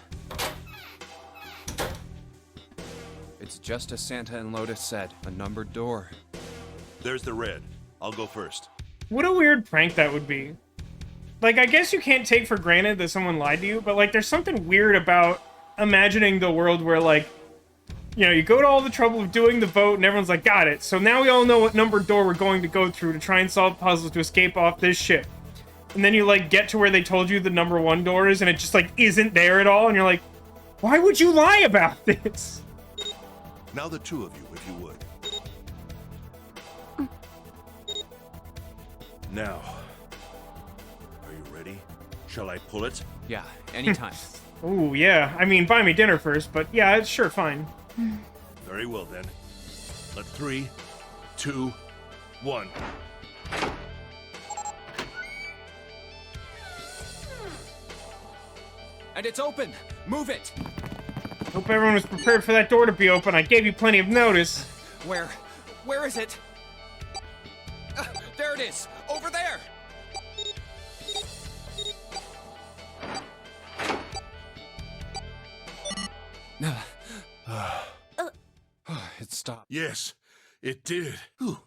It's just as Santa and Lotus said, a numbered door. There's the red. I'll go first. What a weird prank that would be. Like, I guess you can't take for granted that someone lied to you, but, like, there's something weird about imagining the world where, like, you know, you go to all the trouble of doing the vote and everyone's like, got it. So now we all know what numbered door we're going to go through to try and solve puzzles to escape off this ship. And then you, like, get to where they told you the number 1 door is and it just, like, isn't there at all. And you're like, why would you lie about this? Now the 2 of you, if you would. Now, are you ready? Shall I pull it? Yeah, anytime. Ooh, yeah. I mean, buy me dinner first, but yeah, it's sure fine. Very well then. Let 3, 2, 1. And it's open! Move it! Hope everyone was prepared for that door to be open. I gave you plenty of notice. Where? Where is it? There it is! Over there! It stopped. Yes, it did. Whew.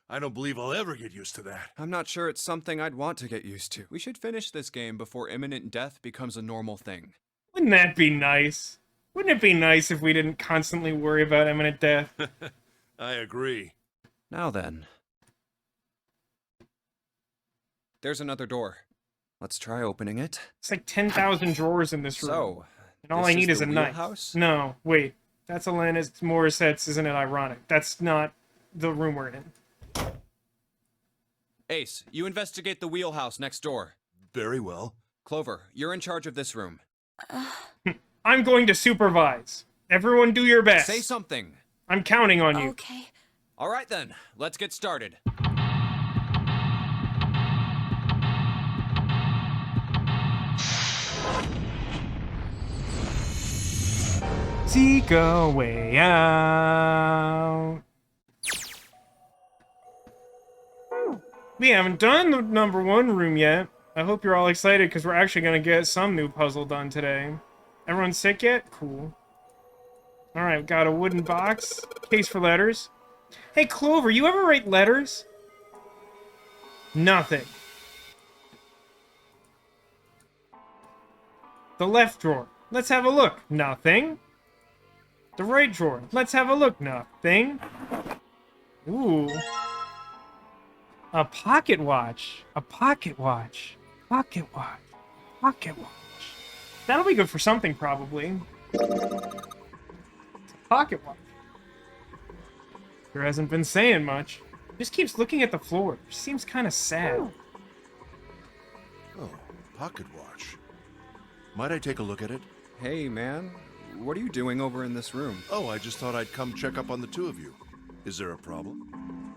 I don't believe I'll ever get used to that. I'm not sure it's something I'd want to get used to. We should finish this game before imminent death becomes a normal thing. Wouldn't that be nice? Wouldn't it be nice if we didn't constantly worry about imminent death? I agree. Now then. There's another door. Let's try opening it. It's like 10,000 drawers in this room. So, and all this I need is the a knife. wheelhouse? No, wait. That's Alanis Morissette's, isn't it ironic? That's not the room we're in. Ace, you investigate the wheelhouse next door. Very well. Clover, you're in charge of this room. I'm going to supervise. Everyone do your best. Say something. I'm counting on you. Okay. All right then, let's get started. Seek a way out. We haven't done the number 1 room yet. I hope you're all excited because we're actually going to get some new puzzle done today. Everyone sick yet? Cool. Alright, got a wooden box. Case for letters. Hey, Clover, you ever write letters? Nothing. The left drawer. Let's have a look. Nothing. The right drawer. Let's have a look. Nothing. Ooh. A pocket watch. A pocket watch. Pocket watch. Pocket watch. That'll be good for something, probably. It's a pocket watch. Sure hasn't been saying much. Just keeps looking at the floor. Seems kind of sad. Oh, pocket watch. Might I take a look at it? Hey, man. What are you doing over in this room? Oh, I just thought I'd come check up on the two of you. Is there a problem?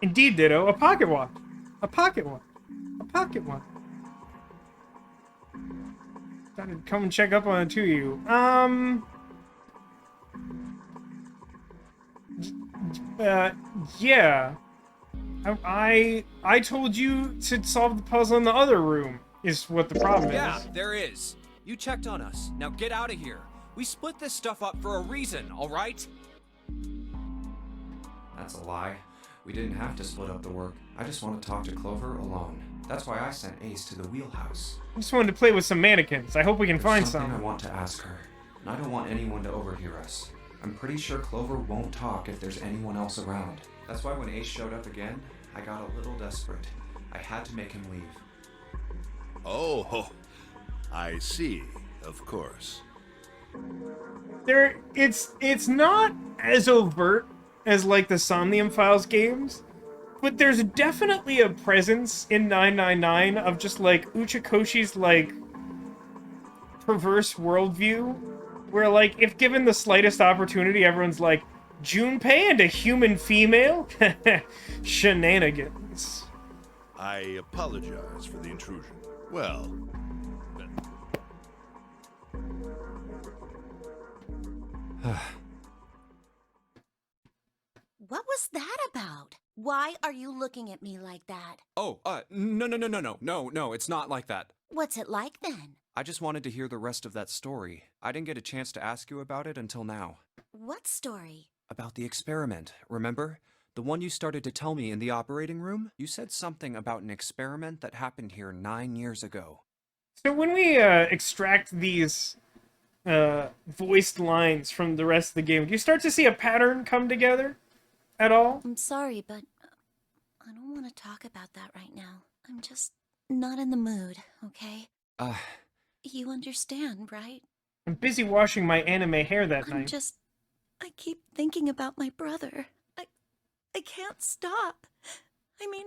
Indeed, Ditto. A pocket watch. A pocket watch. A pocket watch. Thought I'd come and check up on the two of you. Yeah. I told you to solve the puzzle in the other room, is what the problem Yeah, is. there is. You checked on us. Now get out of here. We split this stuff up for a reason, alright? That's a lie. We didn't have to split up the work. I just want to talk to Clover alone. That's why I sent Ace to the wheelhouse. I just wanted to play with some mannequins. I hope we can There's find something some. I want to ask her, and I don't want anyone to overhear us. I'm pretty sure Clover won't talk if there's anyone else around. That's why when Ace showed up again, I got a little desperate. I had to make him leave. Oh, I see. Of course. It's not as overt as like the Somnium Files games, but there's definitely a presence in 999 of just like Uchikoshi's like perverse worldview, where like if given the slightest opportunity, everyone's like, Junpei and a human female? Shenanigans. I apologize for the intrusion. Well, What was that about? Why are you looking at me like that? Oh, no, it's not like that. What's it like then? I just wanted to hear the rest of that story. I didn't get a chance to ask you about it until now. What story? About the experiment, remember? The one you started to tell me in the operating room? You said something about an experiment that happened here 9 years ago. So when we extract these voiced lines from the rest of the game, do you start to see a pattern come together at all? I'm sorry, but I don't want to talk about that right now. I'm just not in the mood, okay? You understand, right? I'm busy washing my anime hair that night. I keep thinking about my brother. I can't stop. I mean,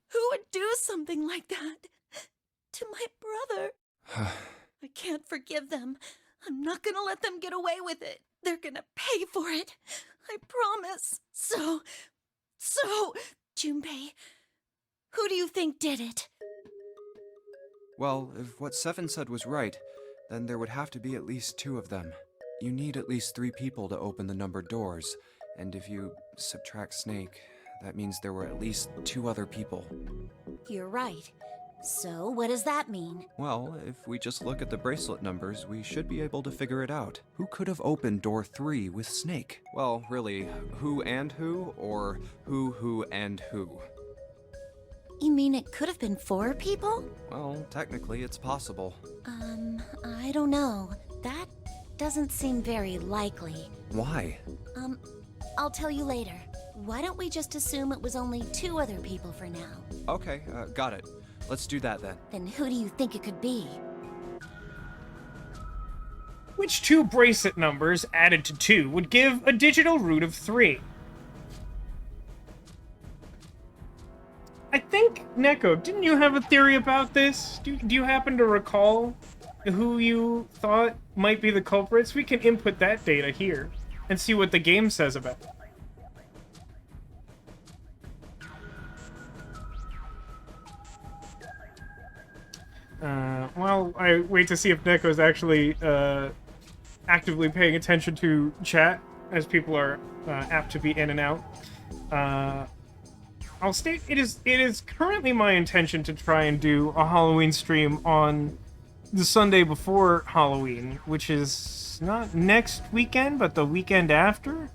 who would do something like that to my brother? I can't forgive them. I'm not gonna let them get away with it. They're gonna pay for it. I promise. So, Junpei, who do you think did it? Well, if what Seven said was right, then there would have to be at least 2 of them. You need at least 3 people to open the numbered doors, and if you subtract Snake, that means there were at least 2 other people. You're right. So, what does that mean? Well, if we just look at the bracelet numbers, we should be able to figure it out. Who could have opened door 3 with Snake? Well, really, who and who, or who and who? You mean it could have been 4 people? Well, technically, it's possible. I don't know. That doesn't seem very likely. Why? I'll tell you later. Why don't we just assume it was only 2 other people for now? Okay, got it. Let's do that then. Then who do you think it could be? Which 2 bracelet numbers added to 2 would give a digital root of 3? I think, Neko, didn't you have a theory about this? Do you happen to recall who you thought might be the culprits? We can input that data here and see what the game says about it. While I wait to see if Neko's actually actively paying attention to chat, as people are apt to be in and out, I'll state it is currently my intention to try and do a Halloween stream on the Sunday before Halloween, which is not next weekend, but the weekend after.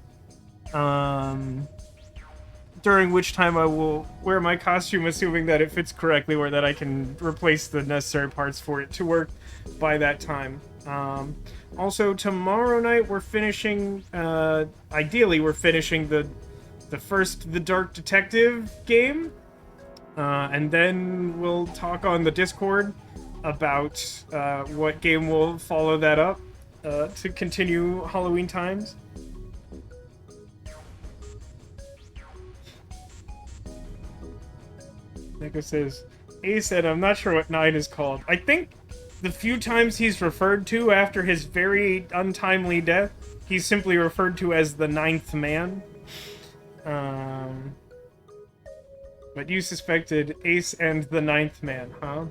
During which time I will wear my costume, assuming that it fits correctly, or that I can replace the necessary parts for it to work by that time. Also, tomorrow night we're finishing, ideally we're finishing the first The Dark Detective game, and then we'll talk on the Discord about what game will follow that up to continue Halloween times. Neko says, Ace said, I'm not sure what 9 is called. I think the few times he's referred to after his very untimely death, he's simply referred to as the 9th man. But you suspected Ace and the 9th man, huh?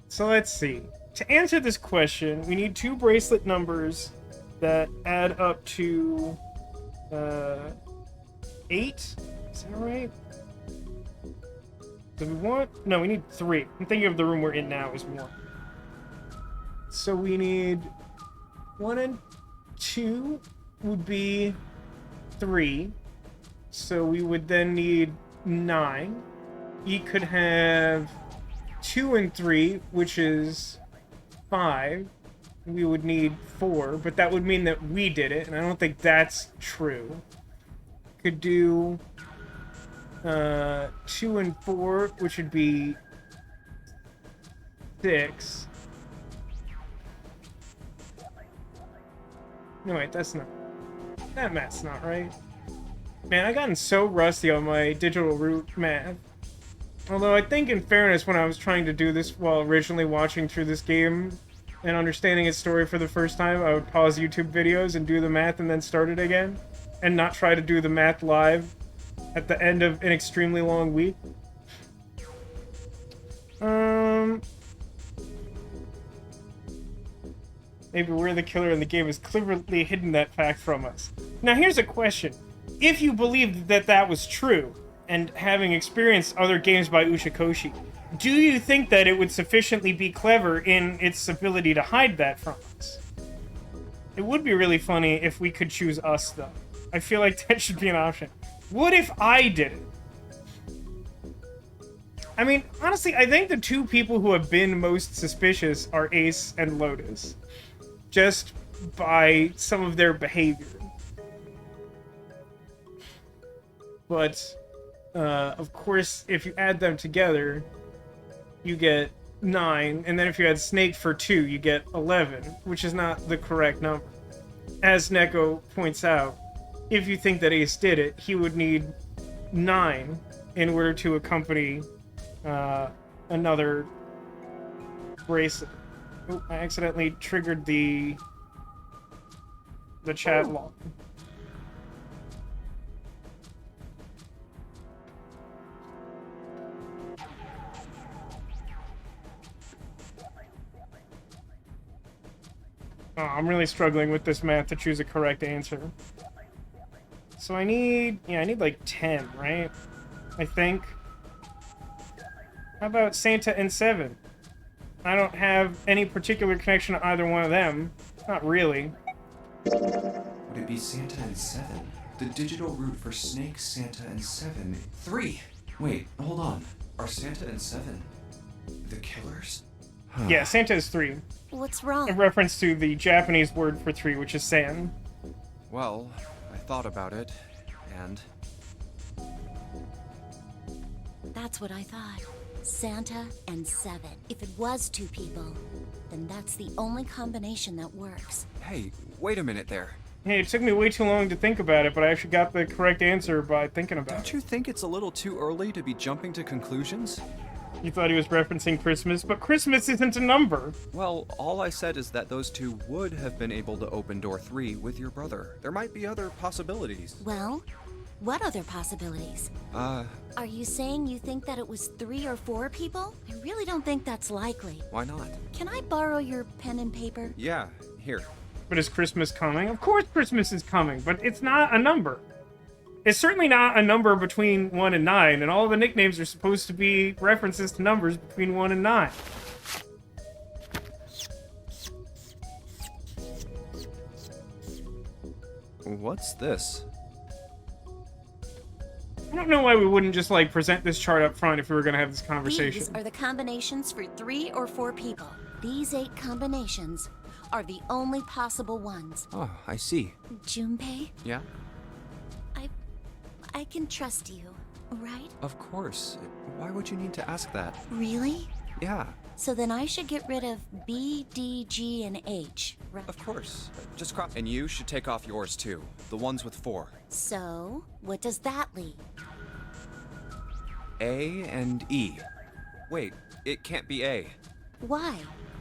So let's see. To answer this question, we need 2 bracelet numbers that add up to 8. Is that right? Do we want? No, we need 3. I'm thinking of the room we're in now is 1. So we need 1 and 2 would be 3. So we would then need 9. You could have 2 and 3, which is 5. We would need 4, but that would mean that we did it, and I don't think that's true. Could do 2 and 4, which would be 6. No, wait, that's not... That math's not right. Man, I've gotten so rusty on my digital root math. Although I think, in fairness, when I was trying to do this while originally watching through this game and understanding its story for the first time, I would pause YouTube videos and do the math and then start it again, and not try to do the math live at the end of an extremely long week. Maybe we're the killer and the game has cleverly hidden that fact from us. Now here's a question. If you believed that that was true, and having experienced other games by Uchikoshi, do you think that it would sufficiently be clever in its ability to hide that from us? It would be really funny if we could choose us, though. I feel like that should be an option. What if I did it? I mean, honestly, I think the 2 people who have been most suspicious are Ace and Lotus. Just by some of their behavior. But, of course, if you add them together, you get 9, and then if you add Snake for 2, you get 11, which is not the correct number. As Neko points out, if you think that Ace did it, he would need 9 in order to accompany another bracelet. Oh, I accidentally triggered the chat log. Oh, I'm really struggling with this math to choose a correct answer. So I need like 10, right? I think. How about Santa and 7? I don't have any particular connection to either one of them. Not really. Would it be Santa and 7? The digital root for Snake, Santa, and 7. 3! Wait, hold on. Are Santa and 7 the killers? Yeah, Santa is 3. What's wrong? In reference to the Japanese word for 3, which is san. Well, I thought about it, and... That's what I thought. Santa and 7. If it was 2 people, then that's the only combination that works. Hey, wait a minute there. Hey, it took me way too long to think about it, but I actually got the correct answer by thinking about Don't it. you think it's a little too early to be jumping to conclusions? You thought he was referencing Christmas, but Christmas isn't a number. Well, all I said is that those 2 would have been able to open door 3 with your brother. There might be other possibilities. Well, what other possibilities? Are you saying you think that it was 3 or 4 people? I really don't think that's likely. Why not? Can I borrow your pen and paper? Yeah, here. But is Christmas coming? Of course Christmas is coming, but it's not a number. It's certainly not a number between 1 and 9, and all the nicknames are supposed to be references to numbers between 1 and 9. What's this? I don't know why we wouldn't just, like, present this chart up front if we were going to have this conversation. These are the combinations for 3 or 4 people. These 8 combinations are the only possible ones. Oh, I see. Junpei, Yeah? I can trust you, right? Of course. Why would you need to ask that? Really? Yeah, So then I should get rid of B, D, G, and H, right? of course. Just cross. And you should take off yours too. The ones with 4. So, what does that leave? A and E. Wait, it can't be A. Why?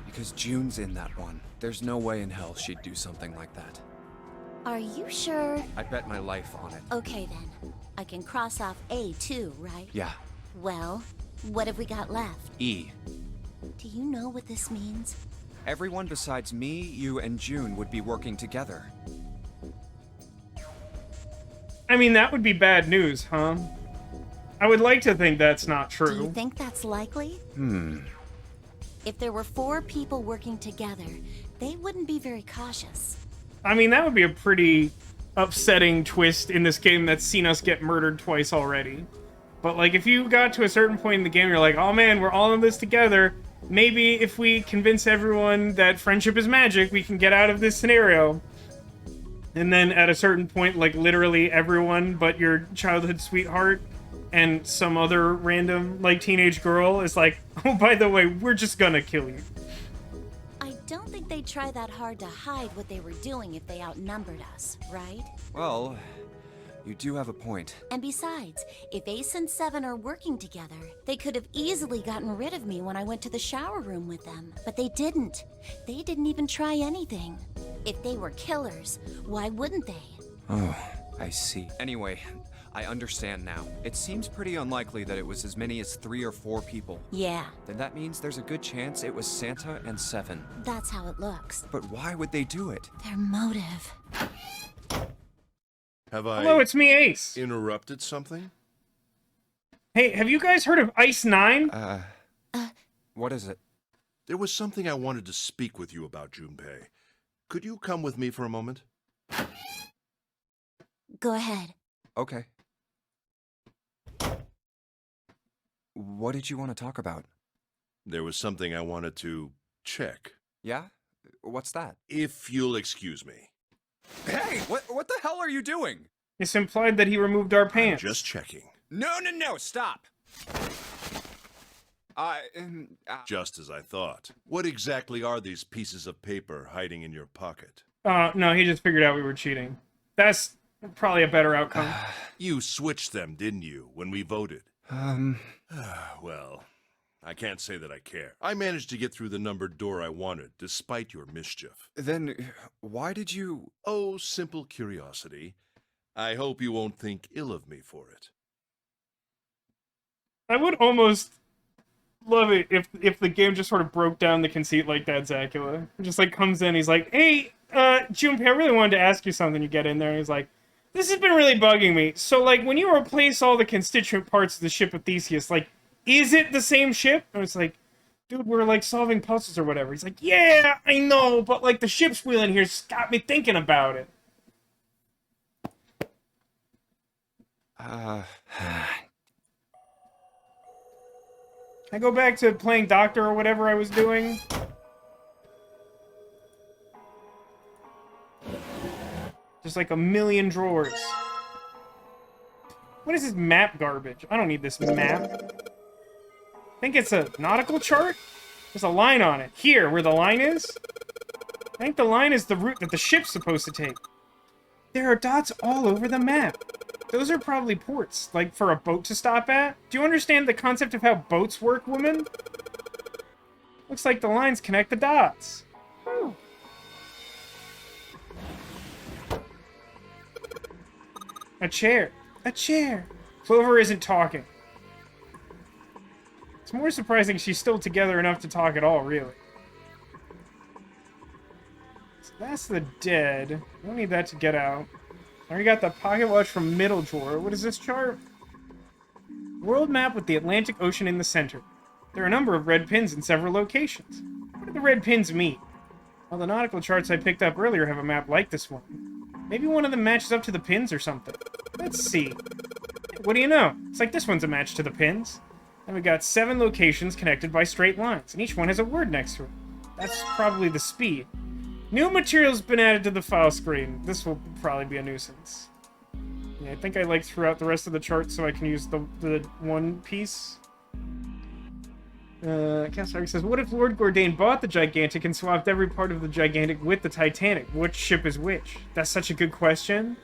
Because June's in that one. There's no way in hell she'd do something like that. Are you sure? I'd bet my life on it. Okay then. I can cross off A too, right? Yeah, Well, what have we got left? E. Do you know what this means? Everyone besides me, you, and June would be working together. I mean, that would be bad news, huh? I would like to think that's not Do you true. think that's likely? If there were 4 people working together, they wouldn't be very cautious. I mean, that would be a pretty upsetting twist in this game that's seen us get murdered twice already. But, like, if you got to a certain point in the game, you're like, oh man, we're all in this together. Maybe if we convince everyone that friendship is magic, we can get out of this scenario. And then at a certain point, like, literally everyone but your childhood sweetheart and some other random, like, teenage girl is like, oh, by the way, we're just gonna kill you. I don't think they'd try that hard to hide what they were doing if they outnumbered us, right? Well, you do have a point. And besides, if Ace and Seven are working together, they could have easily gotten rid of me when I went to the shower room with them. But they didn't. They didn't even try anything. If they were killers, why wouldn't they? Oh, I see. Anyway, I understand now. It seems pretty unlikely that it was as many as 3 or 4 people. Yeah, Then that means there's a good chance it was Santa and Seven. that's how it looks. But why would they do it? Their motive. Have I Hello, it's me, Ace. interrupted something? Hey, have you guys heard of Ice 9? What is it? There was something I wanted to speak with you about, Junpei. Could you come with me for a moment? Go ahead. Okay. What did you want to talk about? There was something I wanted to check. Yeah? What's that? If you'll excuse me. Hey, what the hell are you doing? It's implied that he removed our pants. Just checking. No, stop! Just as I thought. What exactly are these pieces of paper hiding in your pocket? No, he just figured out we were cheating. That's probably a better outcome. You switched them, didn't you, when we voted? Well, I can't say that I care. I managed to get through the numbered door I wanted, despite your mischief. Then, why did you... Oh, simple curiosity. I hope you won't think ill of me for it. I would almost love it if the game just sort of broke down the conceit like that, Zacula. He just, like, comes in, he's like, hey, Junpei, I really wanted to ask you something. You get in there, and he's like, this has been really bugging me. So, like, when you replace all the constituent parts of the ship of Theseus, like, is it the same ship? And it's like, dude, we're, like, solving puzzles or whatever. He's like, yeah, I know, but, like, the ship's wheel in here's got me thinking about it. I go back to playing Doctor or whatever I was doing. Just like a million drawers. What is this map garbage? I don't need this map. I think it's a nautical chart? There's a line on it. Here, where the line is? I think the line is the route that the ship's supposed to take. There are dots all over the map. Those are probably ports, like for a boat to stop at. Do you understand the concept of how boats work, woman? Looks like the lines connect the dots. A chair. A chair. Clover isn't talking. It's more surprising she's still together enough to talk at all, really. So that's the dead. I don't need that to get out. I already got the pocket watch from middle drawer. What is this chart? World map with the Atlantic Ocean in the center. There are a number of red pins in several locations. What do the red pins mean? Well, the nautical charts I picked up earlier have a map like this one. Maybe one of them matches up to the pins or something. Let's see. What do you know? It's like this one's a match to the pins. And we got 7 locations connected by straight lines, and each one has a word next to it. That's probably the speed. New material's been added to the file screen. This will probably be a nuisance. Yeah, I think I like threw out the rest of the chart so I can use the one piece. Cassar says, what if Lord Gordain bought the Gigantic and swapped every part of the Gigantic with the Titanic? Which ship is which? That's such a good question.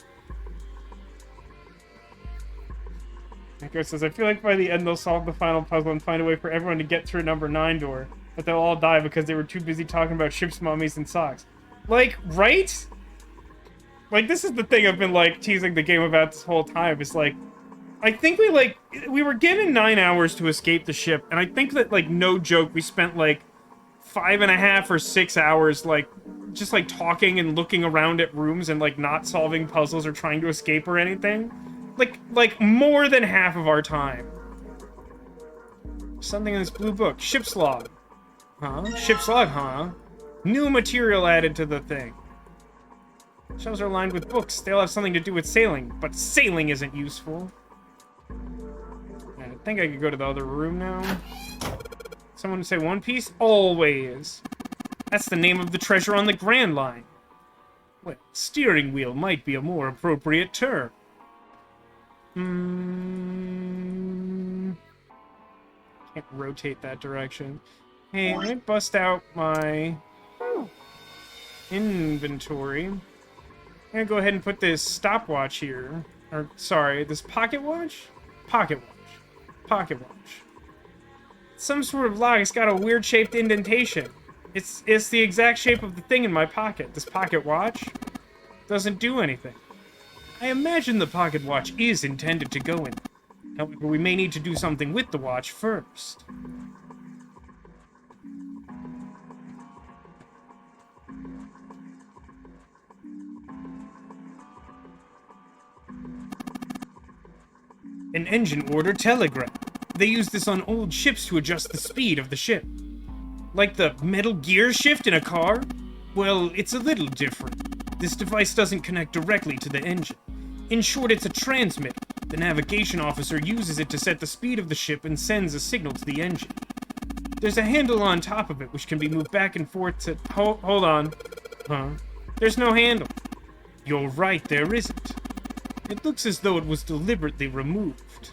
Echo says, I feel like by the end they'll solve the final puzzle and find a way for everyone to get through number 9 door. But they'll all die because they were too busy talking about ships, mummies, and socks. Like, right? Like, this is the thing I've been, like, teasing the game about this whole time. It's like, I think we were given 9 hours to escape the ship. And I think that, like, no joke, we spent, like, 5.5 or 6 hours, like, just, like, talking and looking around at rooms and, like, not solving puzzles or trying to escape or anything. Like, more than half of our time. Something in this blue book. Ship's log. Huh? Ship's log, huh? New material added to the thing. Shelves are lined with books. They all have something to do with sailing, but sailing isn't useful. I think I could go to the other room now. Someone say One Piece? Always. That's the name of the treasure on the Grand Line. Well, steering wheel might be a more appropriate term. Can't rotate that direction. Hey, let me bust out my inventory. I'm gonna go ahead and put this stopwatch here. Or, sorry, this pocket watch? Pocket watch. Pocket watch. Some sort of lock. It's got a weird shaped indentation. It's the exact shape of the thing in my pocket. This pocket watch doesn't do anything. I imagine the pocket watch is intended to go in. However, we may need to do something with the watch first. An engine order telegram. They use this on old ships to adjust the speed of the ship. Like the metal gear shift in a car? Well, it's a little different. This device doesn't connect directly to the engine. In short, it's a transmitter. The navigation officer uses it to set the speed of the ship and sends a signal to the engine. There's a handle on top of it which can be moved back and forth to... Hold on. Huh? There's no handle. You're right, there isn't. It looks as though it was deliberately removed.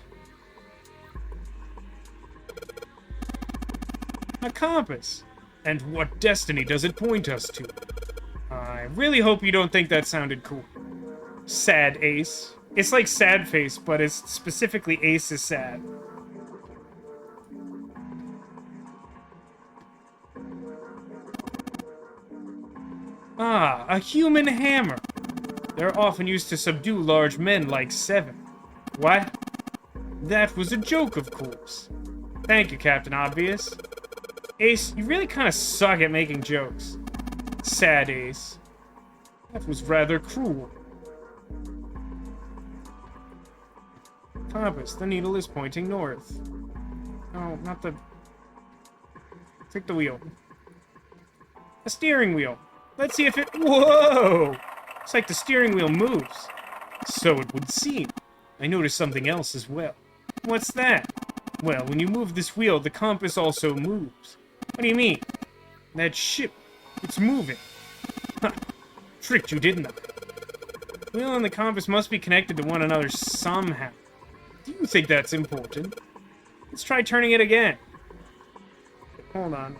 A compass. And what destiny does it point us to? I really hope you don't think that sounded cool. Sad Ace. It's like Sad Face, but it's specifically Ace is sad. Ah, a human hammer. They're often used to subdue large men like Seven. What? That was a joke, of course. Thank you, Captain Obvious. Ace, you really kind of suck at making jokes. Sad Ace. That was rather cruel. Compass. The needle is pointing north. Oh, not the... Take the wheel. A steering wheel. Let's see if it... Whoa! It's like the steering wheel moves. So it would seem. I noticed something else as well. What's that? Well, when you move this wheel, the compass also moves. What do you mean? That ship. It's moving. Ha! Tricked you, didn't I? The wheel and the compass must be connected to one another somehow. Do you think that's important? Let's try turning it again. Hold on.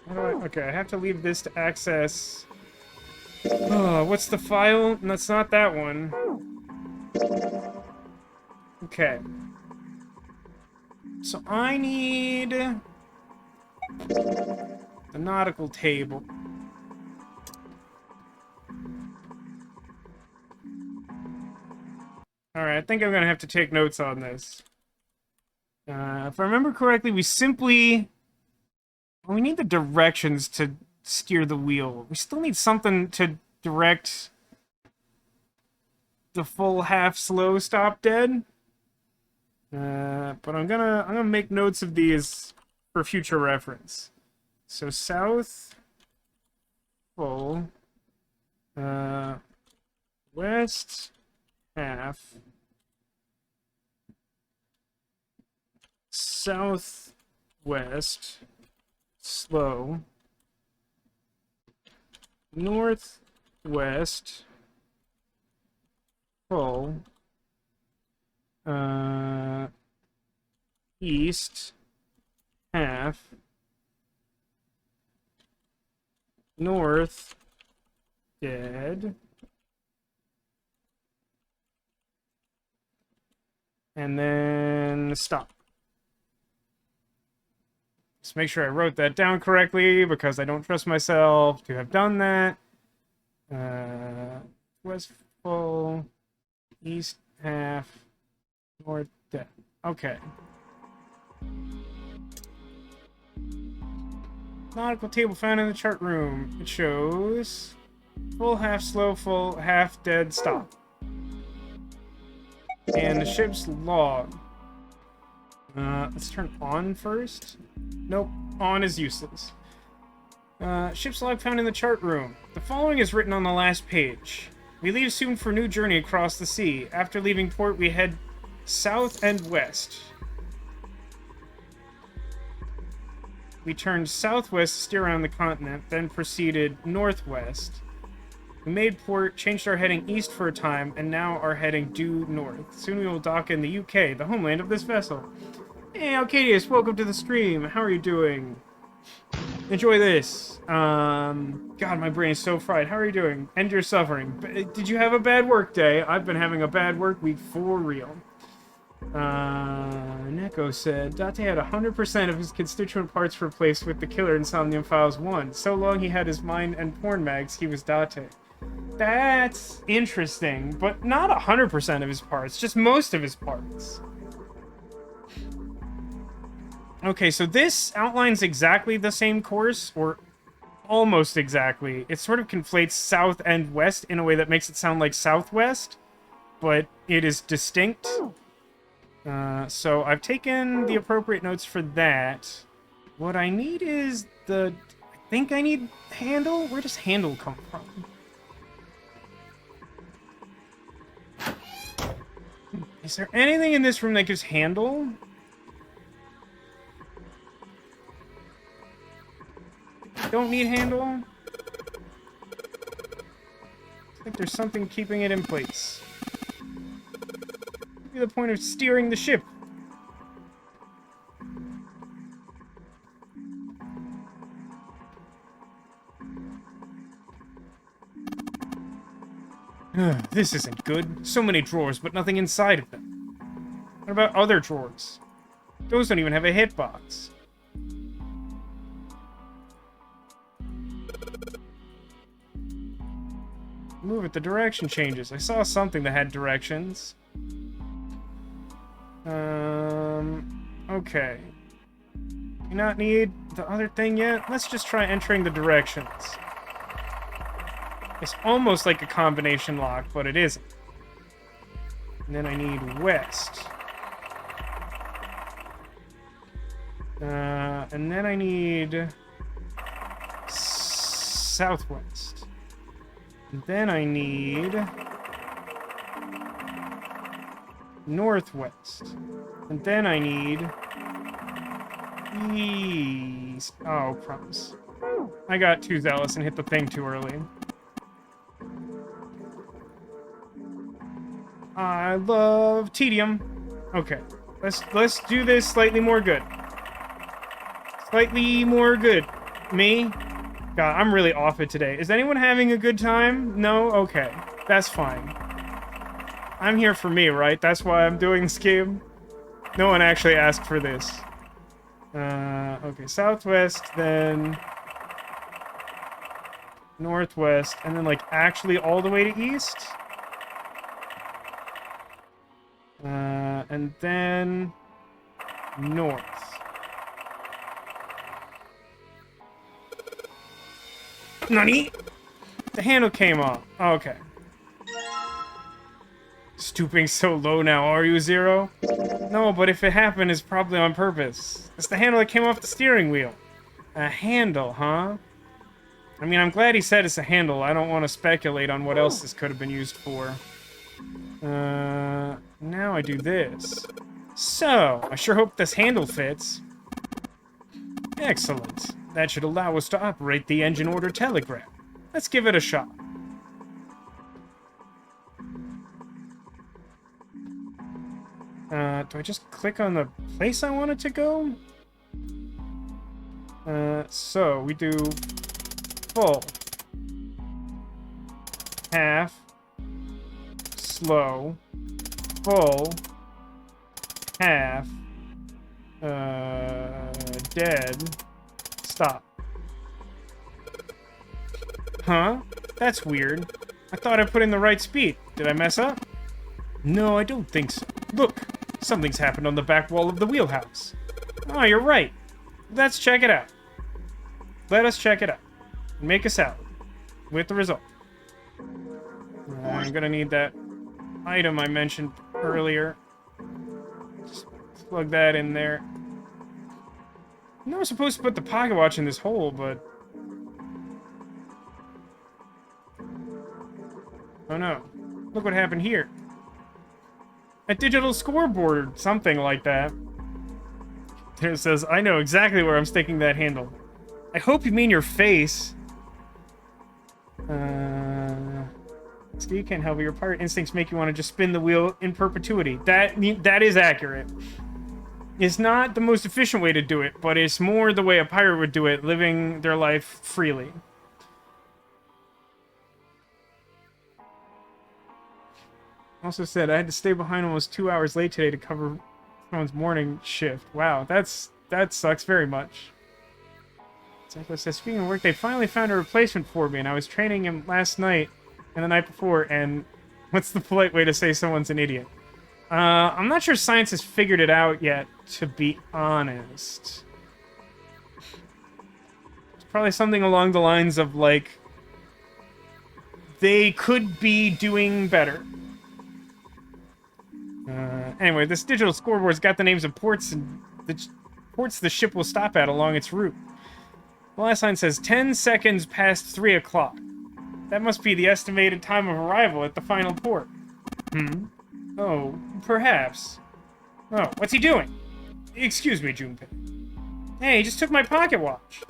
Okay, I have to leave this to access... Oh, what's the file? That's not that one. Okay. So I need... the nautical table. Alright, I think I'm gonna have to take notes on this. If I remember correctly, we simply... Well, we need the directions to steer the wheel. We still need something to direct the full half slow stop dead. But I'm gonna make notes of these for future reference. So south, full, west, half, southwest, slow, northwest, full, east, half, north, dead, And then stop. Just make sure I wrote that down correctly because I don't trust myself to have done that. West full, east half, north depth. Okay. Nautical table found in the chart room. It shows full, half slow, full, half dead, stop. And the ship's log. Let's turn on first. Nope, on is useless. Ship's log found in the chart room. The following is written on the last page. We leave soon for new journey across the sea. After leaving port, we head south and west. We turned southwest to steer around the continent, then proceeded northwest. We made port, changed our heading east for a time, and now are heading due north. Soon we will dock in the UK, the homeland of this vessel. Hey, Alcadius, welcome to the stream. How are you doing? Enjoy this. God, my brain is so fried. How are you doing? End your suffering. Did you have a bad work day? I've been having a bad work week for real. Neko said, Date had 100% of his constituent parts replaced with the killer in Somnium Files 1. So long he had his mind and porn mags, he was Date. That's interesting, but not 100% of his parts, just most of his parts. Okay, so this outlines exactly the same course, or almost exactly. It sort of conflates south and west in a way that makes it sound like southwest, but it is distinct. So I've taken the appropriate notes for that. What I need is I think I need handle? Where does handle come from? Is there anything in this room that gives handle? Don't need handle. I think there's something keeping it in place. Maybe the point of steering the ship. This isn't good. So many drawers, but nothing inside of them. What about other drawers? Those don't even have a hitbox. Move it, the direction changes. I saw something that had directions. Okay. Do not need the other thing yet? Let's just try entering the directions. It's almost like a combination lock, but it isn't. And then I need west. And then I need southwest. And then I need northwest. And then I need east. Oh, crumbs. I got too zealous and hit the thing too early. I love tedium. Okay, let's do this slightly more good. Slightly more good. Me? God, I'm really off it today. Is anyone having a good time? No? Okay. That's fine. I'm here for me, right? That's why I'm doing this game. No one actually asked for this. Okay, southwest, then northwest, and then, like, actually all the way to east? And then north. Nani? The handle came off. Oh, okay. Stooping so low now, are you, Zero? No, but if it happened, it's probably on purpose. It's the handle that came off the steering wheel. A handle, huh? I mean, I'm glad he said it's a handle. I don't want to speculate on what else this could have been used for. Now I do this. So, I sure hope this handle fits. Excellent. That should allow us to operate the engine order telegraph. Let's give it a shot. Do I just click on the place I want it to go? So we do full, half, slow, full, half. Dead. Stop. Huh? That's weird. I thought I put in the right speed. Did I mess up? No, I don't think so. Look, something's happened on the back wall of the wheelhouse. Oh, you're right. Let's check it out. Let us check it out. Make a salad. With the result. I'm gonna need that item I mentioned earlier. Just plug that in there. I know I'm supposed to put the pocket watch in this hole, but... oh no. Look what happened here. A digital scoreboard or something like that. There it says, I know exactly where I'm sticking that handle. I hope you mean your face. So you can't help it. Your pirate instincts make you want to just spin the wheel in perpetuity. That is accurate. It's not the most efficient way to do it, but it's more the way a pirate would do it, living their life freely. Also said, I had to stay behind almost 2 hours late today to cover someone's morning shift. Wow, that sucks very much. Psycho says, speaking of work, they finally found a replacement for me, and I was training him last night and the night before, and what's the polite way to say someone's an idiot? I'm not sure science has figured it out yet, to be honest. It's probably something along the lines of, like, they could be doing better. Anyway, this digital scoreboard's got the names of ports and the ports the ship will stop at along its route. The last line says 10 seconds past 3 o'clock. That must be the estimated time of arrival at the final port. Oh, perhaps. Oh, what's he doing? Excuse me, Junpei. Hey, he just took my pocket watch.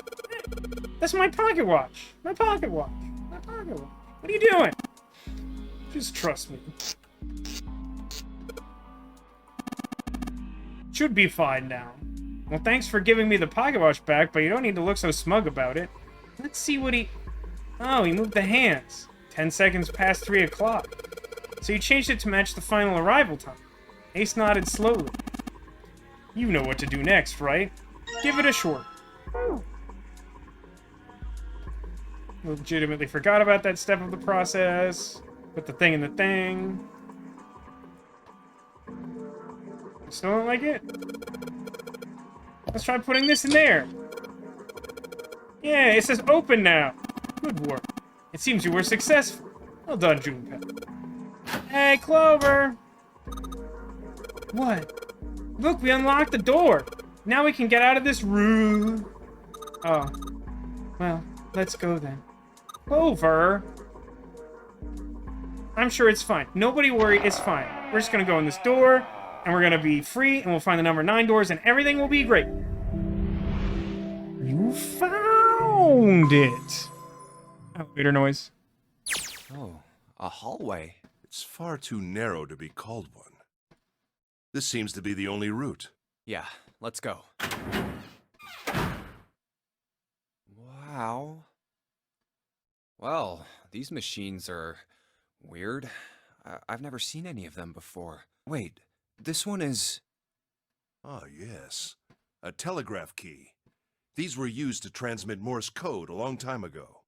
That's my pocket watch. My pocket watch. My pocket watch. What are you doing? Just trust me. Should be fine now. Well, thanks for giving me the pocket watch back, but you don't need to look so smug about it. Let's see what he... oh, he moved the hands. 10 seconds past 3 o'clock. So you changed it to match the final arrival time. Ace nodded slowly. You know what to do next, right? Give it a short. Legitimately forgot about that step of the process. Put the thing in the thing. Still don't like it? Let's try putting this in there. Yeah, it says open now. Good work. It seems you were successful. Well done, Junpei. Hey, Clover! What? Look, we unlocked the door. Now we can get out of this room. Oh. Well, let's go then. Clover! I'm sure it's fine. Nobody worry, it's fine. We're just gonna go in this door, and we're gonna be free, and we'll find the number 9 doors, and everything will be great. You found it! Elevator noise. Oh, a hallway. It's far too narrow to be called one. This seems to be the only route. Yeah, let's go. Wow. Well, these machines are weird. I've never seen any of them before. Wait, this one is... ah, yes. A telegraph key. These were used to transmit Morse code a long time ago.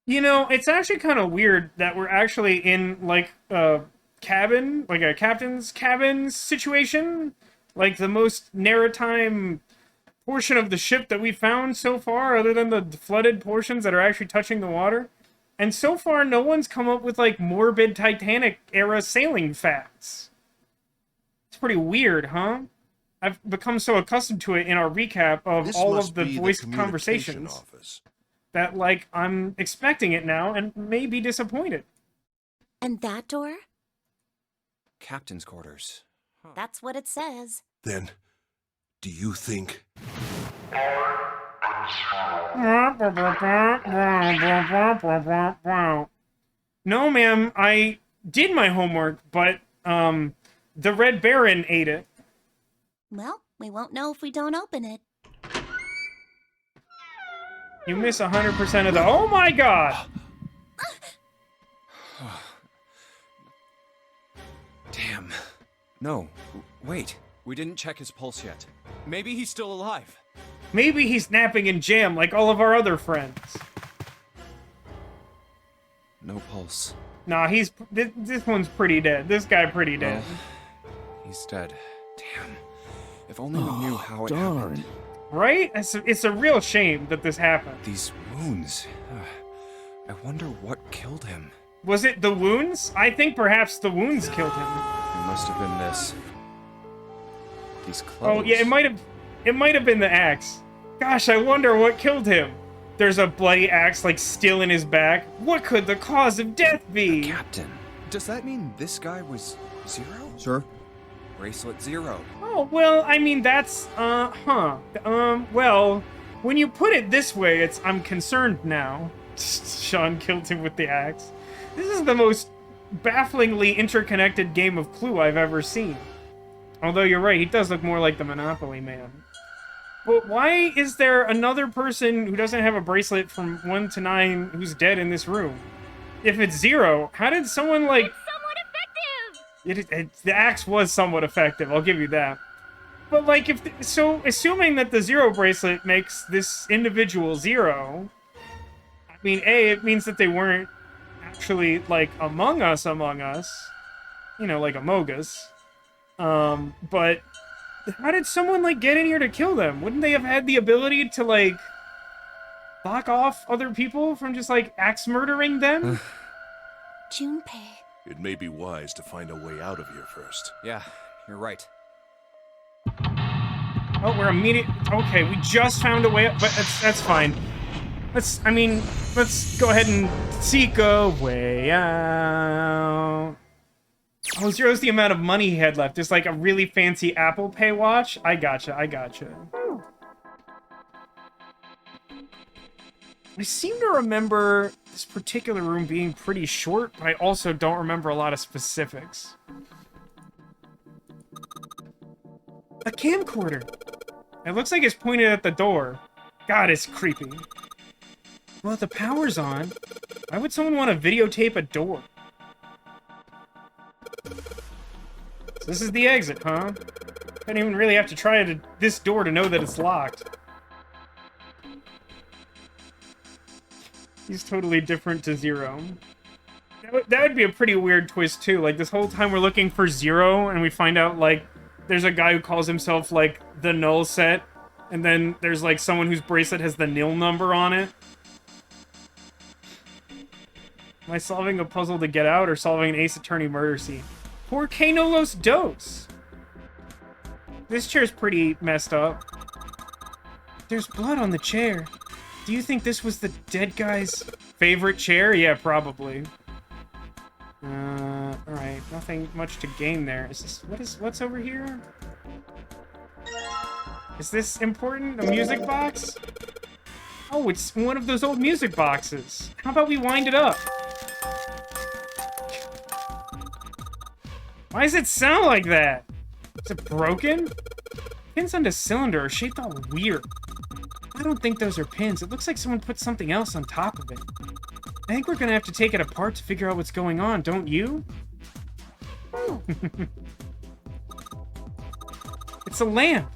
You know, it's actually kind of weird that we're actually in, like, a cabin, like a captain's cabin situation. Like, the most maritime portion of the ship that we found so far, other than the flooded portions that are actually touching the water. And so far, no one's come up with, like, morbid Titanic-era sailing facts. It's pretty weird, huh? I've become so accustomed to it in our recap of This all must of the be voiced communication conversations. office. That, like, I'm expecting it now and may be disappointed. And that door? Captain's quarters. That's what it says. Then, do you think... No, ma'am, I did my homework, but, the Red Baron ate it. Well, we won't know if we don't open it. You miss 100% of the... oh my god! Damn. No, wait. We didn't check his pulse yet. Maybe he's still alive. Maybe he's napping in jam like all of our other friends. No pulse. Nah, this one's pretty dead. This guy pretty dead. He's dead. Damn. If only we knew how it happened. Right? It's a real shame that this happened. These wounds. I wonder what killed him. Was it the wounds? I think perhaps the wounds killed him. It must have been this. These clothes. Oh yeah, it might have been the axe. Gosh, I wonder what killed him. There's a bloody axe like still in his back. What could the cause of death be? Captain. Does that mean this guy was Zero? Sure. Bracelet Zero. Oh, well, I mean, that's, well, when you put it this way, I'm concerned now. Sean killed him with the axe. This is the most bafflingly interconnected game of Clue I've ever seen. Although you're right, he does look more like the Monopoly Man. But why is there another person who doesn't have a bracelet from 1 to 9 who's dead in this room? If it's Zero, how did someone, like... It's somewhat effective! The axe was somewhat effective, I'll give you that. But, like, so, assuming that the Zero bracelet makes this individual Zero, I mean, A, it means that they weren't actually, like, among us, you know, like Among Us. But how did someone, like, get in here to kill them? Wouldn't they have had the ability to, like, block off other people from just, like, axe murdering them? Junpei. It may be wise to find a way out of here first. Yeah, you're right. Oh, we're okay, we just found a way up, but that's fine. Let's go ahead and seek a way out. Oh, Zero's the amount of money he had left. It's like a really fancy Apple Pay watch. I gotcha. I seem to remember this particular room being pretty short, but I also don't remember a lot of specifics. A camcorder! It looks like it's pointed at the door. God, it's creepy. Well, if the power's on, why would someone want to videotape a door? So this is the exit, huh? Don't even really have to try this door to know that it's locked. He's totally different to Zero. That would be a pretty weird twist, too. Like, this whole time we're looking for Zero, and we find out, like, there's a guy who calls himself, like, the Null Set, and then there's, like, someone whose bracelet has the nil number on it. Am I solving a puzzle to get out, or solving an Ace Attorney murder scene? Por que no los dos? This chair's pretty messed up. There's blood on the chair. Do you think this was the dead guy's favorite chair? Yeah, probably. Alright, nothing much to gain there. What's over here? Is this important? A music box? Oh, it's one of those old music boxes. How about we wind it up? Why does it sound like that? Is it broken? Pins on the cylinder are shaped all weird. I don't think those are pins. It looks like someone put something else on top of it. I think we're gonna have to take it apart to figure out what's going on, don't you? It's a lamp.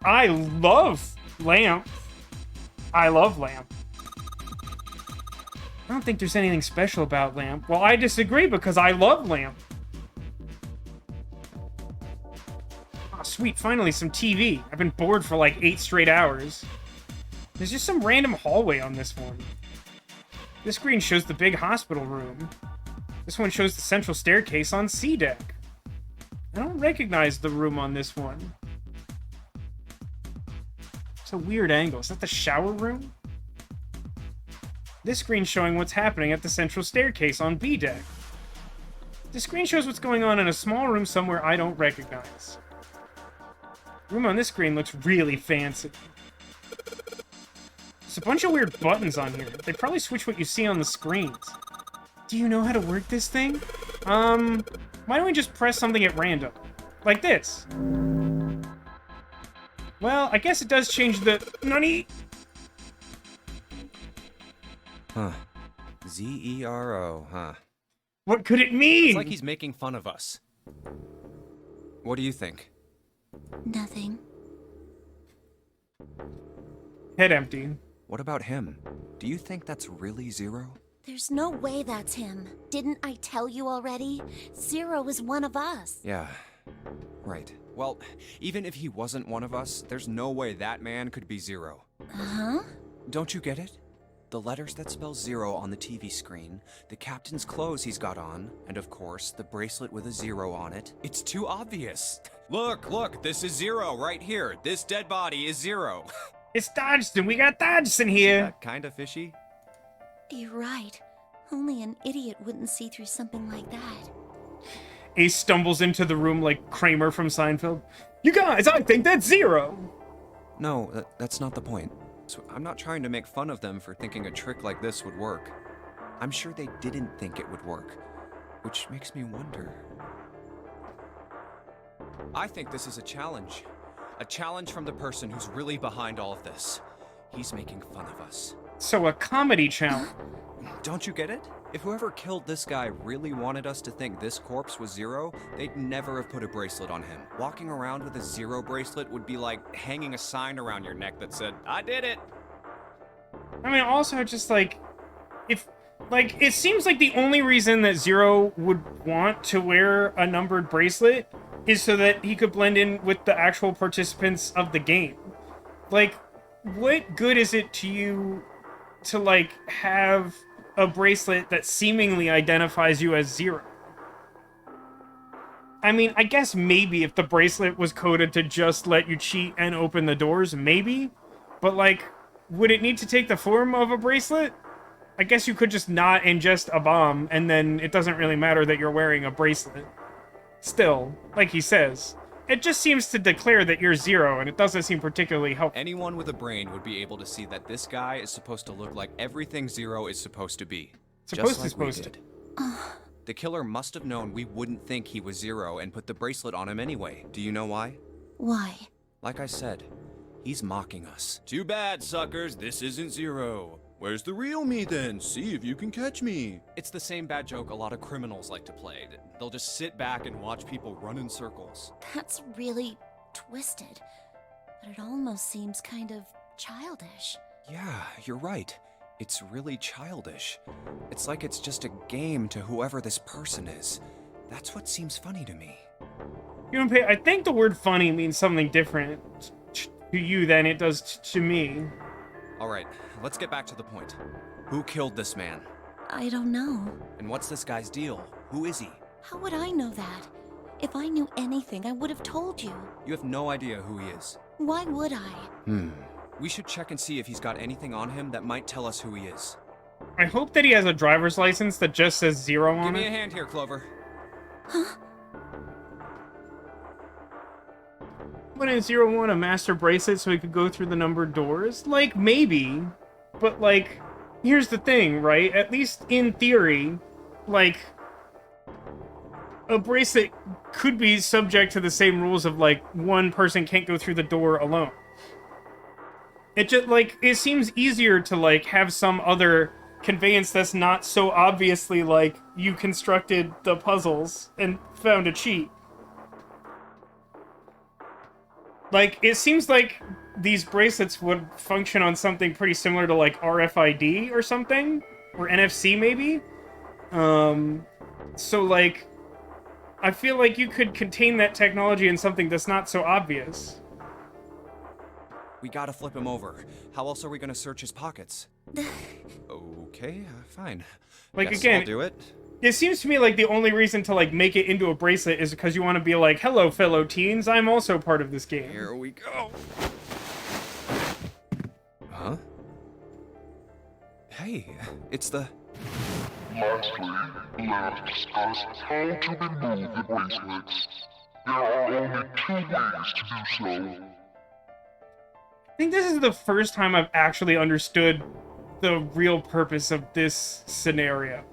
I love lamp. I love lamp. I don't think there's anything special about lamp. Well, I disagree because I love lamp. Oh, sweet, finally some TV. I've been bored for like 8 straight hours. There's just some random hallway on this one. This screen shows the big hospital room. This one shows the central staircase on C deck. I don't recognize the room on this one. It's a weird angle. Is that the shower room? This screen's showing what's happening at the central staircase on B deck. This screen shows what's going on in a small room somewhere I don't recognize. The room on this screen looks really fancy. There's a bunch of weird buttons on here. They probably switch what you see on the screens. Do you know how to work this thing? Why don't we just press something at random? Like this. Well, I guess it does change the... Nani? Huh. Z-E-R-O, huh? What could it mean? It's like he's making fun of us. What do you think? Nothing. Head empty. What about him? Do you think that's really Zero? There's no way that's him. Didn't I tell you already? Zero is one of us. Yeah, right. Well, even if he wasn't one of us, there's no way that man could be Zero. Huh? Don't you get it? The letters that spell Zero on the TV screen, the captain's clothes he's got on, and of course, the bracelet with a zero on it. It's too obvious. Look, this is Zero right here. This dead body is Zero. It's Dodgson. We got Dodgson here. That kinda fishy? You're right. Only an idiot wouldn't see through something like that. Ace stumbles into the room like Kramer from Seinfeld. You guys, I think that's Zero. No, that's not the point. So I'm not trying to make fun of them for thinking a trick like this would work. I'm sure they didn't think it would work, which makes me wonder. I think this is a challenge. A challenge from the person who's really behind all of this. He's making fun of us. So a comedy challenge. Don't you get it? If whoever killed this guy really wanted us to think this corpse was Zero, they'd never have put a bracelet on him. Walking around with a Zero bracelet would be like hanging a sign around your neck that said, "I did it!" I mean, also, just like, it seems like the only reason that Zero would want to wear a numbered bracelet is so that he could blend in with the actual participants of the game. Like, what good is it to you to, like, have a bracelet that seemingly identifies you as Zero? I mean, I guess maybe if the bracelet was coded to just let you cheat and open the doors, maybe. But, like, would it need to take the form of a bracelet? I guess you could just not ingest a bomb, and then it doesn't really matter that you're wearing a bracelet. Still, like he says, it just seems to declare that you're Zero, and it doesn't seem particularly helpful. Anyone with a brain would be able to see that this guy is supposed to look like everything Zero is supposed to be. Supposed just like we to. did. The killer must have known we wouldn't think he was Zero and put the bracelet on him anyway. Do you know why? Why? Like I said, he's mocking us. Too bad, suckers. This isn't Zero. Where's the real me then? See if you can catch me. It's the same bad joke a lot of criminals like to play. They'll just sit back and watch people run in circles. That's really twisted. But it almost seems kind of childish. Yeah, you're right. It's really childish. It's like it's just a game to whoever this person is. That's what seems funny to me. I think the word funny means something different to you than it does to me. Alright, let's get back to the point. Who killed this man? I don't know. And what's this guy's deal? Who is he? How would I know that? If I knew anything, I would have told you. You have no idea who he is. Why would I? We should check and see if he's got anything on him that might tell us who he is. I hope that he has a driver's license that just says Zero on it. Give me a hand here, Clover. Huh? Wouldn't Zero want a master bracelet so he could go through the numbered doors? Like, maybe. But, like, here's the thing, right? At least in theory, like, a bracelet could be subject to the same rules of, like, one person can't go through the door alone. It just, like, it seems easier to, like, have some other conveyance that's not so obviously, like, you constructed the puzzles and found a cheat. Like, it seems like these bracelets would function on something pretty similar to, like, RFID or something? Or NFC, maybe? So, like, I feel like you could contain that technology in something that's not so obvious. We gotta flip him over. How else are we gonna search his pockets? Okay, fine. Like, Guess again, I'll do it. It seems to me like the only reason to, like, make it into a bracelet is because you want to be like, hello, fellow teens, I'm also part of this game. Here we go. Huh? Hey, it's the... Lastly, let us discuss how to remove the bracelets. There are only 2 ways to do so. I think this is the first time I've actually understood the real purpose of this scenario.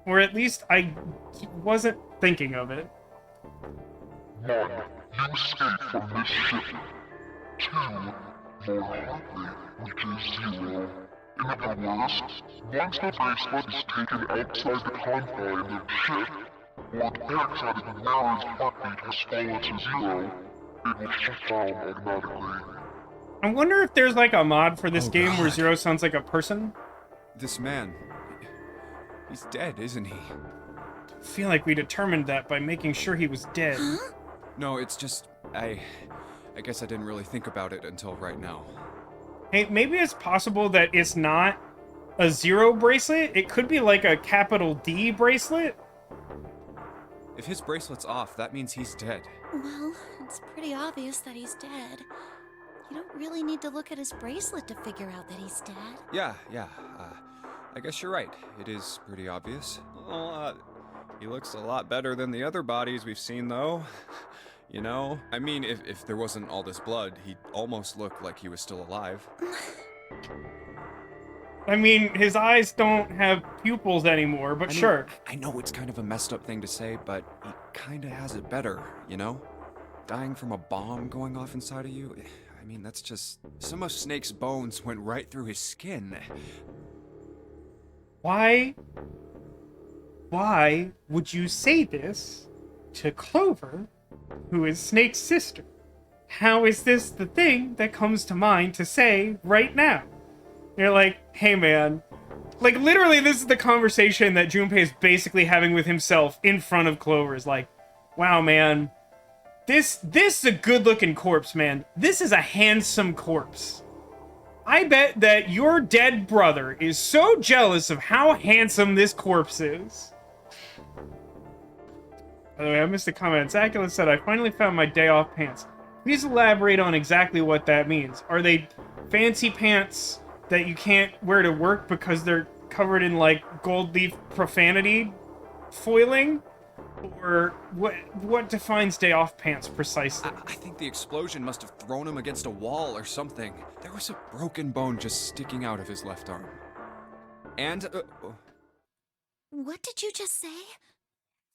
Or at least I wasn't thinking of it. 1. You escape from this ship. 2. More likely, which is 0. In other words, once the bracelet is taken outside the confines of the ship, or the backside of the wearer's heartbeat has fallen to 0, it will shut down automatically. I wonder if there's like a mod for this Oh, game where God. Zero sounds like a person. This man, he's dead, isn't he? I feel like we determined that by making sure he was dead. No, it's just, I guess I didn't really think about it until right now. Hey, maybe it's possible that it's not a Zero bracelet. It could be like a capital D bracelet. If his bracelet's off, that means he's dead. Well, it's pretty obvious that he's dead. You don't really need to look at his bracelet to figure out that he's dead. Yeah, I guess you're right. It is pretty obvious. Well, he looks a lot better than the other bodies we've seen, though. You know? I mean, if there wasn't all this blood, he'd almost look like he was still alive. I mean, his eyes don't have pupils anymore, but I mean, sure. I know it's kind of a messed up thing to say, but he kinda has it better, you know? Dying from a bomb going off inside of you, I mean, that's just... Some of Snake's bones went right through his skin. Why would you say this to Clover, who is Snake's sister? How is this the thing that comes to mind to say right now? You're like, hey man, like literally this is the conversation that Junpei is basically having with himself in front of Clover. Is like, wow man, this is a good looking corpse, man. This is a handsome corpse. I bet that your dead brother is so jealous of how handsome this corpse is. By the way, I missed a comment. Zacula said, I finally found my day off pants. Please elaborate on exactly what that means. Are they fancy pants that you can't wear to work because they're covered in, like, gold leaf profanity foiling? Or what defines day off pants precisely? I think the explosion must have thrown him against a wall or something. There was a broken bone just sticking out of his left arm. And, What did you just say?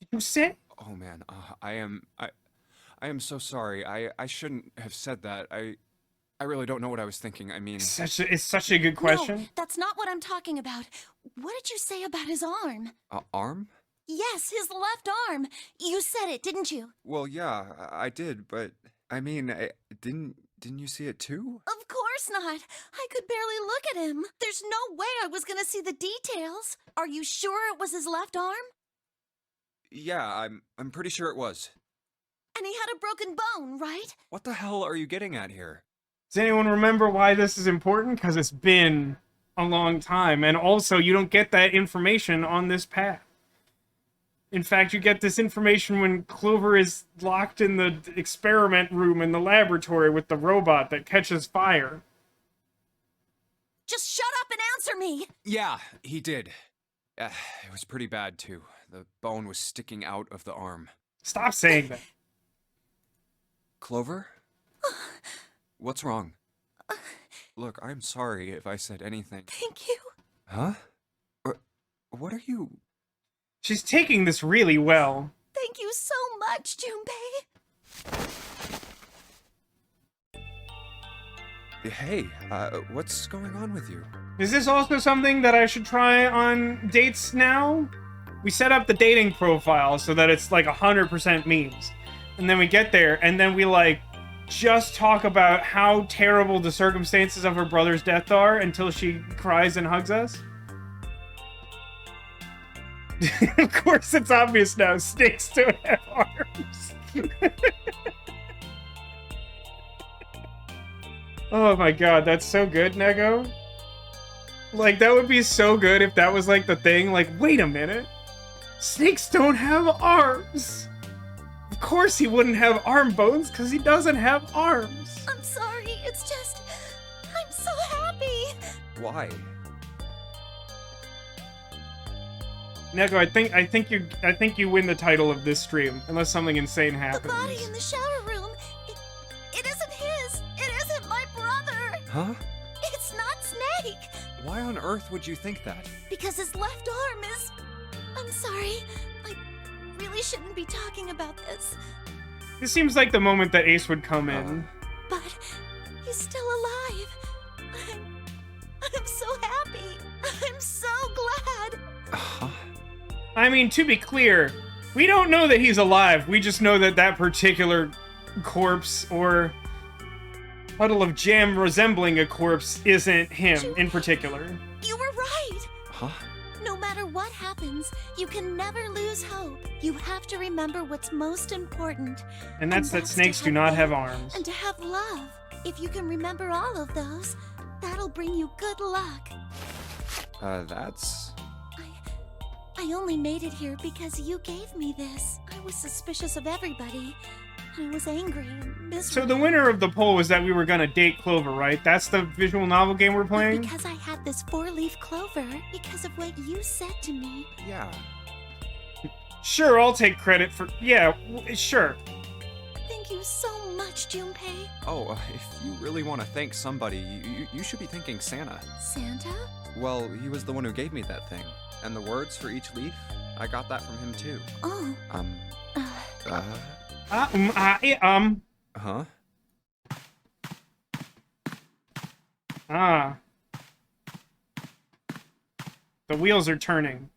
Did you say? Oh man, I am so sorry. I shouldn't have said that. I really don't know what I was thinking. I mean... It's such a good question. No, that's not what I'm talking about. What did you say about his arm? Arm? Yes, his left arm. You said it, didn't you? Well, yeah, I did, but... I mean, didn't you see it too? Of course not. I could barely look at him. There's no way I was gonna see the details. Are you sure it was his left arm? Yeah, I'm pretty sure it was. And he had a broken bone, right? What the hell are you getting at here? Does anyone remember why this is important? Because it's been a long time, and also you don't get that information on this path. In fact, you get this information when Clover is locked in the experiment room in the laboratory with the robot that catches fire. Just shut up and answer me! Yeah, he did. It was pretty bad, too. The bone was sticking out of the arm. Stop saying that. Clover? What's wrong? Look, I'm sorry if I said anything. Thank you. Huh? What are you... She's taking this really well. Thank you so much, Junpei. Hey, what's going on with you? Is this also something that I should try on dates now? We set up the dating profile so that it's like 100% memes. And then we get there, and then we like just talk about how terrible the circumstances of her brother's death are until she cries and hugs us. Of course, it's obvious now. Snakes don't have arms. Oh my god, that's so good, Nego. Like, that would be so good if that was like the thing. Like, wait a minute. Snakes don't have arms. Of course he wouldn't have arm bones, because he doesn't have arms. I'm sorry, it's just... I'm so happy. Why? Nego, I think you win the title of this stream, unless something insane happens. The body in the shower room, it isn't his. It isn't my brother. Huh? It's not Snake. Why on earth would you think that? Because his left arm is... I'm sorry. I really shouldn't be talking about this. This seems like the moment that Ace would come in. But he's still alive. I'm so happy. I'm so glad. Huh? I mean, to be clear, we don't know that he's alive. We just know that that particular corpse or puddle of jam resembling a corpse isn't him in particular. You were right! Huh? No matter what happens, you can never lose hope. You have to remember what's most important. And that's that to snakes do not have faith arms. And to have love. If you can remember all of those, that'll bring you good luck. That's... I only made it here because you gave me this. I was suspicious of everybody. I was angry and miserable. So the winner of the poll was that we were gonna date Clover, right? That's the visual novel game we're playing? Because I had this 4-leaf clover, because of what you said to me. Yeah. Sure, I'll take credit for... Yeah, sure. Thank you so much, Junpei. Oh, if you really want to thank somebody, you should be thanking Santa. Santa? Well, he was the one who gave me that thing. And the words for each leaf, I got that from him too. Oh. Huh? Ah. The wheels are turning.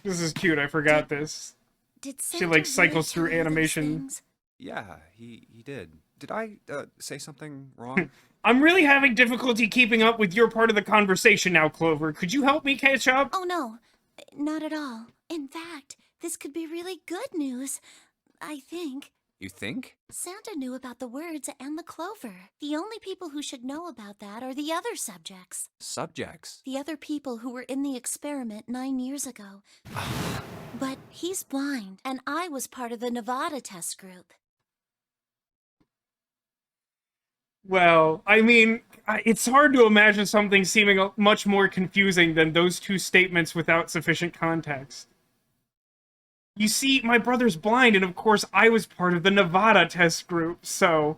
This is cute, I forgot this. Did She, Santa like, cycles really through tell you these animation. things? Yeah, he did. Did I, say something wrong? I'm really having difficulty keeping up with your part of the conversation now, Clover. Could you help me catch up? Oh, no. Not at all. In fact, this could be really good news. I think. You think? Santa knew about the words and the clover. The only people who should know about that are the other subjects. Subjects? The other people who were in the experiment 9 years ago. But he's blind, and I was part of the Nevada test group. Well, I mean, it's hard to imagine something seeming much more confusing than those two statements without sufficient context. You see, my brother's blind, and of course I was part of the Nevada test group, so...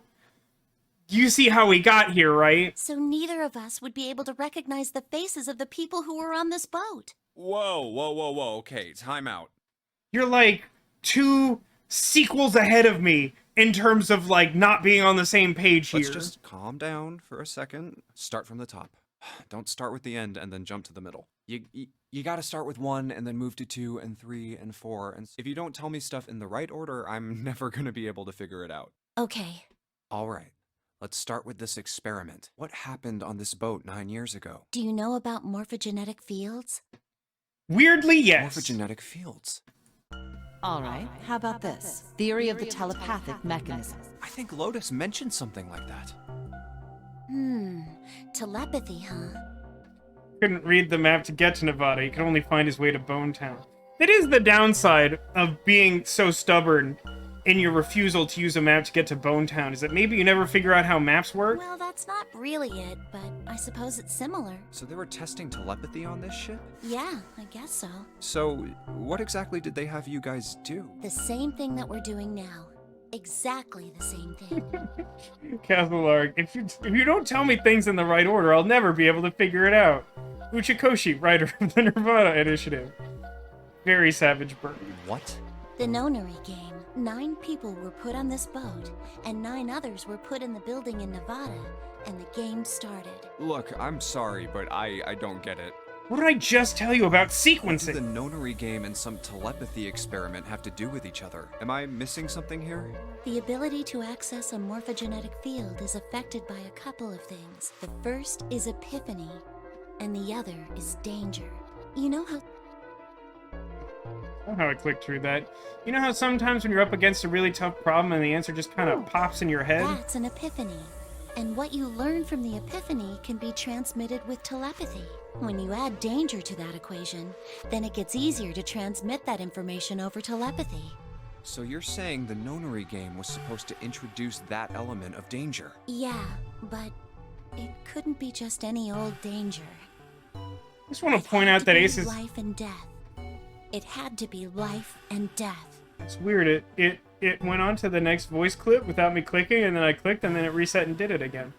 You see how we got here, right? So neither of us would be able to recognize the faces of the people who were on this boat. Whoa, okay, time out. You're like 2 sequels ahead of me in terms of, like, not being on the same page here. Let's just calm down for a second. Start from the top. Don't start with the end and then jump to the middle. You gotta start with 1 and then move to 2 and 3 and 4. And if you don't tell me stuff in the right order, I'm never gonna be able to figure it out. Okay. All right. Let's start with this experiment. What happened on this boat 9 years ago? Do you know about morphogenetic fields? Weirdly, yes. Morphogenetic fields. All right, how about this? Theory of the telepathic mechanism. I think Lotus mentioned something like that. Telepathy, huh? Couldn't read the map to get to Nevada. He could only find his way to Bone Town. That is the downside of being so stubborn in your refusal to use a map to get to Bone Town, is that maybe you never figure out how maps work? Well, that's not really it, but I suppose it's similar. So they were testing telepathy on this ship? Yeah, I guess so. So, what exactly did they have you guys do? The same thing that we're doing now. Exactly the same thing. Castlearg, if you don't tell me things in the right order, I'll never be able to figure it out. Uchikoshi, writer of the Nirvana Initiative. Very savage bird. What? The nonary game. 9 people were put on this boat, and 9 others were put in the building in Nevada, and the game started. Look, I'm sorry, but I don't get it. What did I just tell you about What sequencing? do the nonary game and some telepathy experiment have to do with each other? Am I missing something here? The ability to access a morphogenetic field is affected by a couple of things. The first is epiphany, and the other is danger. You know how... I don't know how I clicked through that. You know how sometimes when you're up against a really tough problem and the answer just kind of pops in your head? That's an epiphany. And what you learn from the epiphany can be transmitted with telepathy. When you add danger to that equation, then it gets easier to transmit that information over telepathy. So you're saying the nonary game was supposed to introduce that element of danger? Yeah, but it couldn't be just any old danger. I just want to point out that Ace is... Life and death. It had to be life and death. It's weird. It went on to the next voice clip without me clicking, and then I clicked, and then it reset and did it again.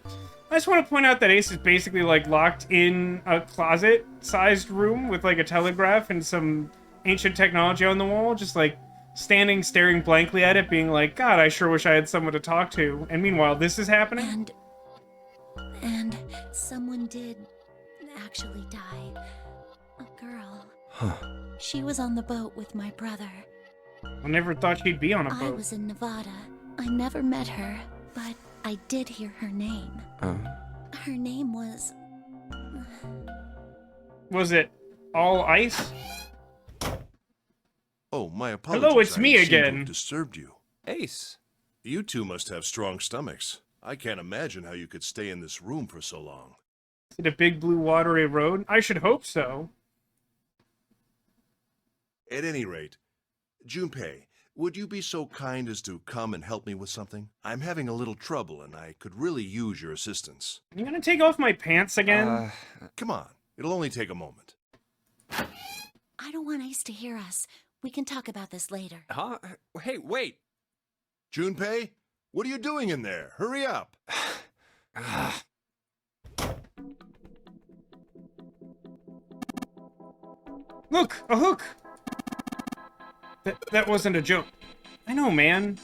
I just want to point out that Ace is basically, like, locked in a closet-sized room with, like, a telegraph and some ancient technology on the wall, just, like, standing, staring blankly at it, being like, God, I sure wish I had someone to talk to. And meanwhile, this is happening? And someone did actually die. A girl. Huh. She was on the boat with my brother. I never thought she'd be on a I boat. was in Nevada. I never met her, but I did hear her name. Her name was... Was it all ice? Oh, my apologies. Hello, it's me I seem to have again. disturbed you. Ace. You two must have strong stomachs. I can't imagine how you could stay in this room for so long. Is it a big blue watery road? I should hope so. At any rate, Junpei, would you be so kind as to come and help me with something? I'm having a little trouble, and I could really use your assistance. You gonna take off my pants again? Come on, it'll only take a moment. I don't want Ace to hear us. We can talk about this later. Huh? Hey, wait. Junpei, what are you doing in there? Hurry up! Look, a hook! That wasn't a joke. I know, man.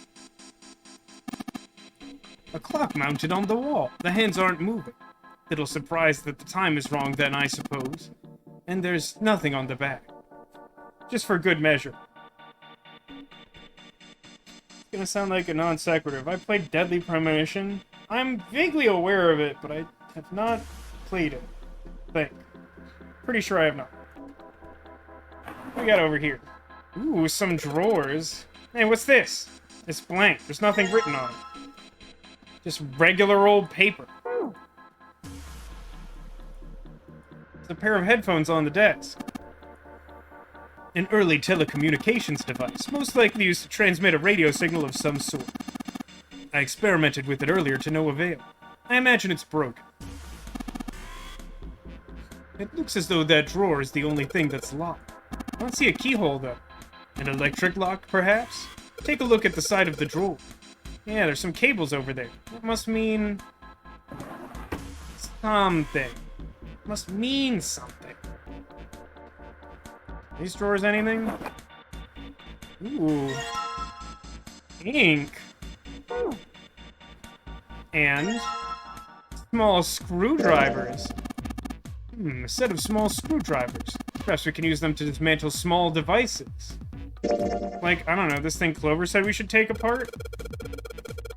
A clock mounted on the wall. The hands aren't moving. Little surprised that the time is wrong then, I suppose. And there's nothing on the back. Just for good measure. It's gonna sound like a non sequitur. Have I played Deadly Premonition? I'm vaguely aware of it, but I have not played it. Think. Pretty sure I have not. What we got over here? Ooh, some drawers. Hey, what's this? It's blank. There's nothing written on it. Just regular old paper. There's a pair of headphones on the desk. An early telecommunications device, most likely used to transmit a radio signal of some sort. I experimented with it earlier to no avail. I imagine it's broken. It looks as though that drawer is the only thing that's locked. I don't see a keyhole, though. An electric lock, perhaps? Take a look at the side of the drawer. Yeah, there's some cables over there. That must mean... something. Must mean something. These drawers anything? Ooh. Ink. And... small screwdrivers. A set of small screwdrivers. Perhaps we can use them to dismantle small devices. Like, I don't know, this thing Clover said we should take apart?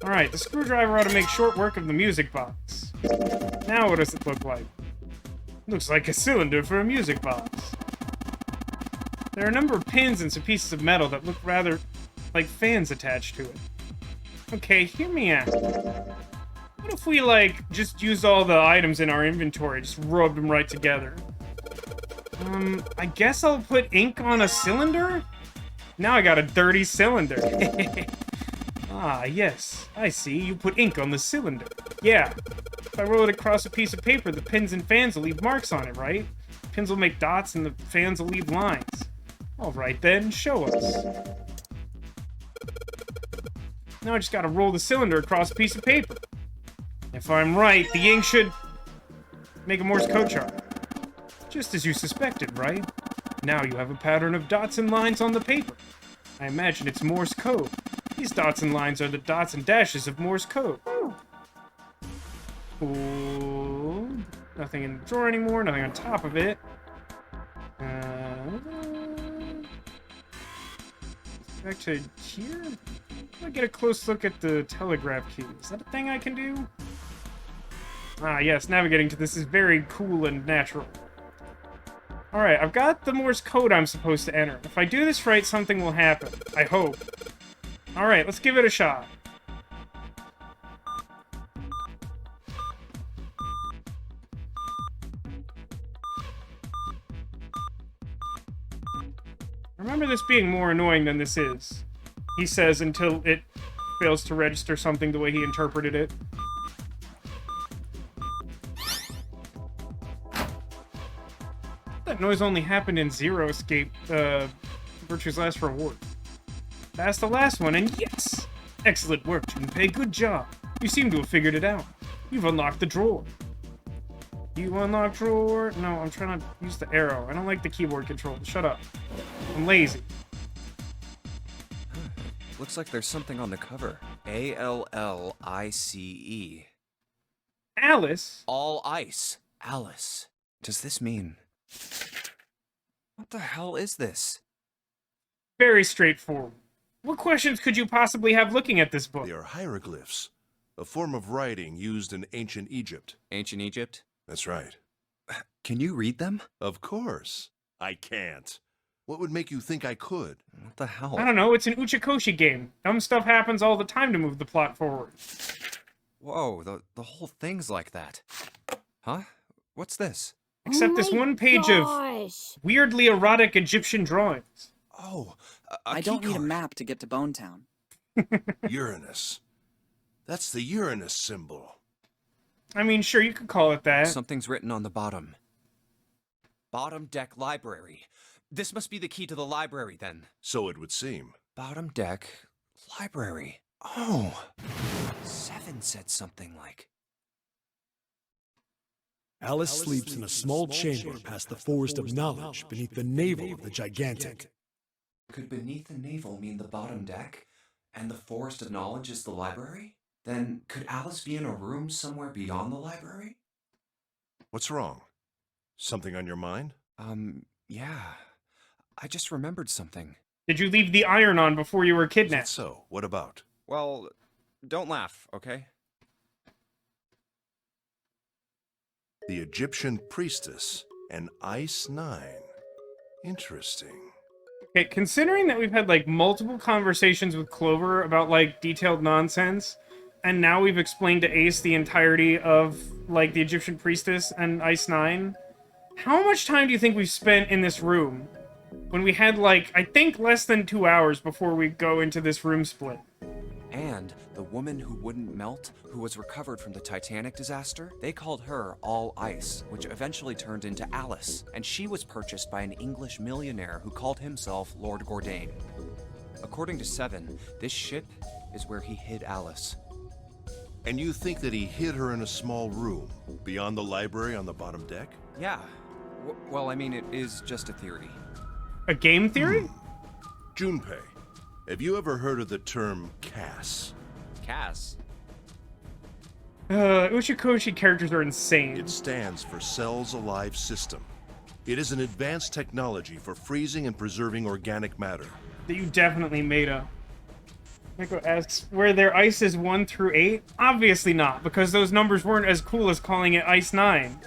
Alright, the screwdriver ought to make short work of the music box. Now what does it look like? Looks like a cylinder for a music box. There are a number of pins and some pieces of metal that look rather like fans attached to it. Okay, hear me out. What if we, like, just used all the items in our inventory, just rubbed them right together? I guess I'll put ink on a cylinder? Now I got a dirty cylinder. Ah, yes. I see. You put ink on the cylinder. Yeah. If I roll it across a piece of paper, the pins and fans will leave marks on it, right? Pins will make dots and the fans will leave lines. Alright then, show us. Now I just gotta roll the cylinder across a piece of paper. If I'm right, the ink should make a Morse code chart. Just as you suspected, right? Now you have a pattern of dots and lines on the paper. I imagine it's Morse code. These dots and lines are the dots and dashes of Morse code. Ooh. Nothing in the drawer anymore, nothing on top of it. Back to here? I'll get a close look at the telegraph key. Is that a thing I can do? Ah, yes, navigating to this is very cool and natural. Alright, I've got the Morse code I'm supposed to enter. If I do this right, something will happen. I hope. Alright, let's give it a shot. Remember this being more annoying than this is. He says until it fails to register something the way he interpreted it. That noise only happened in Zero Escape, Virtue's last reward. That's the last one, and yes! Excellent work, Junpei, good job. You seem to have figured it out. You've unlocked the drawer. You unlock drawer? No, I'm trying to use the arrow. I don't like the keyboard control. Shut up. I'm lazy. Looks like there's something on the cover. A-L-L-I-C-E. Alice? All ice. Alice. Does this mean... What the hell is this? Very straightforward. What questions could you possibly have looking at this book? They are hieroglyphs, a form of writing used in ancient Egypt. Ancient Egypt? That's right. Can you read them? Of course. I can't. What would make you think I could? What the hell? I don't know, it's an Uchikoshi game. Dumb stuff happens all the time to move the plot forward. Whoa, the whole thing's like that. Huh? What's this? Except this one page of weirdly erotic Egyptian drawings. Oh, I don't need a map to get to Bone Town. Uranus. That's the Uranus symbol. I mean, sure, you could call it that. Something's written on the bottom. Bottom deck library. This must be the key to the library, then. So it would seem. Bottom deck library. Oh. 7 said something like... Alice sleeps in a small chamber past the forest of knowledge beneath the navel of the gigantic. Could beneath the navel mean the bottom deck, and the forest of knowledge is the library? Then could Alice be in a room somewhere beyond the library? What's wrong? Something on your mind? Yeah. I just remembered something. Did you leave the iron on before you were Is kidnapped? that so? What about? Well, don't laugh, okay? The Egyptian priestess and Ice 9. Interesting. Okay, considering that we've had, like, multiple conversations with Clover about, like, detailed nonsense, and now we've explained to Ace the entirety of, like, the Egyptian priestess and Ice 9, how much time do you think we've spent in this room? When we had, like, I think less than 2 hours before we go into this room split. And the woman who wouldn't melt, who was recovered from the Titanic disaster, they called her All Ice, which eventually turned into Alice, and she was purchased by an English millionaire who called himself Lord Gordain. According to 7, this ship is where he hid Alice. And you think that he hid her in a small room, beyond the library on the bottom deck? Yeah. Well, I mean, it is just a theory. A game theory? Junpei, have you ever heard of the term CAS? Cass? Uchikoshi characters are insane. It stands for Cells Alive System. It is an advanced technology for freezing and preserving organic matter. That you definitely made up. Nico asks, were there ices 1 through 8? Obviously not, because those numbers weren't as cool as calling it Ice 9.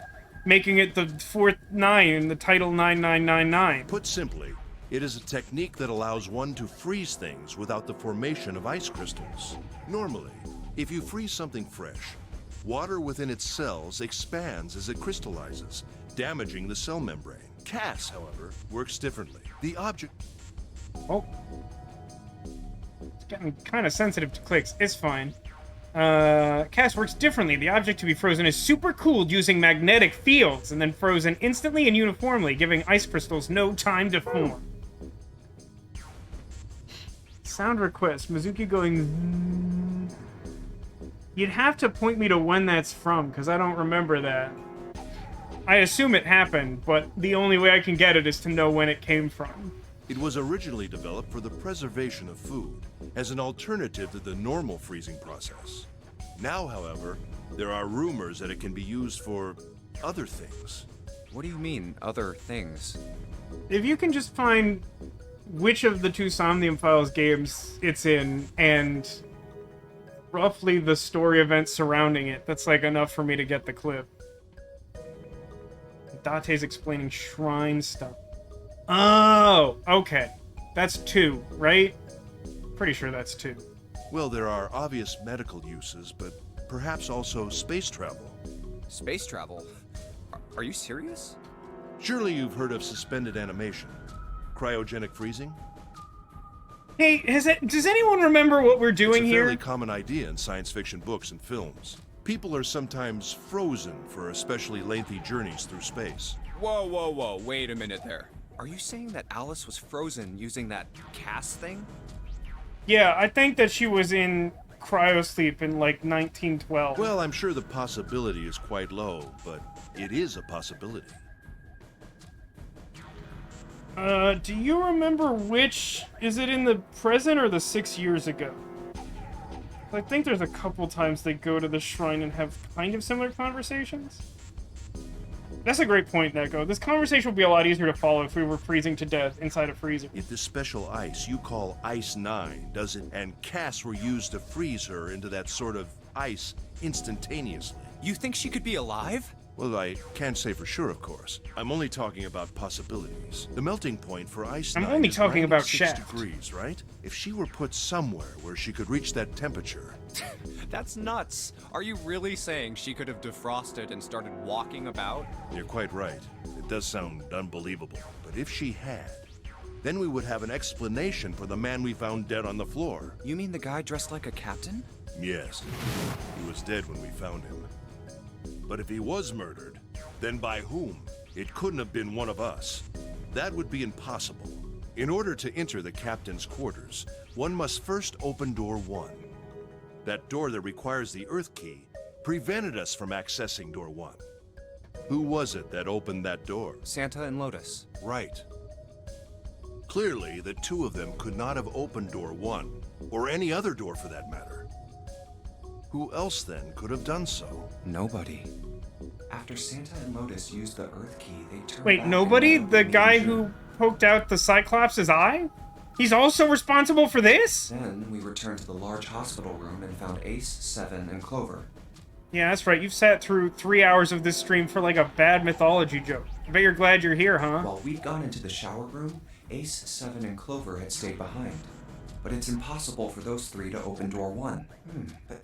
Making it the 4th 9 in the title 9999. Put simply, it is a technique that allows one to freeze things without the formation of ice crystals. Normally, if you freeze something fresh, water within its cells expands as it crystallizes, damaging the cell membrane. CAS, however, works differently. The object... Oh. It's getting kind of sensitive to clicks. It's fine. CAS works differently. The object to be frozen is super cooled using magnetic fields, and then frozen instantly and uniformly, giving ice crystals no time to form. Sound request. Mizuki going... You'd have to point me to when that's from, because I don't remember that. I assume it happened, but the only way I can get it is to know when it came from. It was originally developed for the preservation of food, as an alternative to the normal freezing process. Now, however, there are rumors that it can be used for other things. What do you mean, other things? If you can just find which of the 2 Somnium Files games it's in, and roughly the story events surrounding it, that's like enough for me to get the clip. Date's explaining shrine stuff. Oh, okay. That's 2, right? Pretty sure that's 2. Well, there are obvious medical uses, but perhaps also space travel. Space travel? Are you serious? Surely you've heard of suspended animation. Cryogenic freezing? Hey, does anyone remember what we're doing It's a here? fairly common idea in science fiction books and films. People are sometimes frozen for especially lengthy journeys through space. Whoa, wait a minute there. Are you saying that Alice was frozen using that CAS thing? Yeah, I think that she was in cryosleep in, like, 1912. Well, I'm sure the possibility is quite low, but it is a possibility. Do you remember which... Is it in the present or the 6 years ago? I think there's a couple times they go to the shrine and have kind of similar conversations. That's a great point, Neko. This conversation would be a lot easier to follow if we were freezing to death inside a freezer. If this special ice you call Ice 9 does it, and casts were used to freeze her into that sort of ice instantaneously. You think she could be alive? Well, I can't say for sure, of course. I'm only talking about possibilities. The melting point for Ice 9 only is talking about 96 Shaft. degrees, right? If she were put somewhere where she could reach that temperature... That's nuts. Are you really saying she could have defrosted and started walking about? You're quite right. It does sound unbelievable. But if she had, then we would have an explanation for the man we found dead on the floor. You mean the guy dressed like a captain? Yes. He was dead when we found him. But if he was murdered, then by whom? It couldn't have been one of us. That would be impossible. In order to enter the captain's quarters, one must first open door 1. That door that requires the Earth key prevented us from accessing door 1. Who was it that opened that door? Santa and Lotus. Right. Clearly, the two of them could not have opened door 1, or any other door for that matter. Who else then could have done so? Nobody. After Santa and Lotus used the Earth key, they turned Wait, back nobody? and The guy who poked out the Cyclops' eye? He's also responsible for this? Then we returned to the large hospital room and found Ace, Seven, and Clover. Yeah, that's right. You've sat through 3 hours of this stream for like a bad mythology joke. I bet you're glad you're here, huh? While we'd gone into the shower room, Ace, Seven, and Clover had stayed behind. But it's impossible for those three to open door 1. But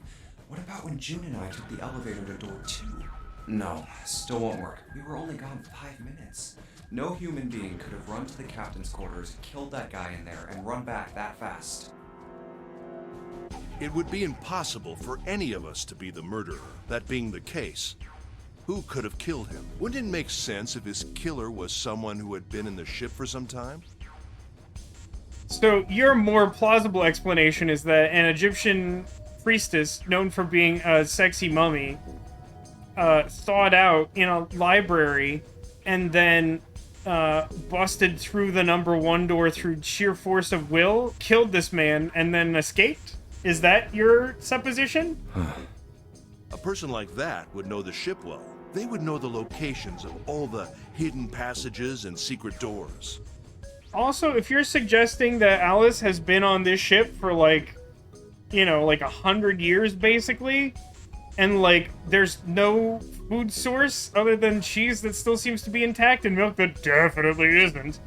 what about when June and I took the elevator to door 2? No, still won't work. We were only gone 5 minutes. No human being could have run to the captain's quarters, killed that guy in there, and run back that fast. It would be impossible for any of us to be the murderer, that being the case. Who could have killed him? Wouldn't it make sense if his killer was someone who had been in the ship for some time? So your more plausible explanation is that an Egyptian priestess known for being a sexy mummy thawed out in a library and then busted through the number 1 door through sheer force of will, killed this man, and then escaped? Is that your supposition? A person like that would know the ship well. They would know the locations of all the hidden passages and secret doors. Also, if you're suggesting that Alice has been on this ship for like, you know, like 100 years basically, and like there's no food source other than cheese that still seems to be intact and milk that definitely isn't.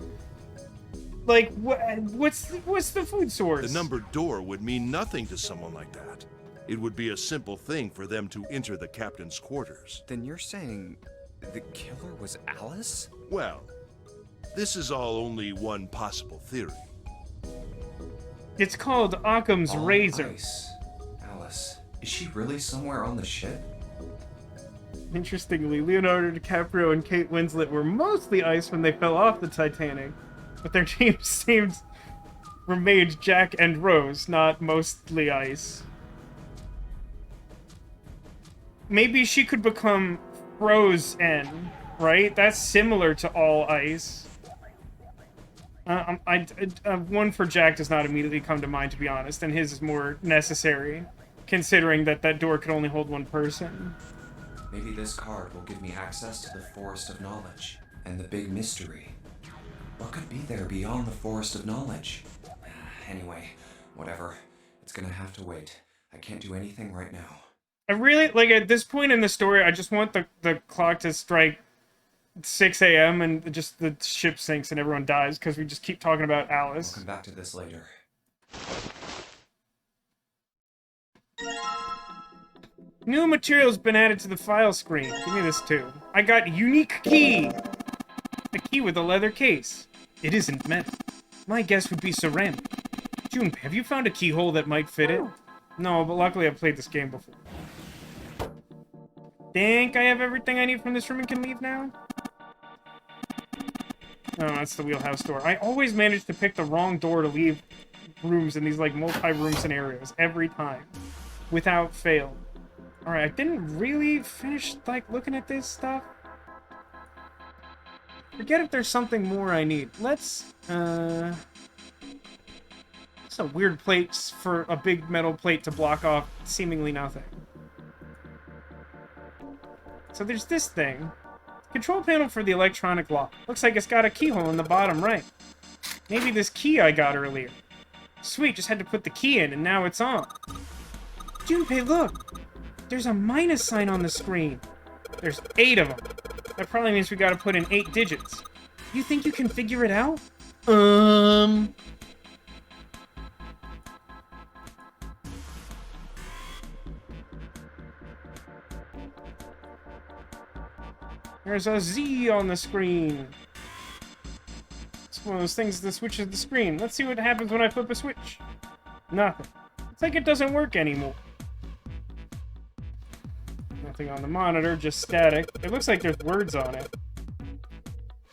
Like, what's the food source? The numbered door would mean nothing to someone like that. It would be a simple thing for them to enter the captain's quarters. Then you're saying the killer was Alice? Well, this is all only one possible theory. It's called Occam's razor. Ice. Alice, is she really somewhere on the ship? Interestingly, Leonardo DiCaprio and Kate Winslet were mostly ice when they fell off the Titanic, but their names remained Jack and Rose, not mostly ice. Maybe she could become Frozen, right? That's similar to all ice. One for Jack does not immediately come to mind, to be honest, and his is more necessary, considering that that door could only hold 1 person. Maybe this card will give me access to the Forest of Knowledge and the big mystery. What could be there beyond the Forest of Knowledge? Anyway, whatever. It's gonna have to wait. I can't do anything right now. I really, like, at this point in the story, I just want the clock to strike 6 a.m. and just the ship sinks and everyone dies because we just keep talking about Alice. We'll come back to this later. New material's been added to the file screen. Give me this too. I got unique key! A key with a leather case. It isn't metal. My guess would be ceramic. June, have you found a keyhole that might fit it? No, but luckily I've played this game before. Think I have everything I need from this room and can leave now? Oh, that's the wheelhouse door. I always manage to pick the wrong door to leave rooms in these, like, multi-room scenarios. Every time. Without fail. Alright, I didn't really finish, like, looking at this stuff. Forget if there's something more I need. Let's, it's a weird place for a big metal plate to block off seemingly nothing. So there's this thing. Control panel for the electronic lock. Looks like it's got a keyhole in the bottom right. Maybe this key I got earlier. Sweet, just had to put the key in and now it's on. Junpei, look! There's a minus sign on the screen. There's 8 of them. That probably means we gotta put in 8 digits. You think you can figure it out? There's a Z on the screen. It's one of those things that switches the screen. Let's see what happens when I flip a switch. Nothing. It's like it doesn't work anymore. Nothing on the monitor, just static. It looks like there's words on it.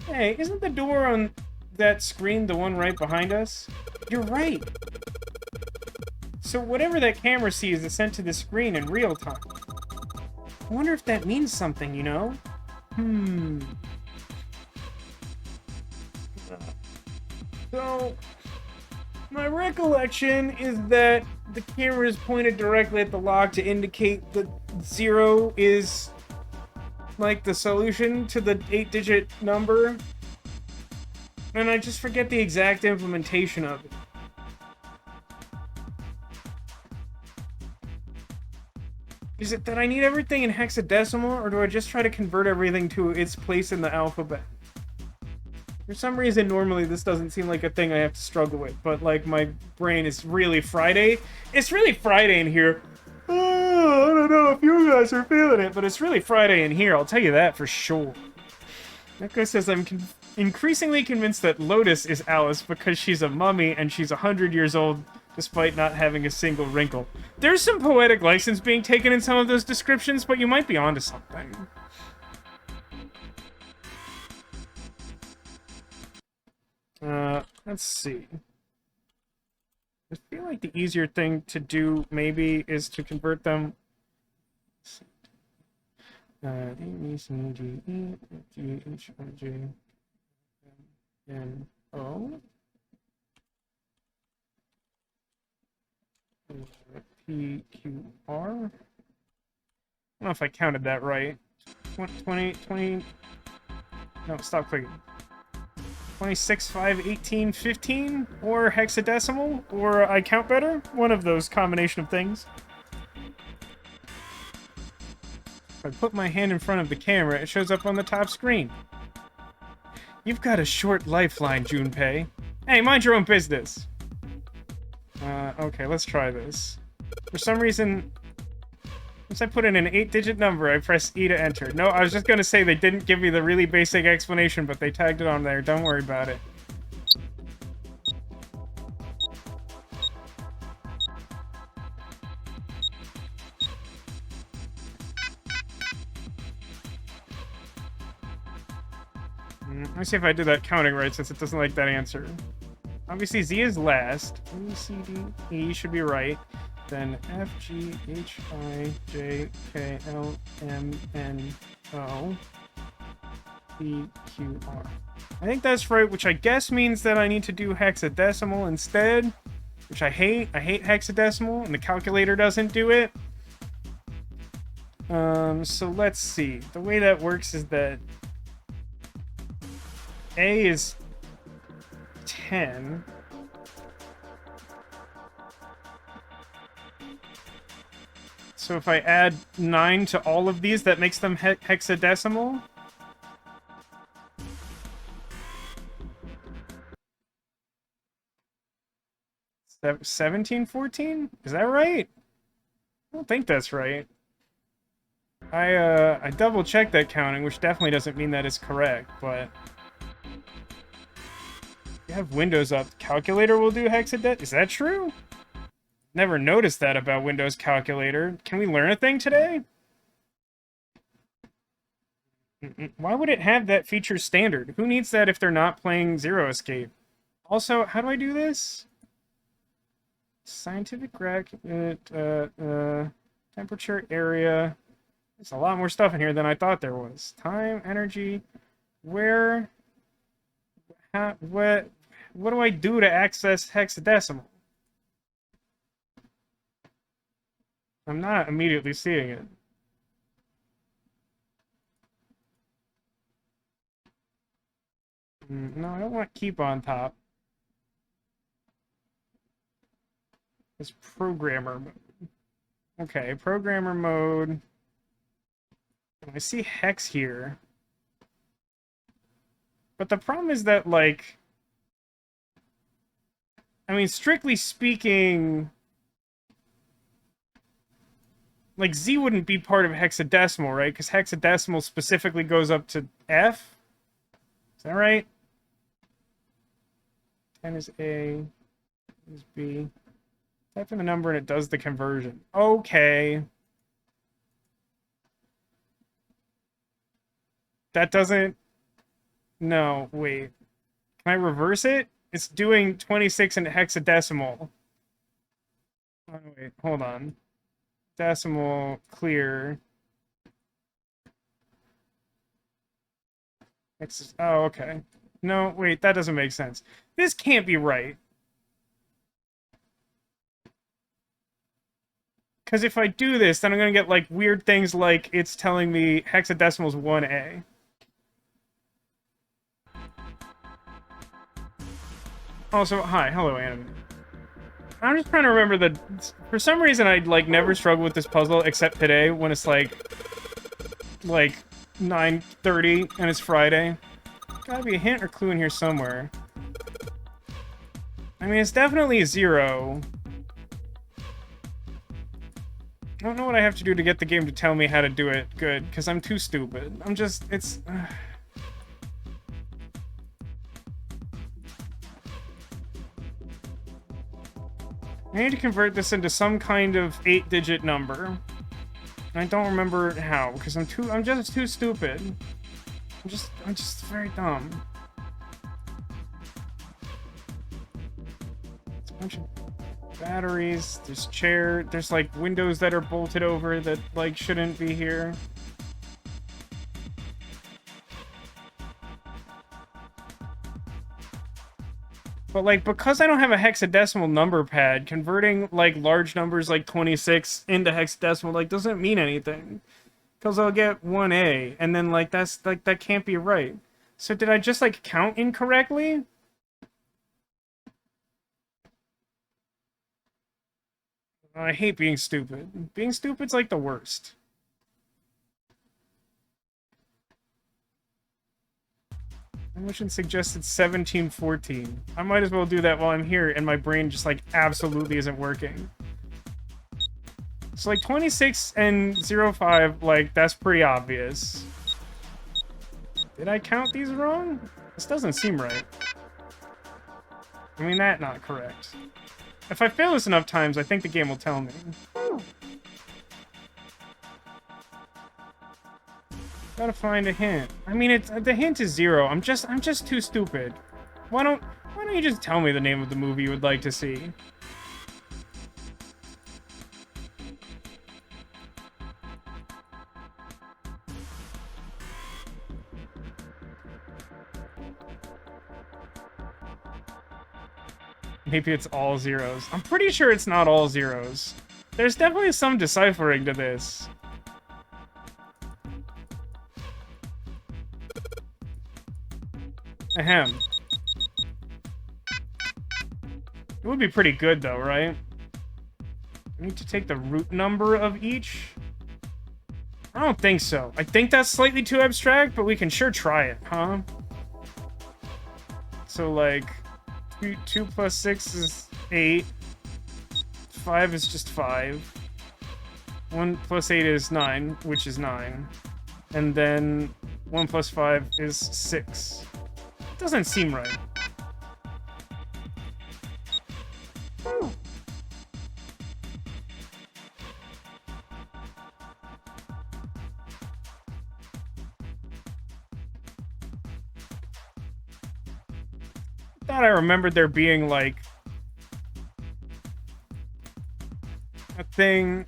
Hey, isn't the door on that screen the one right behind us? You're right. So whatever that camera sees is sent to the screen in real time. I wonder if that means something, you know? So, my recollection is that the camera is pointed directly at the lock to indicate that 0 is, like, the solution to the 8-digit number. And I just forget the exact implementation of it. Is it that I need everything in hexadecimal, or do I just try to convert everything to its place in the alphabet? For some reason, normally this doesn't seem like a thing I have to struggle with, but, like, my brain is really Friday. It's really Friday in here. Oh, I don't know if you guys are feeling it, but it's really Friday in here, I'll tell you that for sure. Neko says, I'm increasingly convinced that Lotus is Alice because she's a mummy and she's 100 years old despite not having a single wrinkle. There's some poetic license being taken in some of those descriptions, but you might be onto something. Let's see. I feel like the easier thing to do, maybe, is to convert them. A, B, C, D, E, F, G, H, I, J, N, O. P, Q, R. I don't know if I counted that right. 20... No, stop clicking. 26, 5, 18, 15? Or hexadecimal? Or I count better? One of those combination of things. If I put my hand in front of the camera, it shows up on the top screen. You've got a short lifeline, Junpei. Hey, mind your own business! Okay, let's try this. For some reason, once I put in an 8-digit number, I press E to enter. No, I was just gonna say they didn't give me the really basic explanation, but they tagged it on there. Don't worry about it. Let me see if I did that counting right, since it doesn't like that answer. Obviously, Z is last. A, C, D, E should be right. Then F, G, H, I, J, K, L, M, N, O, P, Q, R. I think that's right, which I guess means that I need to do hexadecimal instead, which I hate. I hate hexadecimal, and the calculator doesn't do it. So let's see. The way that works is that A is 10. So if I add 9 to all of these, that makes them hexadecimal. Sev 1714? Is that right? I don't think that's right. I double checked that counting, which definitely doesn't mean that it's correct, but you have Windows up. The calculator will do hexadecimal. Is that true? Never noticed that about Windows Calculator. Can we learn a thing today? Why would it have that feature standard? Who needs that if they're not playing Zero Escape? Also, how do I do this? Scientific temperature, area. There's a lot more stuff in here than I thought there was. Time, energy, where, how, what do I do to access hexadecimal? I'm not immediately seeing it. No, I don't want keep on top. It's programmer mode. Okay, programmer mode. I see hex here. But the problem is that, like... I mean, strictly speaking... Like, Z wouldn't be part of hexadecimal, right? Because hexadecimal specifically goes up to F? Is that right? 10 is A. Is B. Type in the number and it does the conversion. Okay. That doesn't... No, wait. Can I reverse it? It's doing 26 in hexadecimal. Oh, wait, hold on. Decimal, clear. Oh, okay. No, wait, that doesn't make sense. This can't be right. Because if I do this, then I'm going to get, like, weird things like it's telling me hexadecimal is 1A. Also, hi, hello, Anime. I'm just trying to remember the... For some reason, I, like, never struggle with this puzzle, except today, when it's, like 9:30, and it's Friday. Gotta be a hint or clue in here somewhere. I mean, it's definitely a 0. I don't know what I have to do to get the game to tell me how to do it good, because I'm too stupid. I'm just... It's... I need to convert this into some kind of 8-digit number. And I don't remember how, because I'm just too stupid. I'm just very dumb. It's a bunch of batteries, there's chair, there's like windows that are bolted over that like shouldn't be here. But, like, because I don't have a hexadecimal number pad, converting, like, large numbers like 26 into hexadecimal, like, doesn't mean anything. Because I'll get 1A, and then, like, that's, like, that can't be right. So did I just, like, count incorrectly? I hate being stupid. Being stupid's, like, the worst. Mission suggested 1714. I might as well do that while I'm here, and my brain just, like, absolutely isn't working. So, like, 26 and 05, like, that's pretty obvious. Did I count these wrong? This doesn't seem right. I mean, that's not correct. If I fail this enough times, I think the game will tell me. Gotta find a hint. I mean, the hint is 0. I'm just too stupid. Why don't you just tell me the name of the movie you would like to see? Maybe it's all zeros. I'm pretty sure it's not all zeros. There's definitely some deciphering to this. Ahem. It would be pretty good, though, right? I need to take the root number of each? I don't think so. I think that's slightly too abstract, but we can sure try it, huh? So, like, 2 plus 6 is 8. 5 is just 5. 1 plus 8 is 9, which is 9. And then 1 plus 5 is 6. Doesn't seem right. Thought I remembered there being, like, a thing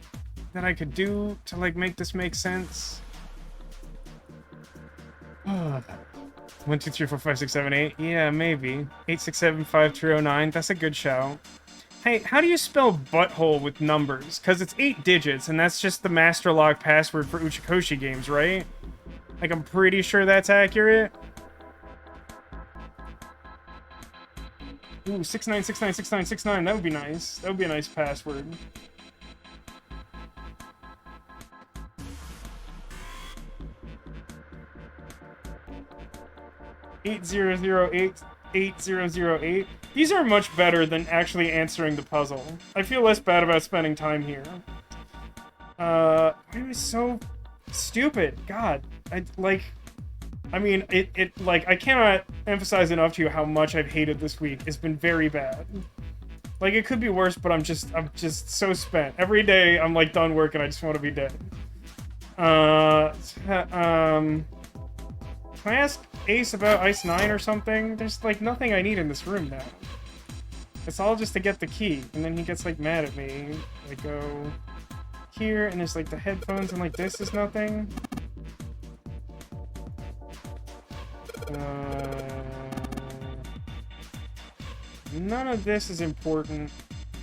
that I could do to, like, make this make sense. 1, 2, 3, 4, 5, 6, 7, 8. Yeah, maybe. 8, 6, 7, 5, 3, 0, 9. That's a good shout. Hey, how do you spell butthole with numbers? Because it's 8 digits, and that's just the master lock password for Uchikoshi games, right? Like, I'm pretty sure that's accurate. Ooh, 69696969. That would be nice. That would be a nice password. $8,008,8008. These are much better than actually answering the puzzle. I feel less bad about spending time here. It was so stupid. God, I mean, I cannot emphasize enough to you how much I've hated this week. It's been very bad. Like, it could be worse, but I'm just so spent. Every day, I'm, like, done work and I just want to be dead. Can I ask Ace about Ice 9 or something? There's, like, nothing I need in this room now. It's all just to get the key, and then he gets, like, mad at me. I go here, and there's, like, the headphones, and, like, this is nothing. None of this is important.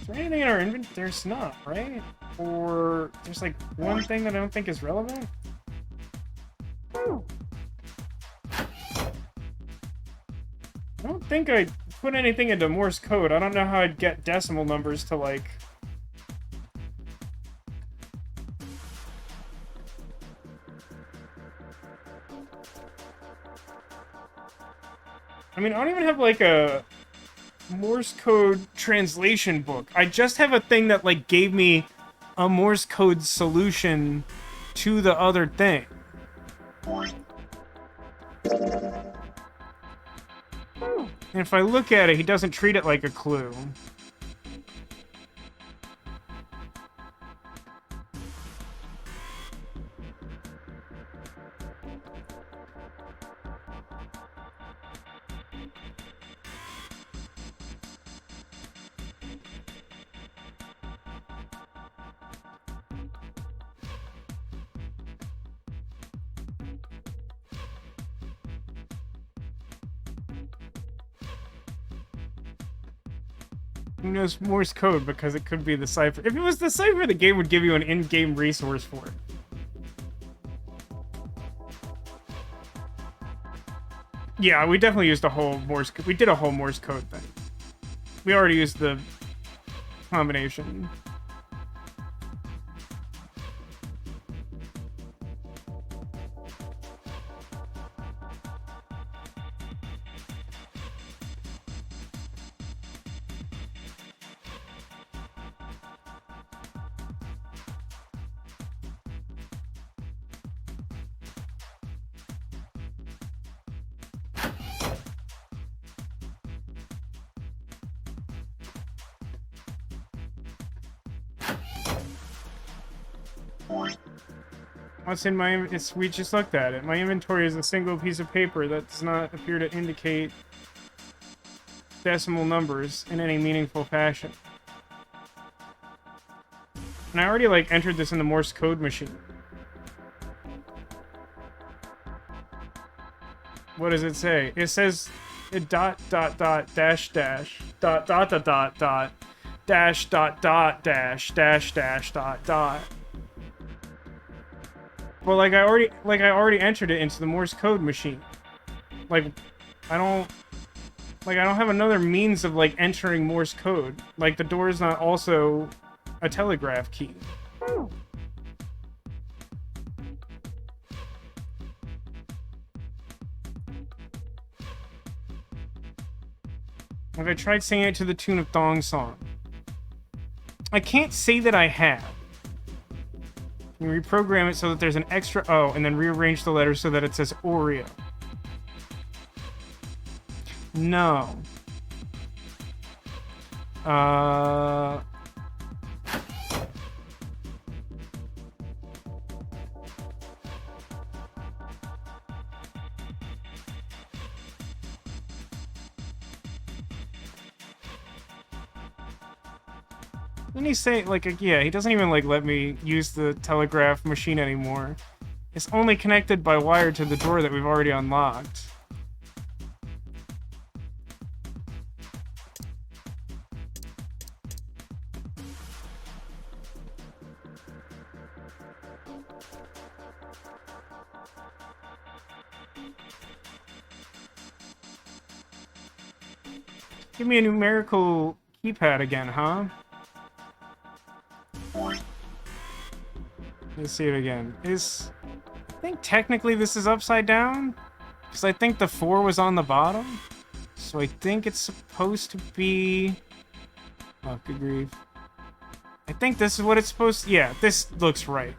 Is there anything in our inventory? There's not, right? Or there's like one thing that I don't think is relevant? I don't think I put anything into Morse code. I don't know how I'd get decimal numbers to like... I mean, I don't even have like a Morse code translation book. I just have a thing that like gave me a Morse code solution to the other thing. And if I look at it, he doesn't treat it like a clue. Who knows Morse code, because it could be the cipher. If it was the cipher, the game would give you an in-game resource for it. Yeah, we definitely used a whole Morse code. We did a whole Morse code thing. We already used the combination. What's in my we just looked at it. My inventory is a single piece of paper that does not appear to indicate decimal numbers in any meaningful fashion. And I already like entered this in the Morse code machine. What does it say? It says dot dot dot dash dash dot dot dot dot dot dash dot dot dash dash dash dot dot. Well, I already entered it into the Morse code machine. Like, I don't have another means of, like, entering Morse code. Like, the door is not also a telegraph key. Like, I tried singing it to the tune of Thong Song. I can't say that I have. You reprogram it so that there's an extra O, and then rearrange the letters so that it says Oreo. No. Didn't he say, like, yeah, he doesn't even, like, let me use the telegraph machine anymore. It's only connected by wire to the door that we've already unlocked. Give me a numerical keypad again, huh? Let's see it again. I think technically this is upside down? Because I think the 4 was on the bottom. So I think it's supposed to be... Oh, good grief. I think this is what it's supposed to... Yeah, this looks right.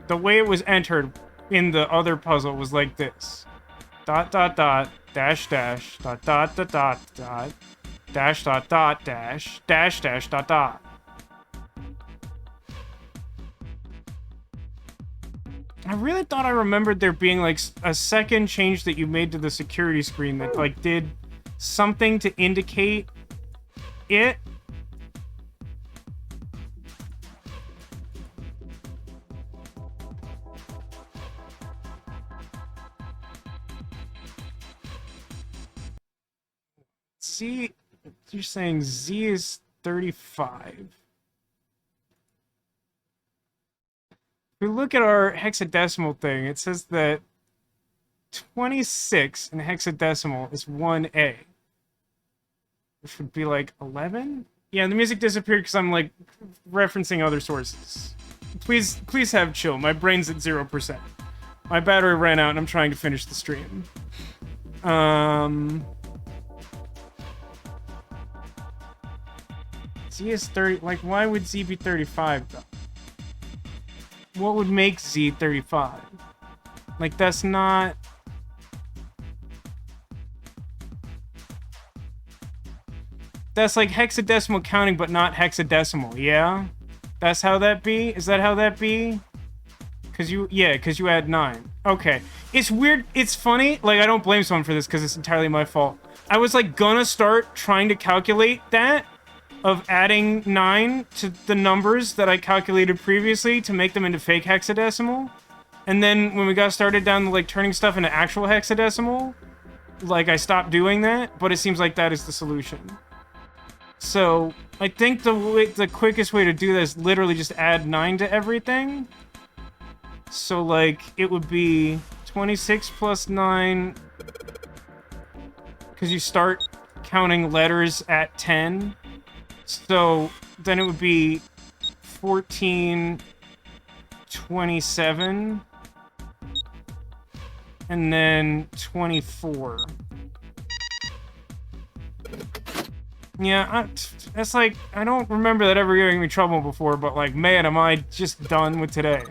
The way it was entered in the other puzzle was like this. Dot, dot, dot, dash, dash, dot, dot, dot, dot, dot, dash, dot, dot, dash, dash, dash, dot, dot. I really thought I remembered there being, like, a second change that you made to the security screen that, like, did something to indicate it. Z, you're saying Z is 35. If we look at our hexadecimal thing, it says that 26 in hexadecimal is 1A. Which would be like 11? Yeah, the music disappeared because I'm like referencing other sources. Please have chill. My brain's at 0%. My battery ran out and I'm trying to finish the stream. Z is 30. Like, why would Z be 35 though? What would make Z 35? Like, that's not... That's like hexadecimal counting, but not hexadecimal, yeah? That's how that be? Is that how that be? Cause you add 9. Okay. It's weird, it's funny, like, I don't blame someone for this, because it's entirely my fault. I was, like, gonna start trying to calculate that, of adding 9 to the numbers that I calculated previously to make them into fake hexadecimal. And then when we got started down the, like, turning stuff into actual hexadecimal, like, I stopped doing that, but it seems like that is the solution. So, I think the quickest way to do this is literally just add 9 to everything. So, like, it would be 26 plus 9, because you start counting letters at 10. So, then it would be 14, 27, and then 24. Yeah, that's like, I don't remember that ever giving me trouble before, but like, man, am I just done with today.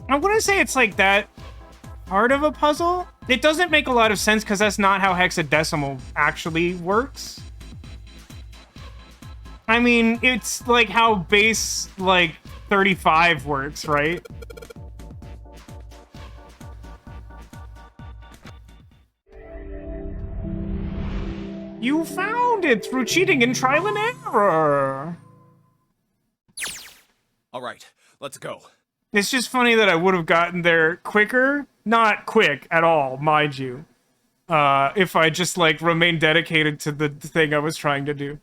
I wouldn't say it's like that hard of a puzzle. It doesn't make a lot of sense because that's not how hexadecimal actually works. I mean, it's like how base, like, 35 works, right? You found it through cheating and trial and error. All right, let's go. It's just funny that I would have gotten there quicker. Not quick at all, mind you. If I just, like, remained dedicated to the thing I was trying to do.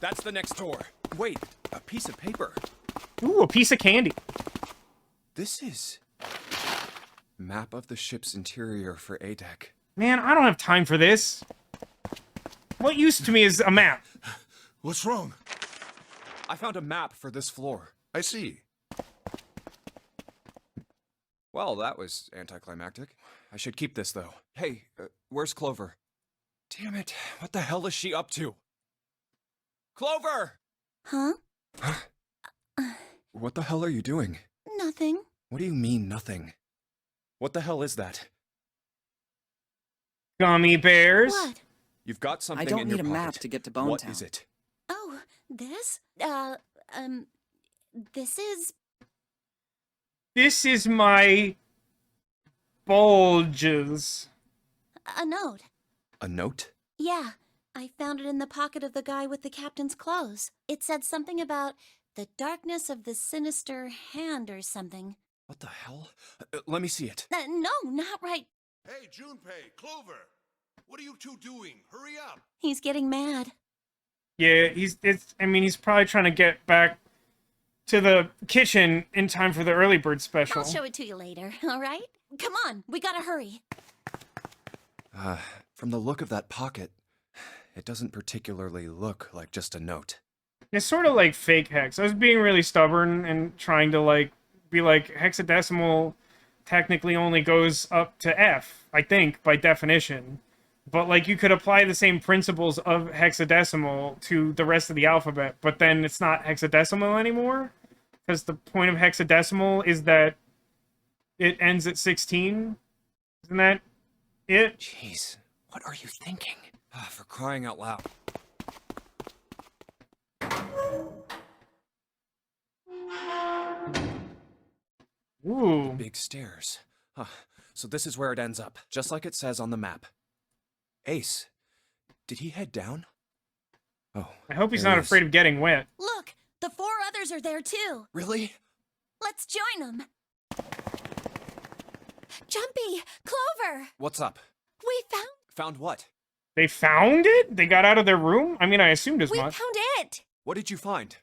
That's the next door. Wait, a piece of paper. Ooh, a piece of candy. This is... Map of the ship's interior for A-Deck. Man, I don't have time for this. What use to me is a map? What's wrong? I found a map for this floor. I see. Well, that was anticlimactic. I should keep this, though. Hey, where's Clover? Damn it, what the hell is she up to? Clover! Huh? What the hell are you doing? Nothing. What do you mean, nothing? What the hell is that? Gummy bears? What? You've got something I don't in need your a pocket. map to get to Bone What Town. is it? Oh, this? This is... This is my... bulges. a note. A note? Yeah, I found it in the pocket of the guy with the captain's clothes. It said something about the darkness of the sinister hand or something. What the hell? Let me see it. No, not right. Hey, Junpei, Clover! What are you two doing? Hurry up! He's getting mad. Yeah, he's probably trying to get back to the kitchen in time for the early bird special. I'll show it to you later, all right? Come on, we gotta hurry. From the look of that pocket, it doesn't particularly look like just a note. It's sort of like fake hex. I was being really stubborn and trying to, like, be like, hexadecimal technically only goes up to F, I think, by definition. But, like, you could apply the same principles of hexadecimal to the rest of the alphabet, but then it's not hexadecimal anymore. Because the point of hexadecimal is that it ends at 16. Isn't that it? Jeez, what are you thinking? For crying out loud. Ooh. Big stairs. Huh. So this is where it ends up, just like it says on the map. Ace, did he head down? Oh, I hope he's not afraid of getting wet. Look, the 4 others are there too. Really? Let's join them. Jumpy, Clover. What's up? We found. Found what? They found it? They got out of their room? I mean, I assumed as We much. found it. What did you find?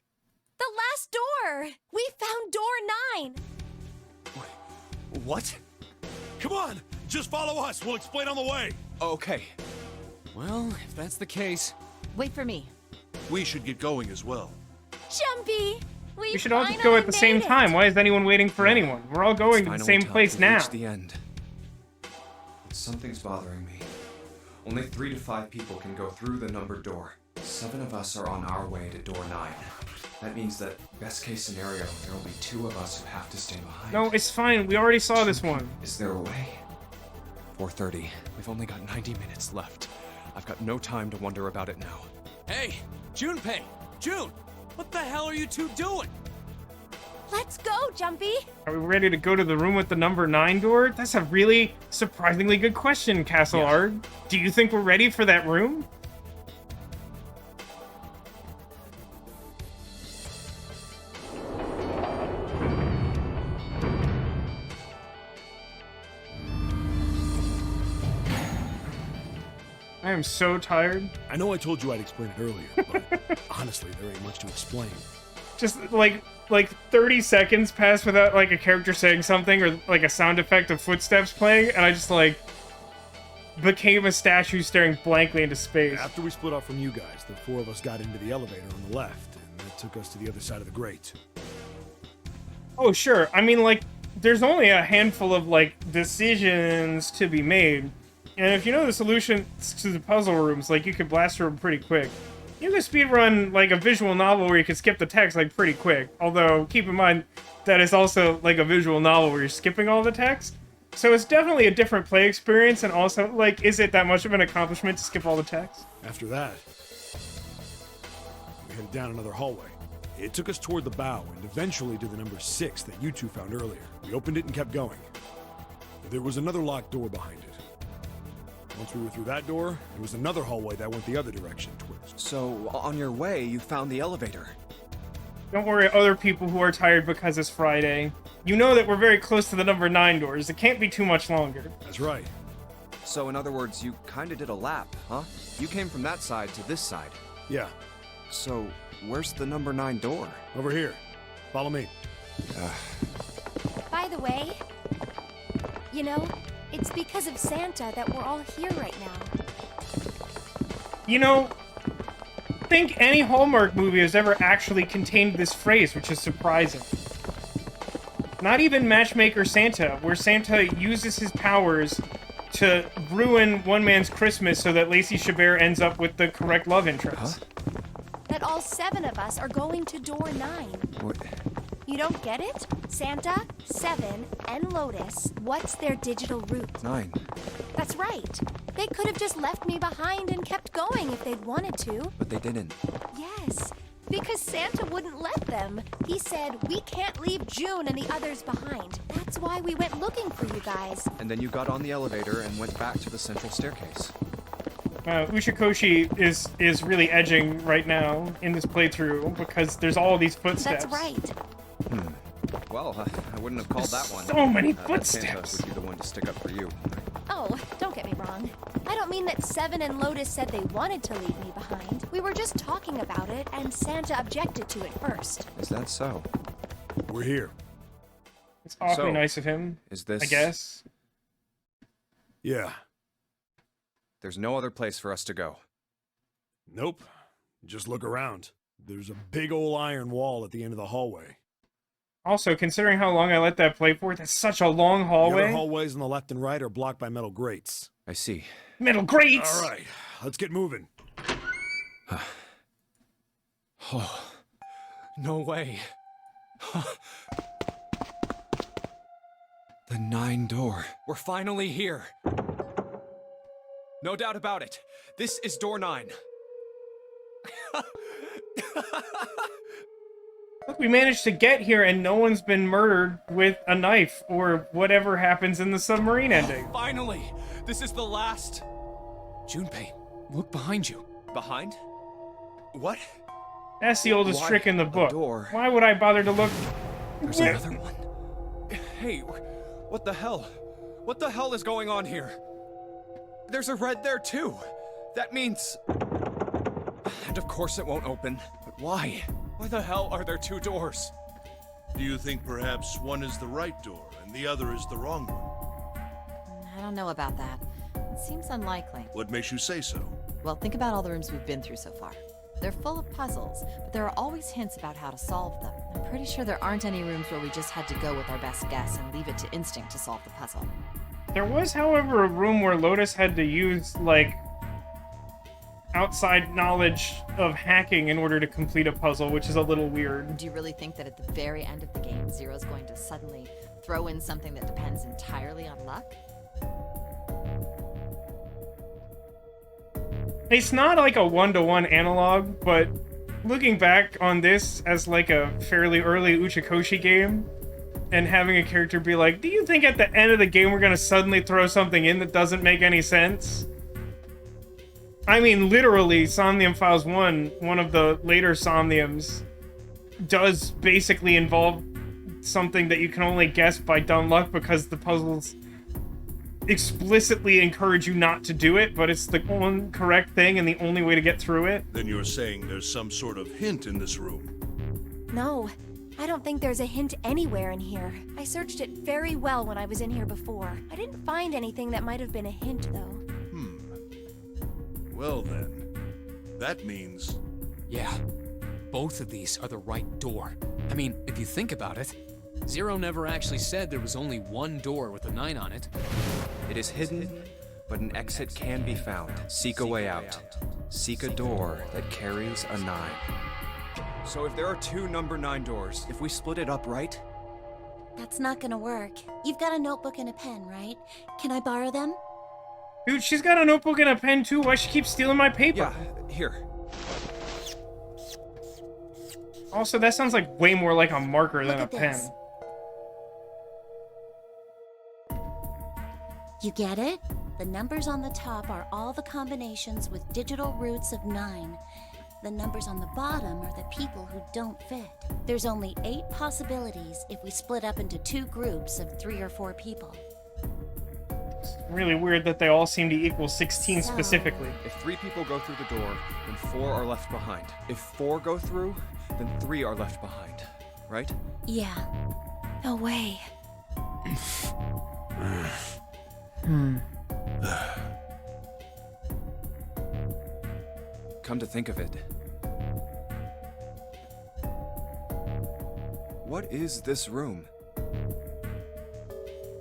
The last door. We found door 9. What? Come on, just follow us. We'll explain on the way. Okay. Well, if that's the case... Wait for me. We should get going as well. Jumpy, We should all just go at the same time. Why is anyone waiting for anyone? We're all going to the same place now. The end. Something's bothering me. Only 3 to 5 people can go through the numbered door. 7 of us are on our way to door 9. That means that, best case scenario, there will be 2 of us who have to stay behind. No, it's fine. We already saw this one. Is there a way? 4:30. We've only got 90 minutes left. I've got no time to wonder about it now. Hey, Junpei! June! What the hell are you two doing? Let's go, Jumpy. Are we ready to go to the room with the number 9 door? That's a really surprisingly good question, Castle Ard. Do you think we're ready for that room? I am so tired. I know I told you I'd explain it earlier, but honestly, there ain't much to explain. Just like 30 seconds passed without like a character saying something or like a sound effect of footsteps playing, and I just like became a statue staring blankly into space. After we split off from you guys, the 4 of us got into the elevator on the left, and that took us to the other side of the grate. Oh, sure. I mean, like, there's only a handful of, like, decisions to be made. And if you know the solutions to the puzzle rooms, like, you could blast through them pretty quick. You can speedrun, like, a visual novel where you can skip the text, like, pretty quick. Although, keep in mind that it's also, like, a visual novel where you're skipping all the text. So it's definitely a different play experience, and also, like, is it that much of an accomplishment to skip all the text? After that, we headed down another hallway. It took us toward the bow, and eventually to the number 6 that you two found earlier. We opened it and kept going. There was another locked door behind it. Once we were through that door, there was another hallway that went the other direction, twist. So, on your way, you found the elevator. Don't worry, other people who are tired because it's Friday. You know that we're very close to the number 9 doors. It can't be too much longer. That's right. So, in other words, you kinda did a lap, huh? You came from that side to this side. Yeah. So, where's the number 9 door? Over here. Follow me. By the way, you know, it's because of Santa that we're all here right now. You know, I think any Hallmark movie has ever actually contained this phrase, which is surprising. Not even Matchmaker Santa, where Santa uses his powers to ruin one man's Christmas so that Lacey Chabert ends up with the correct love interest. That all 7 of us are going to door 9. What? You don't get it? Santa, 7, and Lotus. What's their digital route? 9. That's right. They could have just left me behind and kept going if they'd wanted to. But they didn't. Yes, because Santa wouldn't let them. He said, we can't leave June and the others behind. That's why we went looking for you guys. And then you got on the elevator and went back to the central staircase. Uchikoshi is really edging right now in this playthrough because there's all these footsteps. That's right. Well, I wouldn't have called that one. So many That footsteps. Santa would be the one to stick up for you. Oh, don't get me wrong. I don't mean that 7 and Lotus said they wanted to leave me behind. We were just talking about it, and Santa objected to it first. Is that so? We're here. It's awfully So, nice of him, Is this... I guess. Yeah. There's no other place for us to go. Nope. Just look around. There's a big old iron wall at the end of the hallway. Also, considering how long I let that play for, that's such a long The hallway. other hallways on the left and right are blocked by metal grates. I see. Metal grates! All right, let's get moving. Oh, no way. The 9 door. We're finally here. No doubt about it. This is door 9. Look, we managed to get here and no one's been murdered with a knife or whatever happens in the submarine ending. Finally! This is the last... Junpei, look behind you. Behind? What? That's the oldest Why trick in the a book. door? Why would I bother to look? There's another one. Hey, what the hell? What the hell is going on here? There's a red there too. That means... And of course it won't open. But why? Why the hell are there 2 doors? Do you think perhaps one is the right door and the other is the wrong one? I don't know about that. It seems unlikely. What makes you say so? Well, think about all the rooms we've been through so far. They're full of puzzles, but there are always hints about how to solve them. I'm pretty sure there aren't any rooms where we just had to go with our best guess and leave it to instinct to solve the puzzle. There was, however, a room where Lotus had to use, like, outside knowledge of hacking in order to complete a puzzle, which is a little weird. Do you really think that at the very end of the game, Zero's going to suddenly throw in something that depends entirely on luck? It's not like a one-to-one analog, but looking back on this as like a fairly early Uchikoshi game, and having a character be like, do you think at the end of the game we're gonna suddenly throw something in that doesn't make any sense? I mean, literally, Somnium Files 1, one of the later Somniums, does basically involve something that you can only guess by dumb luck because the puzzles explicitly encourage you not to do it, but it's the one correct thing and the only way to get through it. Then you're saying there's some sort of hint in this room? No, I don't think there's a hint anywhere in here. I searched it very well when I was in here before. I didn't find anything that might have been a hint, though. Well then, that means... Yeah, both of these are the right door. I mean, if you think about it, Zero never actually said there was only one door with a 9 on it. It is hidden, but an exit can be found. Seek a way out. Seek a door that carries a 9. So if there are 2 number 9 doors, if we split it up right... That's not gonna work. You've got a notebook and a pen, right? Can I borrow them? Dude, she's got a notebook and a pen too. Why she keeps stealing my paper? Yeah, here. Also, that sounds like way more like a marker than a Look at pen. this. You get it? The numbers on the top are all the combinations with digital roots of 9. The numbers on the bottom are the people who don't fit. There's only 8 possibilities if we split up into 2 groups of 3 or 4 people. It's really weird that they all seem to equal 16 So- specifically. If 3 people go through the door, then 4 are left behind. If 4 go through, then 3 are left behind. Right? Yeah. No way. Come to think of it. What is this room?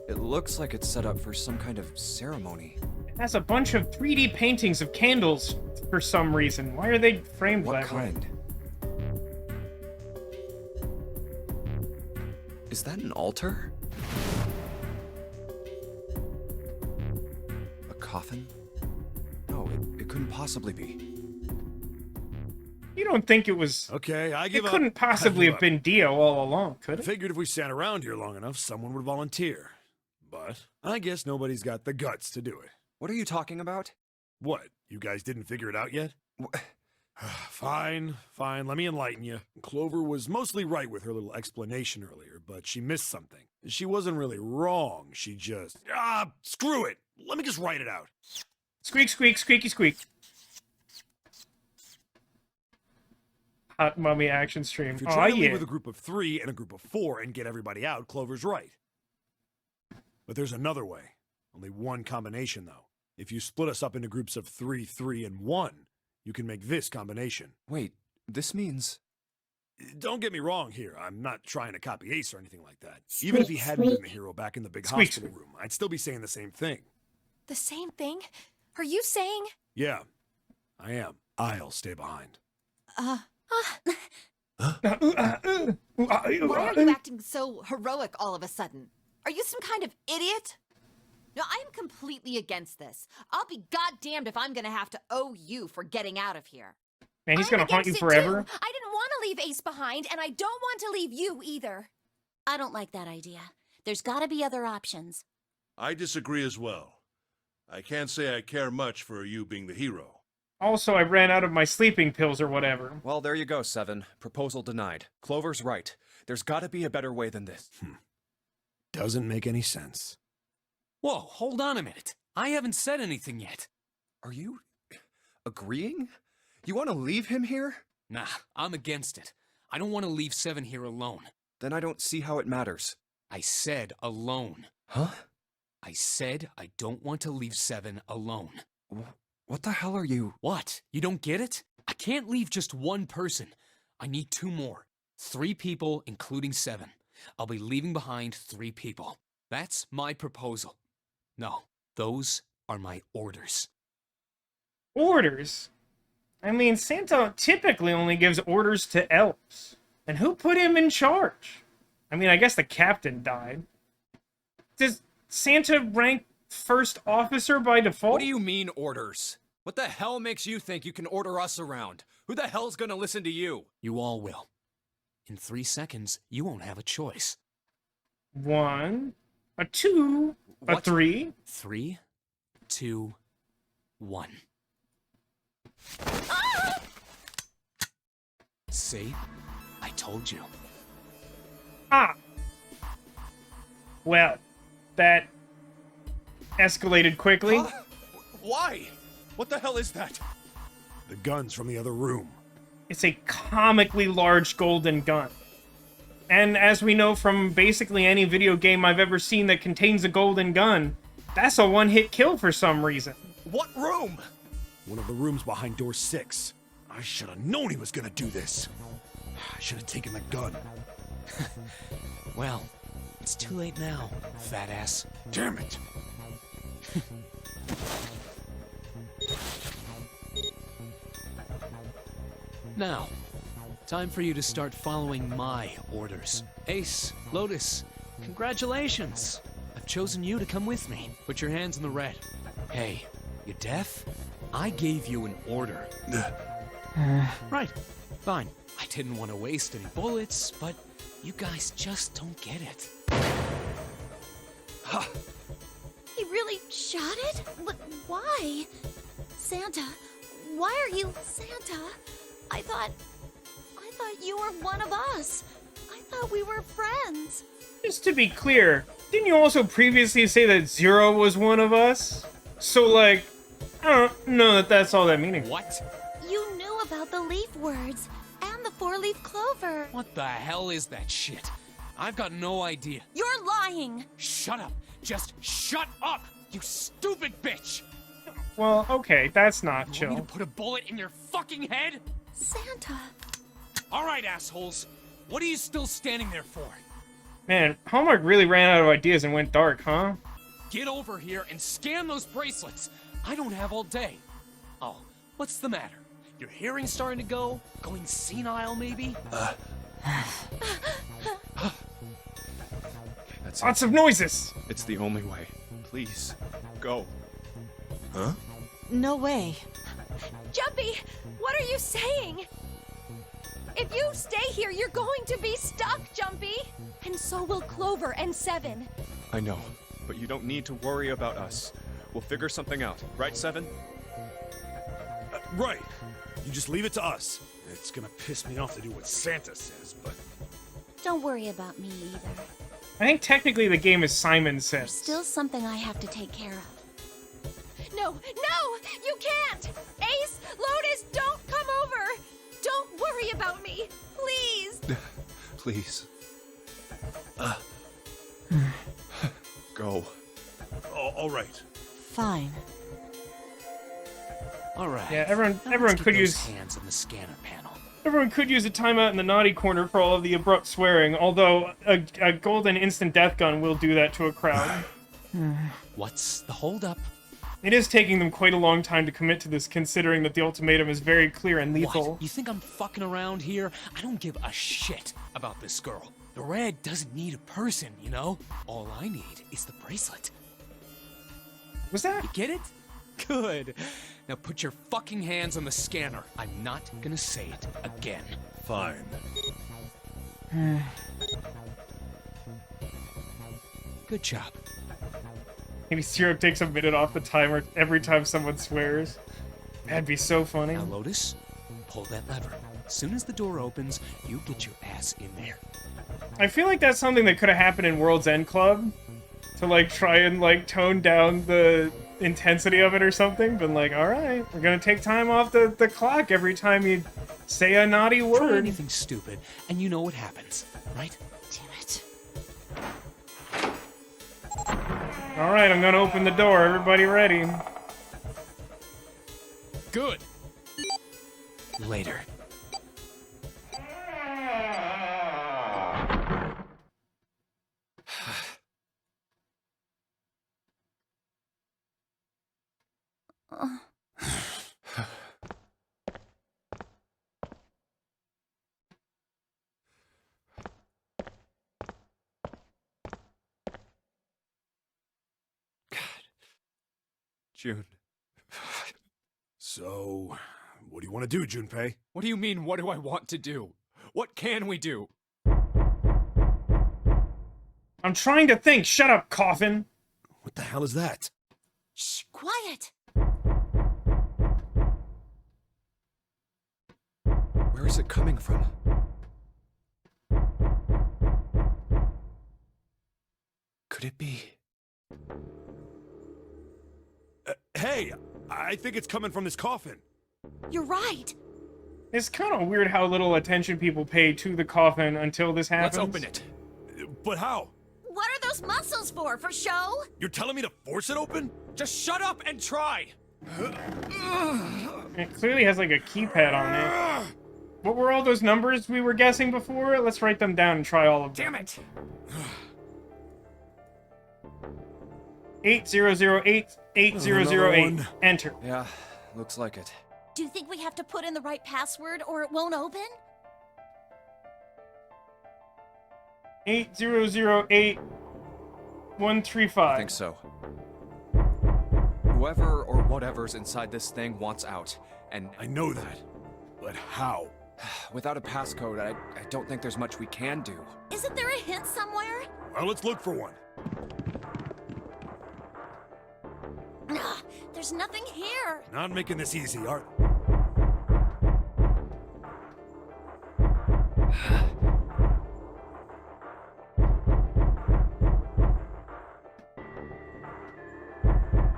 It looks like it's set up for some kind of ceremony. It has a bunch of 3D paintings of candles for some reason. Why are they framed What that kind? way? Is that an altar? A coffin? No, it couldn't possibly be. You don't think it was... Okay, I give It up. couldn't possibly I have give been Dio all along, could I it? figured if we sat around here long enough, someone would volunteer. But I guess nobody's got the guts to do it. What are you talking about? What? You guys didn't figure it out yet? Fine. Let me enlighten you. Clover was mostly right with her little explanation earlier, but she missed something. She wasn't really wrong. She just... screw it. Let me just write it out. Squeak, squeak, squeaky, squeak. Hot mummy action stream. If you're Oh, trying to yeah. leave with a group of 3 and a group of 4 and get everybody out, Clover's right. But there's another way. Only one combination, though. If you split us up into groups of 3, 3, and 1, you can make this combination. Wait, this means... Don't get me wrong here. I'm not trying to copy Ace or anything like that. Even if he hadn't been the hero back in the big hospital room, I'd still be saying the same thing. The same thing? Are you saying? Yeah, I am. I'll stay behind. Why are you acting so heroic all of a sudden? Are you some kind of idiot? No, I am completely against this. I'll be goddamned if I'm gonna have to owe you for getting out of here. Man, he's gonna haunt you Against it, forever. too. I didn't want to leave Ace behind, and I don't want to leave you either. I don't like that idea. There's gotta be other options. I disagree as well. I can't say I care much for you being the hero. Also, I ran out of my sleeping pills or whatever. Well, there you go, Seven. Proposal denied. Clover's right. There's gotta be a better way than this. Doesn't make any sense. Whoa, hold on a minute. I haven't said anything yet. Are you... agreeing? You want to leave him here? Nah, I'm against it. I don't want to leave Seven here alone. Then I don't see how it matters. I said alone. Huh? I said I don't want to leave Seven alone. What the hell are you... What? You don't get it? I can't leave just one person. I need 2 more. 3 people, including Seven. I'll be leaving behind 3 people. That's my proposal. No, those are my orders. Orders? I mean, Santa typically only gives orders to elves. And who put him in charge? I mean, I guess the captain died. Does Santa rank first officer by default? What do you mean, orders? What the hell makes you think you can order us around? Who the hell's gonna listen to you? You all will. In 3 seconds, you won't have a choice. 1, a 2, a What? 3. 3, 2, 1. See? I told you. Ah. Well, that escalated quickly. Huh? Why? What the hell is that? The gun's from the other room. It's a comically large golden gun. And as we know from basically any video game I've ever seen that contains a golden gun, that's a one-hit kill for some reason. What room? One of the rooms behind door 6. I should have known he was gonna do this. I should have taken the gun. Well, it's too late now, fat ass. Damn it. Now, time for you to start following my orders. Ace, Lotus, congratulations. I've chosen you to come with me. Put your hands in the red. Hey, you deaf? I gave you an order. Right, fine. I didn't want to waste any bullets, but you guys just don't get it. Ha! He really shot it? But why? Santa, why are you Santa? I thought you were one of us. I thought we were friends. Just to be clear, didn't you also previously say that Zero was one of us? So, like, I don't know that that's all that meaning. What? You knew about the leaf words and the 4-leaf clover. What the hell is that shit? I've got no idea. You're lying. Shut up. Just shut up, you stupid bitch. Well, okay, that's not You want me chill. to put a bullet in your fucking head? Santa. All right, assholes. What are you still standing there for? Man, Hallmark really ran out of ideas and went dark, huh? Get over here and scan those bracelets. I don't have all day. Oh, what's the matter? Your hearing's starting to go? Going senile, maybe? That's Lots of noises! It's the only way. Please, go. Huh? No way. Jumpy, what are you saying? If you stay here, you're going to be stuck, Jumpy. And so will Clover and Seven. I know, but you don't need to worry about us. We'll figure something out, right, Seven? Right. You just leave it to us. It's gonna piss me off to do what Santa says, but... Don't worry about me either. I think technically the game is Simon There's Says. still something I have to take care of. No, you can't! Ace, Lotus, don't come over! Don't worry about me, please. Please. Go. All right. Fine. All right. Yeah, everyone Now let's get could those use hands on the scanner panel. everyone could use a timeout in the naughty corner for all of the abrupt swearing. Although a golden instant death gun will do that to a crowd. What's the holdup? It is taking them quite a long time to commit to this, considering that the ultimatum is very clear and lethal. What? You think I'm fucking around here? I don't give a shit about this girl. The red doesn't need a person, you know? All I need is the bracelet. Was that? You get it? Good. Now put your fucking hands on the scanner. I'm not gonna say it again. Fine. Good job. Maybe Syrup takes a minute off the timer every time someone swears. That'd be so funny. Now, Lotus, pull that lever. As soon as the door opens, you get your ass in there. I feel like that's something that could have happened in World's End Club. To, like, try and, like, tone down the intensity of it or something. But, like, alright, we're gonna take time off the clock every time you say a naughty Try word. anything stupid, and you know what happens, right? Damn it. Alright, I'm gonna open the door. Everybody ready? Good. Later. June. So, what do you want to do, Junpei? What do you mean, what do I want to do? What can we do? I'm trying to think. Shut up, coffin. What the hell is that? Shh, quiet. Where is it coming from? Could it be? Hey, I think it's coming from this coffin. You're right. It's kind of weird how little attention people pay to the coffin until this happens. Let's open it. But how? What are those muscles for show? You're telling me to force it open? Just shut up and try! It clearly has like a keypad on it. What were all those numbers we were guessing before? Let's write them down and try all of them. Damn it! 8008 8008. Enter. Yeah, looks like it. Do you think we have to put in the right password or it won't open? 8008 135. I think so. Whoever or whatever's inside this thing wants out, and I know that. But how? without a passcode, I don't think there's much we can do. Isn't there a hint somewhere? Well, let's look for one. Nah, there's nothing here. Not making this easy, are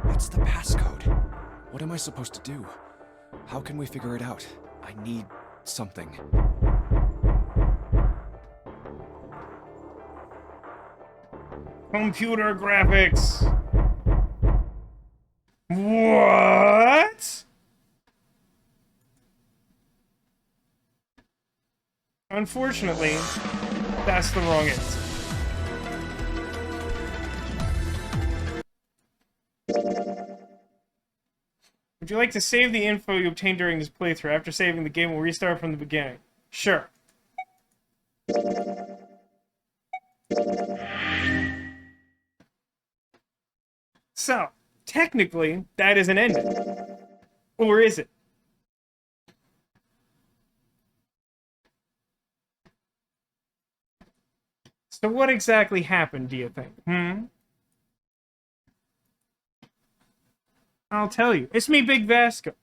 What's the passcode? What am I supposed to do? How can we figure it out? I need something. Computer graphics. What? Unfortunately, that's the wrong answer. Would you like to save the info you obtained during this playthrough? After saving the game, we'll restart from the beginning. Sure. So, technically, that is an ending. Or is it? So what exactly happened, do you think? I'll tell you. It's me, Big Vasco.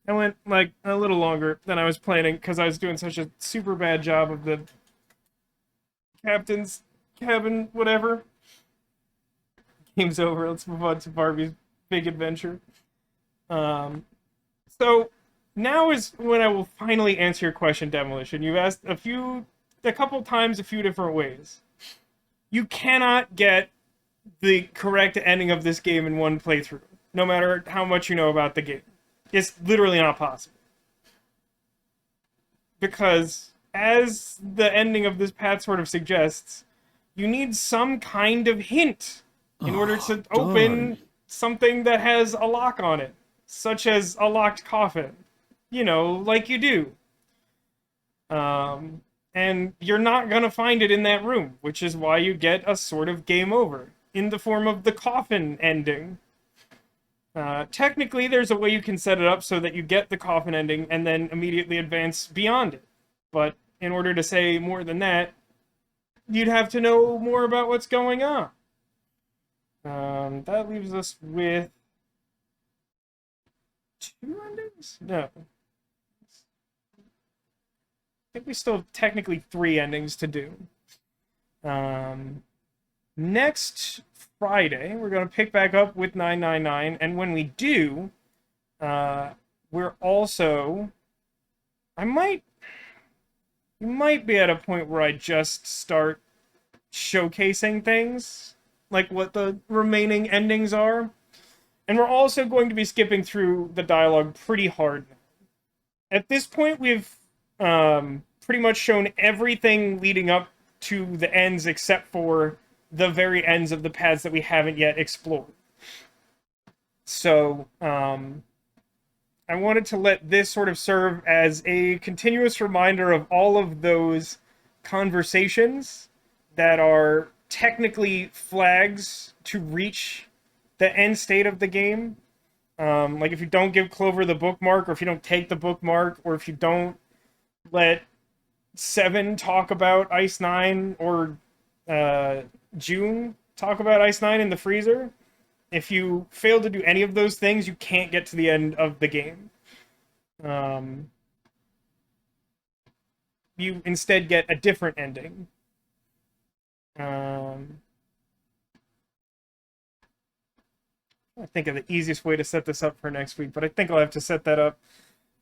I went, like, a little longer than I was planning, because I was doing such a super bad job of the captain's cabin, whatever. Game's over. Let's move on to Barbie's Big Adventure. So, Now is when I will finally answer your question, Demolition. You've asked a couple times, a few different ways. You cannot get the correct ending of this game in one playthrough, no matter how much you know about the game. It's literally not possible. Because, as the ending of this path sort of suggests, you need some kind of hint in order to open something that has a lock on it, such as a locked coffin. You know, like you do. And you're not gonna find it in that room, which is why you get a sort of game over, in the form of the coffin ending. Technically, there's a way you can set it up so that you get the coffin ending and then immediately advance beyond it. But in order to say more than that, you'd have to know more about what's going on. That leaves us with 2 endings? No. I think we still have technically 3 endings to do. Next Friday, we're going to pick back up with 999, and when we do, we're also... You might be at a point where I just start showcasing things, like what the remaining endings are. And we're also going to be skipping through the dialogue pretty hard. At this point, we've pretty much shown everything leading up to the ends except for the very ends of the paths that we haven't yet explored. So, I wanted to let this sort of serve as a continuous reminder of all of those conversations that are technically flags to reach the end state of the game. Like if you don't give Clover the bookmark, or if you don't take the bookmark, or if you don't let 7 talk about Ice 9, or June talk about Ice 9 in the freezer. If you fail to do any of those things, you can't get to the end of the game. You instead get a different ending. I think of the easiest way to set this up for next week, but I think I'll have to set that up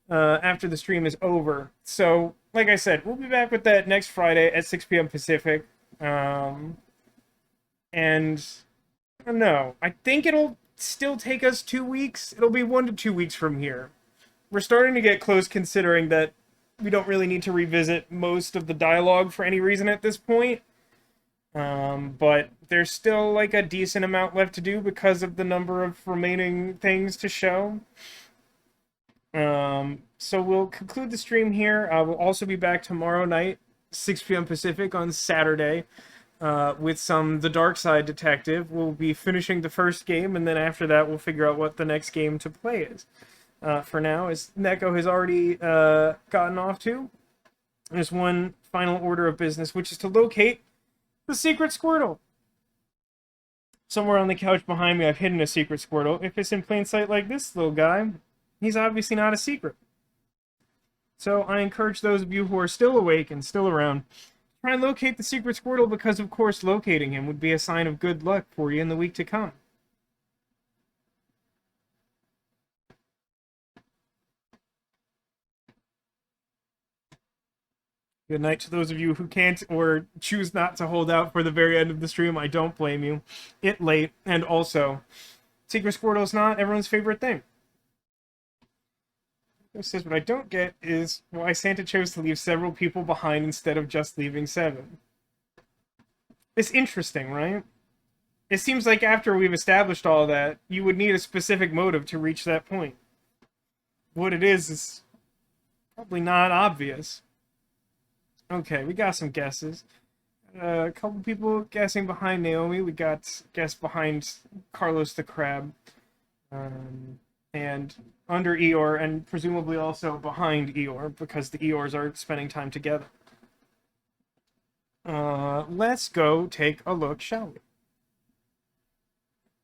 after the stream is over. So, like I said, we'll be back with that next Friday at 6 p.m. Pacific. And I don't know. I think it'll still take us 2 weeks. It'll be 1 to 2 weeks from here. We're starting to get close, considering that we don't really need to revisit most of the dialogue for any reason at this point. But there's still like a decent amount left to do because of the number of remaining things to show. So we'll conclude the stream here. We'll also be back tomorrow night, 6 p.m. Pacific on Saturday, with some The Dark Side Detective. We'll be finishing the first game, and then after that we'll figure out what the next game to play is. For now, as Neko has already gotten off to, there's one final order of business, which is to locate the secret Squirtle. Somewhere on the couch behind me, I've hidden a secret Squirtle. If it's in plain sight like this little guy, he's obviously not a secret. So I encourage those of you who are still awake and still around, try and locate the secret Squirtle, because of course locating him would be a sign of good luck for you in the week to come. Good night to those of you who can't or choose not to hold out for the very end of the stream. I don't blame you. It's late, and also, Secret Squirtle's not everyone's favorite thing. It says, what I don't get is why Santa chose to leave several people behind instead of just leaving 7. It's interesting, right? It seems like after we've established all that, you would need a specific motive to reach that point. What it is probably not obvious. Okay, we got some guesses. A couple people guessing behind Naomi. We got guess behind Carlos the Crab. And under Eeyore, and presumably also behind Eeyore, because the Eeyores are spending time together. Let's go take a look, shall we?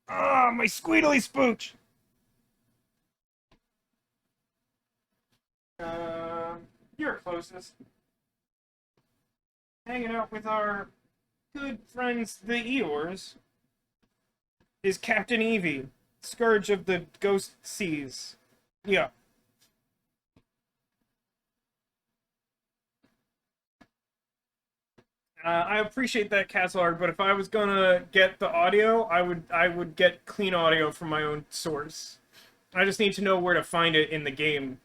Ah, my squeedly spooch! You're closest. Hanging out with our good friends, the Eeyores, is Captain Eevee, Scourge of the Ghost Seas. Yeah. I appreciate that, Castle Art, but if I was gonna get the audio, I would get clean audio from my own source. I just need to know where to find it in the game,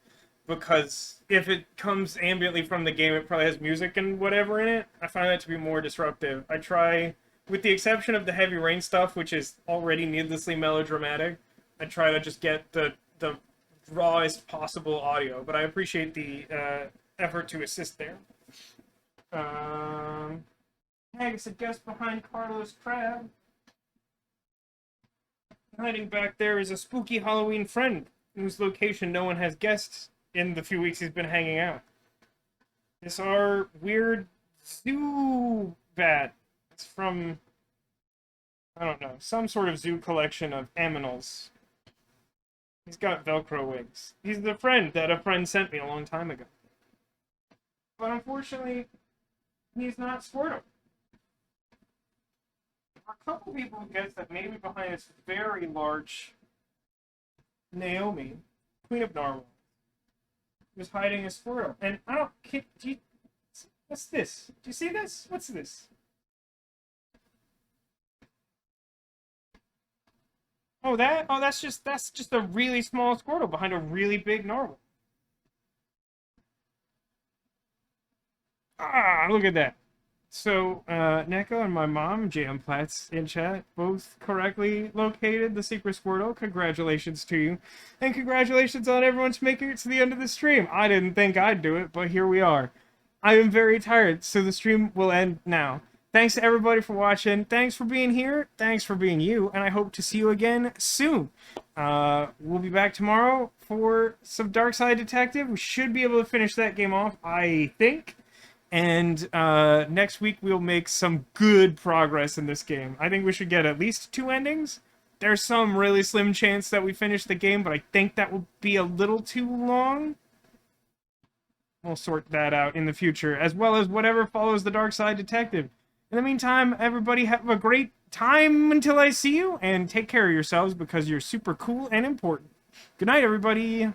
because if it comes ambiently from the game, it probably has music and whatever in it. I find that to be more disruptive. I try, with the exception of the Heavy Rain stuff, which is already needlessly melodramatic, I try to just get the rawest possible audio, but I appreciate the effort to assist there. Haggis, a guest behind Carlos Crab. Hiding back there is a spooky Halloween friend, whose location no one has guessed in the few weeks he's been hanging out. It's our weird zoo bat. It's from, I don't know, some sort of zoo collection of aminals. He's got Velcro wings. He's the friend that a friend sent me a long time ago. But unfortunately, he's not Squirtle. A couple people guess that maybe behind this very large Naomi, Queen of Narwhal, was hiding a Squirtle. And I don't... what's this? Do you see this? What's this? Oh, that? Oh, that's just a really small Squirtle behind a really big Narwhal. Ah, look at that. So, Neko and my mom, JM Platts, in chat, both correctly located the secret Squirtle. Congratulations to you. And congratulations on everyone making it to the end of the stream. I didn't think I'd do it, but here we are. I am very tired, so the stream will end now. Thanks to everybody for watching. Thanks for being here. Thanks for being you. And I hope to see you again soon. We'll be back tomorrow for some Darkside Detective. We should be able to finish that game off, I think. And next week we'll make some good progress in this game. I think we should get at least 2 endings. There's some really slim chance that we finish the game, but I think that will be a little too long. We'll sort that out in the future, as well as whatever follows the Darkside Detective. In the meantime, everybody have a great time until I see you, and take care of yourselves because you're super cool and important. Good night, everybody.